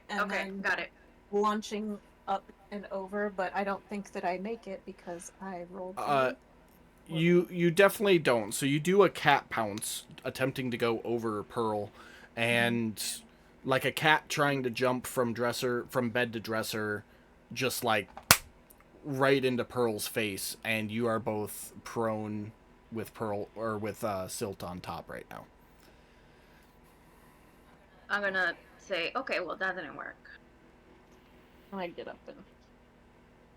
and Okay, then got it. launching up and over. But I don't think that I make it because I rolled. You definitely don't. So you do a cat pounce, attempting to go over Pearl, and like a cat trying to jump from bed to dresser, just like right into Pearl's face, and you are both prone with Silt on top right now. I'm gonna say, okay, well, that didn't work. I get up and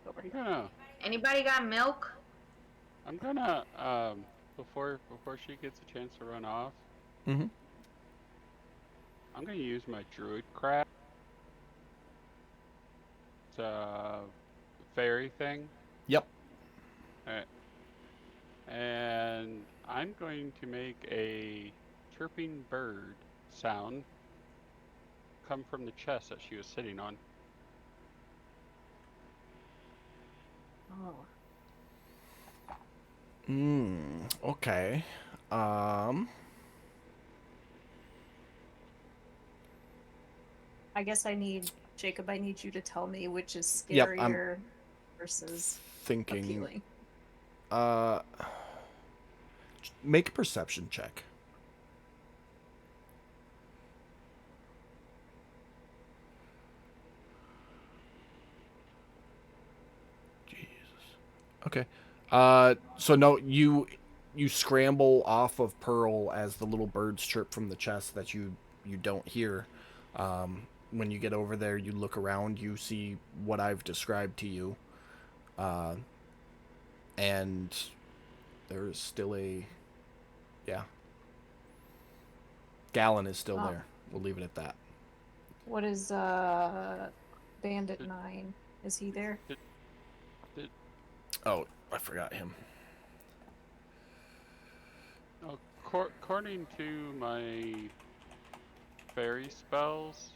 over here. Yeah. Anybody got milk? I'm gonna before she gets a chance to run off, Mm-hmm. I'm gonna use my druid craft. It's a fairy thing. Yep. Alright. And I'm going to make a chirping bird sound come from the chest that she was sitting on. Oh. Okay. I guess Jacob, I need you to tell me which is Yep, scarier versus Thinking. appealing. Make a perception check. Jesus. Okay. So no, you scramble off of Pearl as the little birds chirp from the chest that you don't hear. When you get over there, you look around, you see what I've described to you. And there's still Gallon is still there. We'll leave it at that. What is Bandit 9? Is he there? Oh, I forgot him. According to my fairy spells,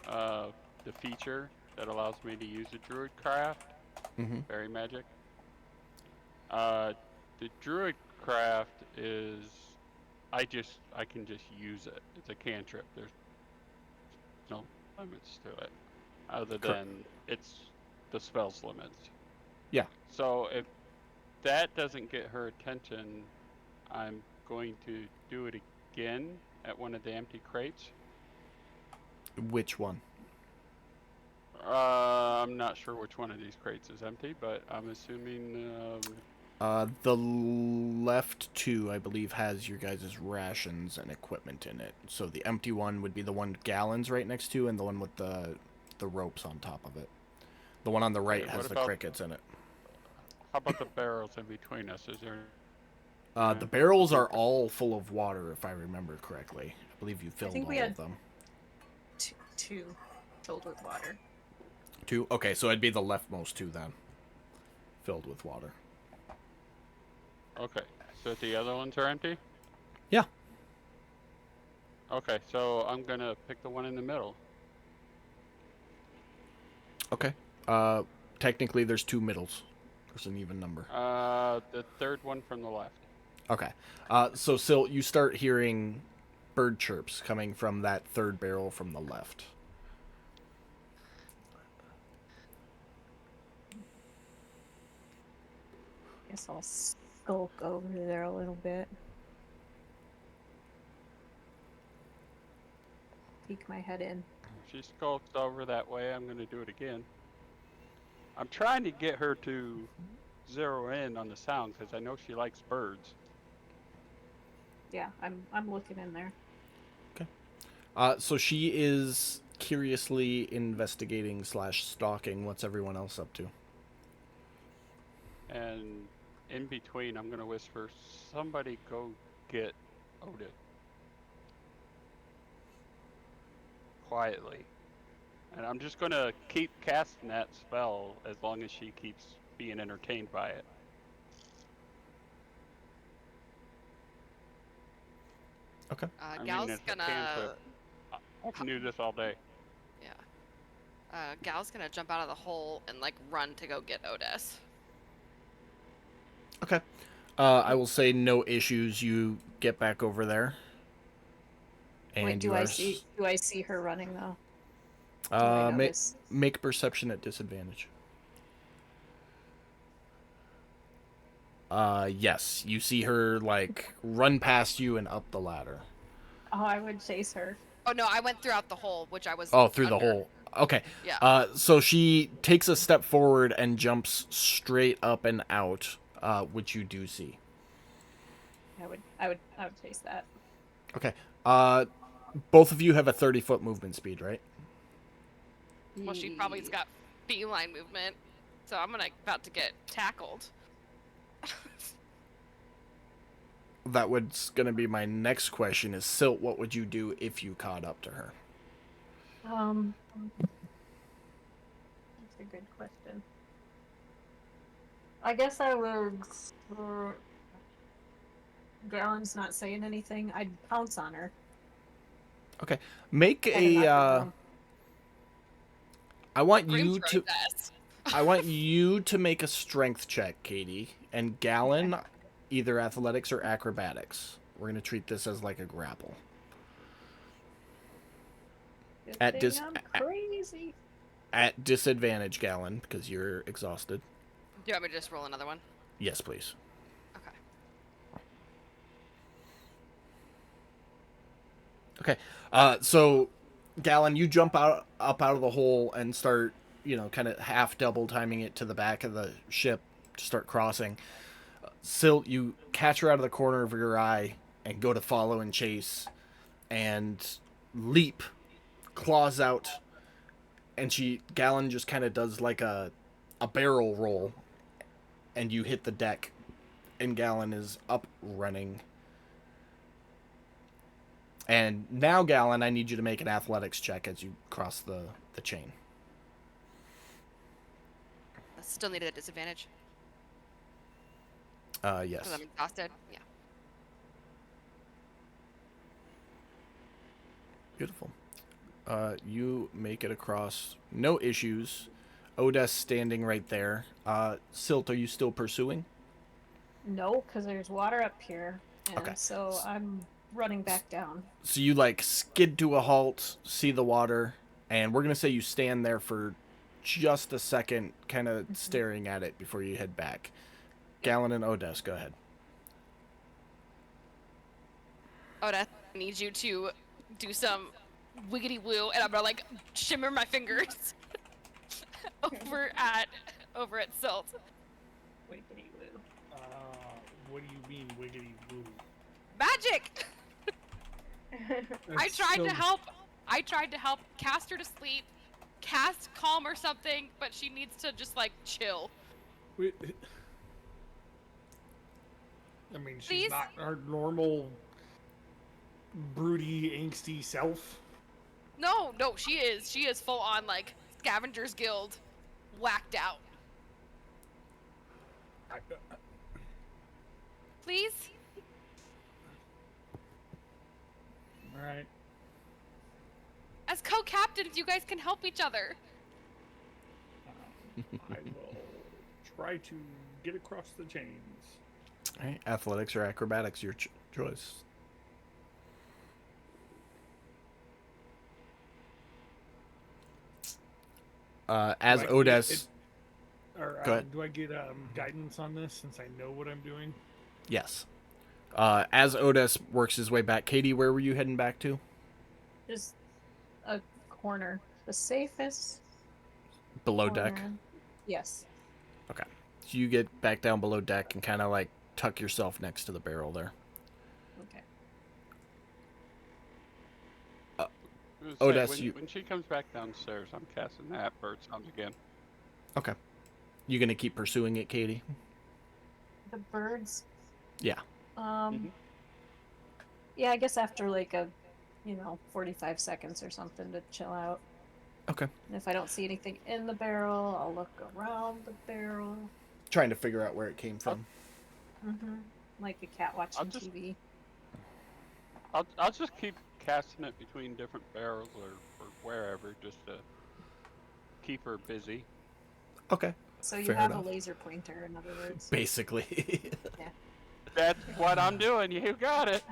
the feature that allows me to use a druid craft, fairy magic. The druid craft is I can just use it. It's a cantrip. There's no limits to it, other than it's the spell's limits. Yeah. So if that doesn't get her attention, I'm going to do it again at one of the empty crates. Which one? I'm not sure which one of these crates is empty, but I'm assuming. The left two, I believe, has your guys' rations and equipment in it. So the empty one would be the one Gallon's right next to, and the one with the ropes on top of it. The one on the right has the crickets in it. How about the barrels in between us? Is there? The barrels are all full of water, if I remember correctly. I believe you filled all of them. Two filled with water. Two? Okay, so it'd be the leftmost two then. Filled with water. Okay, so the other ones are empty? Yeah. Okay, so I'm gonna pick the one in the middle. Okay. Technically there's two middles. There's an even number. The third one from the left. Okay. So Silt, you start hearing bird chirps coming from that third barrel from the left. Guess I'll skulk over there a little bit. Peek my head in. If she skulks over that way, I'm gonna do it again. I'm trying to get her to zero in on the sound because I know she likes birds. Yeah, I'm looking in there. So she is curiously investigating / stalking. What's everyone else up to? And in between, I'm gonna whisper, "Somebody go get Oda." Quietly. And I'm just gonna keep casting that spell as long as she keeps being entertained by it. Okay. I mean, Gal's it's a gonna. cantrip. I can do this all day. Yeah. Gal's gonna jump out of the hole and like run to go get Otis. Okay. I will say no issues. You get back over there. And Wait, you do are I see her running though? Do I notice? make perception at disadvantage. Yes, you see her like run past you and up the ladder. Oh, I would chase her. Oh no, I went throughout the hole, which I was. Oh, through the under. hole. Okay. Yeah. So she takes a step forward and jumps straight up and out, which you do see. I would chase that. Okay. Both of you have a 30-foot movement speed, right? Well, she probably's got feline movement, so I'm about to get tackled. That was gonna be my next question. Is Silt, what would you do if you caught up to her? That's a good question. I guess I would. Gallon's not saying anything. I'd pounce on her. Okay. Make Kinda knock her down. I want Grim's you right to best. I want you to make a strength check, Katie, and Gallon either athletics or acrobatics. We're gonna treat this as like a grapple. Good At thing I'm crazy. At disadvantage, Gallon, because you're exhausted. Do you want me to just roll another one? Yes, please. Okay. Okay. So Gallon, you jump up out of the hole and start, kind of half double timing it to the back of the ship to start crossing. Silt, you catch her out of the corner of your eye and go to follow and chase and leap, claws out, and Gallon just kind of does like a barrel roll, and you hit the deck, and Gallon is up running. And now, Gallon, I need you to make an athletics check as you cross the chain. I still need a disadvantage Yes. because I'm exhausted. Yeah. Beautiful. You make it across, no issues. Odess standing right there. Silt, are you still pursuing? No, because there's water up here, and Okay. so I'm running back down. So you skid to a halt, see the water, and we're gonna say you stand there for just a second, kind of staring at it before you head back. Gallon and Odess, go ahead. Oda, I need you to do some wiggity woo, and I'm gonna shimmer my fingers over at Silt. Wiggity woo. What do you mean, wiggity woo? Magic! I That's tried so- to help cast her to sleep, cast calm or something, but she needs to just chill. Wait, I mean, she's Please? not her normal broody, angsty self. No, she is full on Scavengers Guild, whacked out. Please? All right. As co-captains, you guys can help each other. I will try to get across the chains. All right, athletics or acrobatics, your choice. As Like, Odess, Or Go ahead. do I get guidance on this since I know what I'm doing? yes. As Odess works his way back, Katie, where were you heading back to? Just a corner. The safest Below deck. corner. Yes. So you get back down below deck and kind of like tuck yourself next to the barrel there. Okay. I was Oh, saying, that's when, you. when she comes back downstairs, I'm casting that bird sounds again. Okay. You gonna keep pursuing it, Katie? The birds. Yeah. Yeah, I guess after like a, 45 seconds or something to chill out. Okay. And if I don't see anything in the barrel, I'll look around the barrel. Trying to figure out where it came from. Like a cat watching just- TV. I'll just keep casting it between different barrels or wherever, just to keep her busy. Okay. So you Fair have enough. a laser pointer, in other words. Basically. That's what I'm doing. You got it.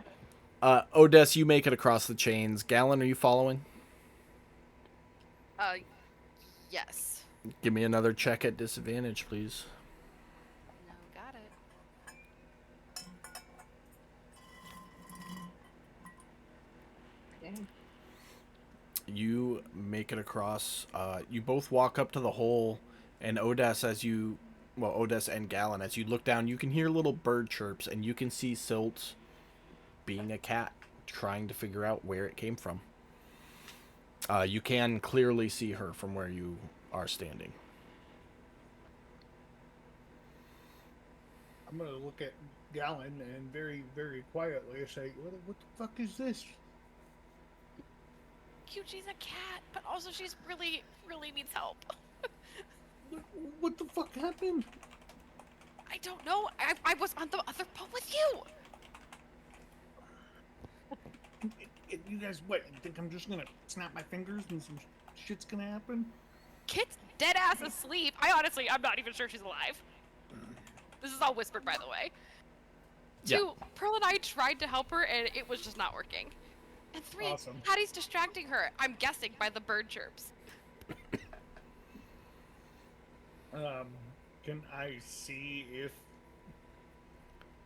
Odess, you make it across the chains. Gallon, are you following? Yes. Give me another check at disadvantage, please. No, got it. Dang. You make it across. You both walk up to the hole, and Odess, Odess and Gallon, as you look down, you can hear little bird chirps, and you can see Silt being a cat, trying to figure out where it came from. You can clearly see her from where you are standing. I'm gonna look at Gallon and very, very quietly say, "What the fuck is this?" Cute, she's a cat, but also she's really, really needs help. What the fuck happened? I don't know. I was on the other boat with you. You guys, what? You think I'm just gonna snap my fingers and some shit's gonna happen? Kid's dead ass asleep. I'm not even sure she's alive. This is all whispered, by the way. Yeah. 2, Pearl and I tried to help her, and it was just not working. And 3, Awesome. Hattie's distracting her. I'm guessing by the bird chirps. Can I see if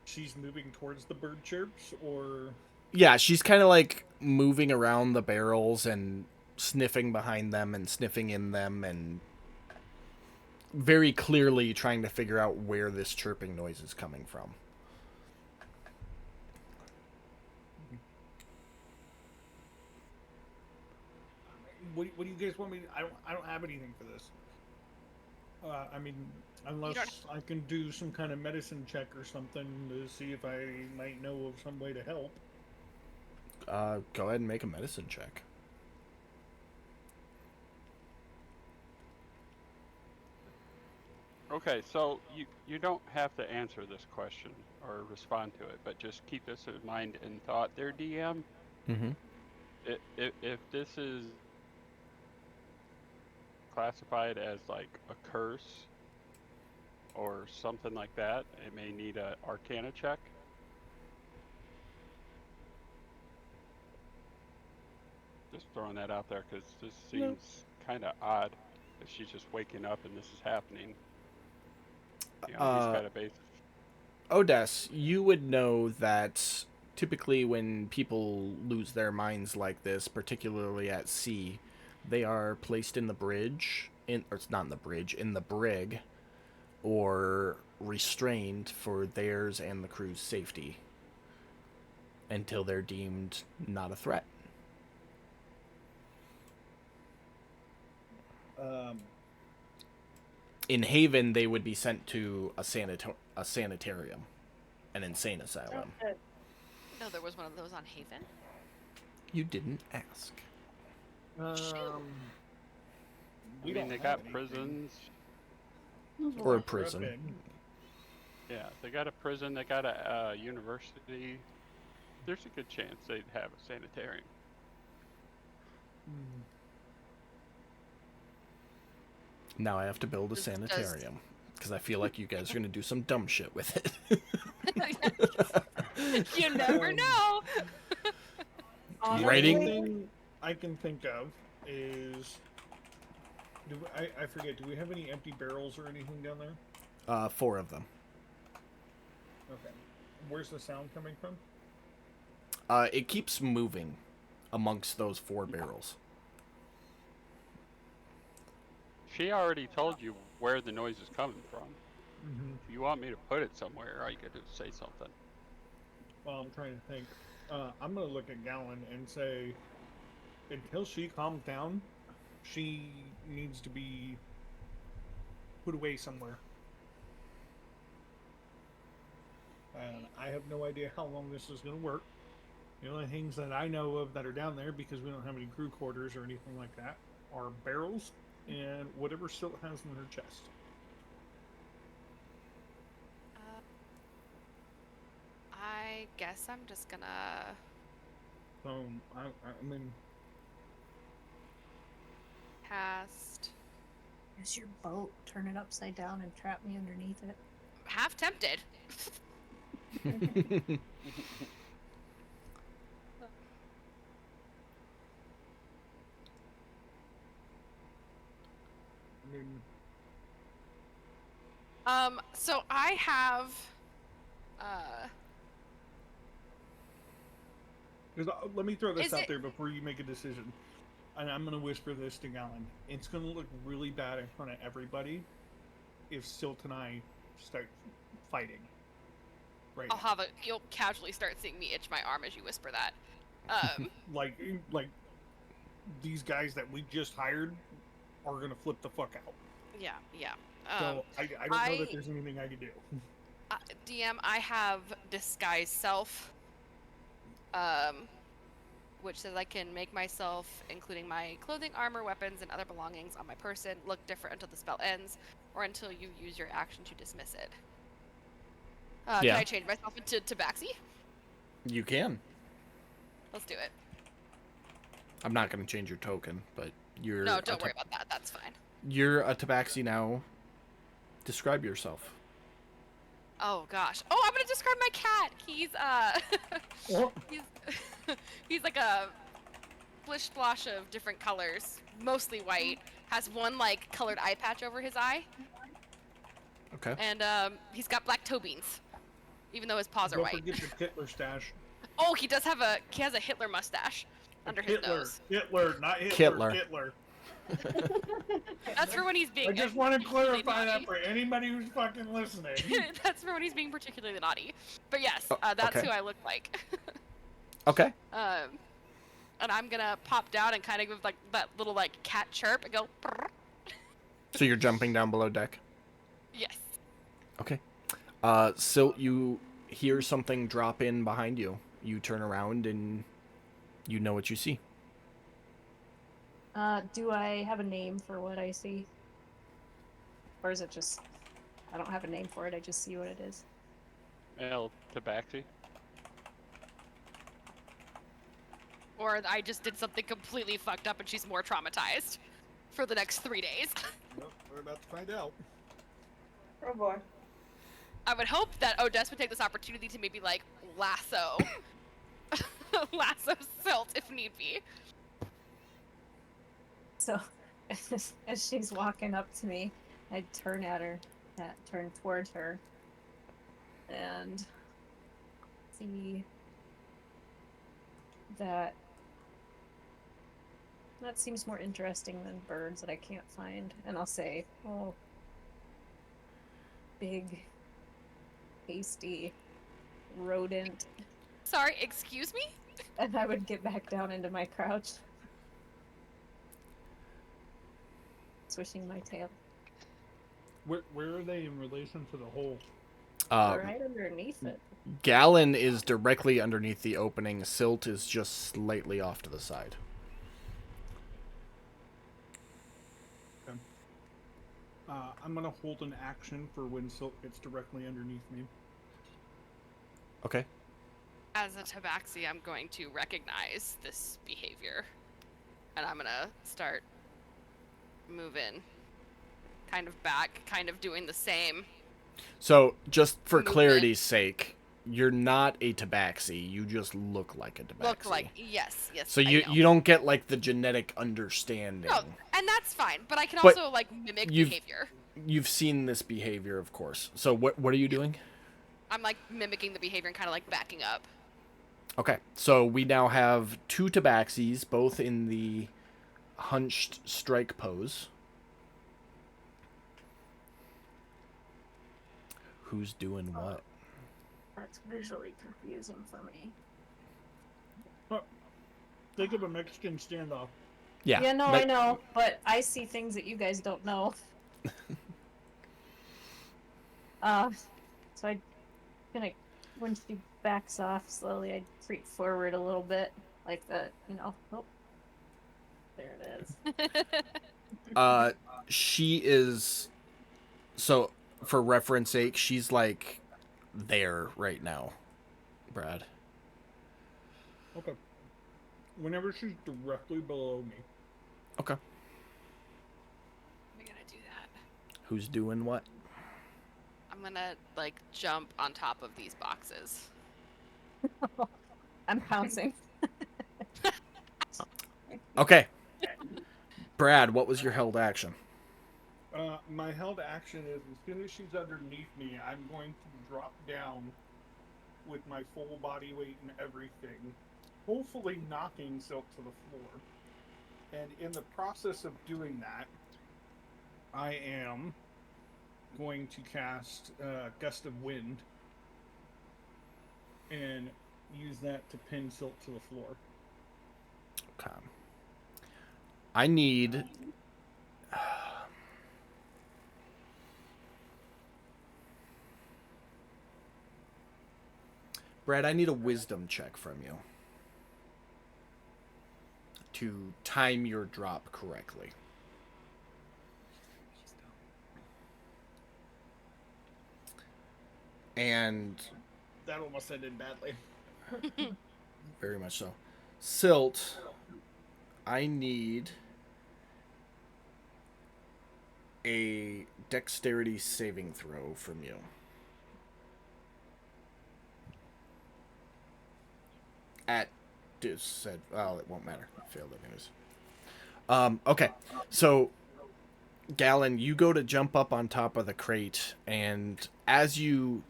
she's moving towards the bird chirps, or... Yeah, she's kind of like moving around the barrels and sniffing behind them and sniffing in them and very clearly trying to figure out where this chirping noise is coming from. What do you guys want me to... I don't have anything for this. I mean, unless I can do some kind of medicine check or something to see if I might know of some way to help. Go ahead and make a medicine check. Okay, so you don't have to answer this question or respond to it, but just keep this in mind and thought there, DM. Mm-hmm. If this is classified as like a curse or something like that, it may need a Arcana check. Just throwing that out there because this seems kind of odd if she's just waking up and this is happening. You know, he's got a base. Odess, you would know that typically when people lose their minds like this, particularly at sea, they are placed in the bridge, or it's not in the bridge, in the brig, or restrained for theirs and the crew's safety until they're deemed not a threat. In Haven, they would be sent to a sanitarium, an insane asylum. No, there was one of those on Haven. You didn't ask. We I mean, they got prisons. Or a prison. Yeah, they got a prison. They got a university. There's a good chance they'd have a sanitarium. Now I have to build a This does- sanitarium because I feel like you guys are gonna do some dumb shit with it. You never know. The Writing? only thing I can think of is... I forget, do we have any empty barrels or anything down there? 4 of them. Okay. Where's the sound coming from? It keeps moving amongst those 4 barrels. She already told you where the noise is coming from. If you want me to put it somewhere, all you gotta do is say something. Well, I'm trying to think. I'm gonna look at Gallon and say, until she calms down, she needs to be put away somewhere. And I have no idea how long this is gonna work. The only things that I know of that are down there, because we don't have any crew quarters or anything like that, are barrels and whatever Silt has in her chest. I guess I'm just gonna. So I mean, Cast. Use your boat, turn it upside down, and trap me underneath it. Half tempted. I mean, So I have. let me throw this Is out it- there before you make a decision. And I'm gonna whisper this to Gallon. It's gonna look really bad in front of everybody if Silt and I start fighting. Right. I'll now. have a. You'll casually start seeing me itch my arm as you whisper that. Like these guys that we just hired are gonna flip the fuck out. Yeah. So I don't know that there's anything I can do. DM, I have disguise self, which says I can make myself, including my clothing, armor, weapons, and other belongings on my person, look different until the spell ends, or until you use your action to dismiss it. Yeah. Can I change myself into Tabaxi? You can. Let's do it. I'm not going to change your token, but you're No, a don't worry about that. That's fine. You're a tabaxi now. Describe yourself. Oh gosh. Oh, I'm gonna describe my cat. He's he's like a splish splosh of different colors, mostly white. Has one like colored eye patch over his eye, Okay. and he's got black toe beans, even though his paws are Don't white. forget the Hitler stash. Oh, he has a Hitler mustache under his nose. Hitler, not Hitler. Kitler. Hitler. That's for when he's being. I just want to particularly clarify that naughty. for anybody who's fucking listening. That's for when he's being particularly naughty. But yes, Oh, that's okay. who I look like. Okay. And I'm gonna pop down and kind of give like that little like cat chirp and go. "Brrr." So you're jumping down below deck. Yes. Okay. Silt, you hear something drop in behind you. You turn around and you know what you see. Do I have a name for what I see? Or is it just... I don't have a name for it, I just see what it is. Male Tabaxi. Or I just did something completely fucked up and she's more traumatized for the next 3 days. Well, we're about to find out. Oh boy. I would hope that Odessa would take this opportunity to maybe like lasso Silt if need be. So, as she's walking up to me, I turn at her, turn towards her, and see that seems more interesting than birds that I can't find. And I'll say, oh, big, hasty rodent. Sorry, excuse me? And I would get back down into my crouch. Swishing my tail. Where are they in relation to the hole? Right underneath it. Gallon is directly underneath the opening. Silt is just slightly off to the side. I'm gonna hold an action for when Silt gets directly underneath me. Okay. As a tabaxi, I'm going to recognize this behavior. And I'm gonna start moving kind of back, kind of doing the same. So, just for Movement. clarity's sake, you're not a tabaxi. You just look like a tabaxi. Look like, yes. So I you know. you don't get like the genetic understanding. No, and that's fine, but I can But also like mimic you've- behavior. You've seen this behavior, of course. So what are you doing? I'm like mimicking the behavior and kind of like backing up. Okay. So we now have two tabaxis, both in the hunched strike pose. Who's doing what? That's visually confusing for me. Think of a Mexican standoff. Yeah. Yeah, no, I know, but I see things that you guys don't know. So I gonna, when she backs off slowly, I creep forward a little bit, like the, oh, there it is. She is. So, for reference sake, she's like there right now, Brad. Okay. Whenever she's directly below me. Okay. We're gonna do that. Who's doing what? I'm gonna like jump on top of these boxes. I'm pouncing. Okay. Brad, what was your held action? My held action is as soon as she's underneath me, I'm going to drop down with my full body weight and everything, hopefully knocking Silk to the floor. And in the process of doing that, I am going to cast Gust of Wind and use that to pin Silk to the floor. Okay. I need. Brad, I need a wisdom check from you to time your drop correctly. And That almost ended badly. very much so. Silt, I need a dexterity saving throw from you. At said, oh, it won't matter. I failed anyways. Okay, so Gallon, you go to jump up on top of the crate, and as you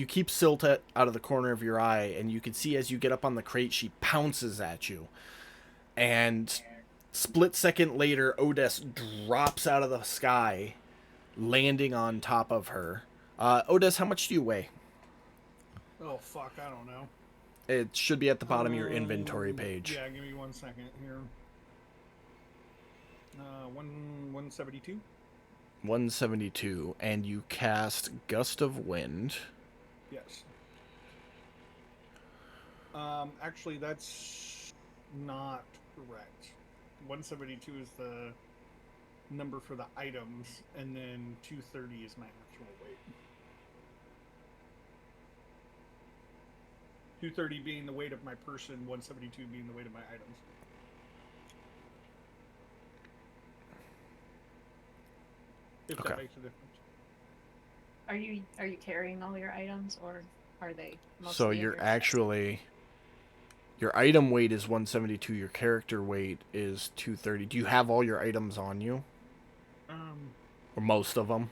keep Silt out of the corner of your eye, and you can see as you get up on the crate, she pounces at you, and split second later, Odess drops out of the sky, landing on top of her. Odess, how much do you weigh? Oh, fuck, I don't know. It should be at the bottom of your inventory page. Yeah, give me 1 second here. 172. 172, and you cast Gust of Wind. Yes. Actually, that's not correct. 172 is the number for the items, and then 230 is my actual weight. 230 being the weight of my person, 172 being the weight of my items. If Okay. that makes a difference. Are you carrying all your items, or are they mostly So in you're your actually... Your item weight is 172, your character weight is 230. Do you have all your items on you? Or most of them?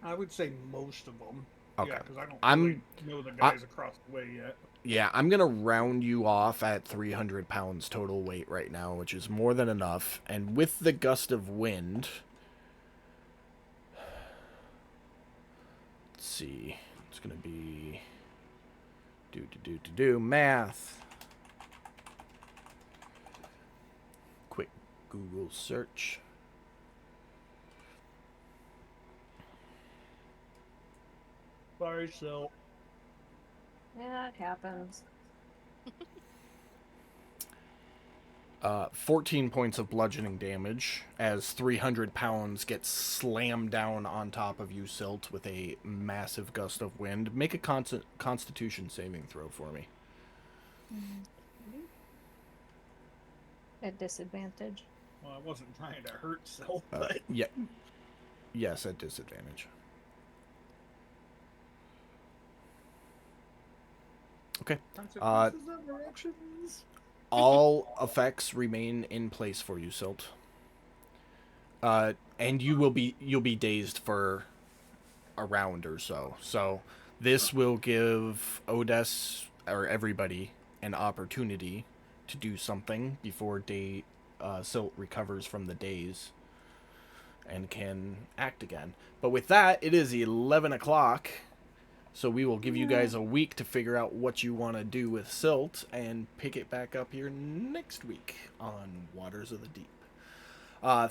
I would say most of them. Okay. Yeah, because I don't I'm- really know the guys across the way yet. Yeah, I'm going to round you off at 300 pounds total weight right now, which is more than enough. And with the Gust of Wind... Let's see. It's going to be... Math. Quick Google search. Sorry, Sil. Yeah, it happens. 14 points of bludgeoning damage as 300 pounds gets slammed down on top of you, Silt, with a massive gust of wind. Make a constitution saving throw for me. At disadvantage. Well, I wasn't trying to hurt Sil, but Yeah. Yes, at disadvantage. Okay. consequences of our actions. All effects remain in place for you, Silt. And you'll be dazed for a round or so. So this will give Odess or everybody an opportunity to do something before Silt recovers from the daze. and can act again. But with that, it is 11 o'clock. So we will give you guys a week to figure out what you want to do with Silt and pick it back up here next week on Waters of the Deep.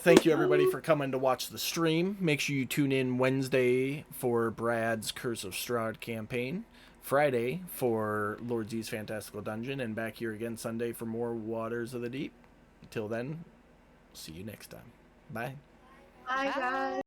Thank you, everybody, for coming to watch the stream. Make sure you tune in Wednesday for Brad's Curse of Strahd campaign, Friday for Lord Z's Fantastical Dungeon, and back here again Sunday for more Waters of the Deep. Until then, see you next time. Bye. Bye, guys.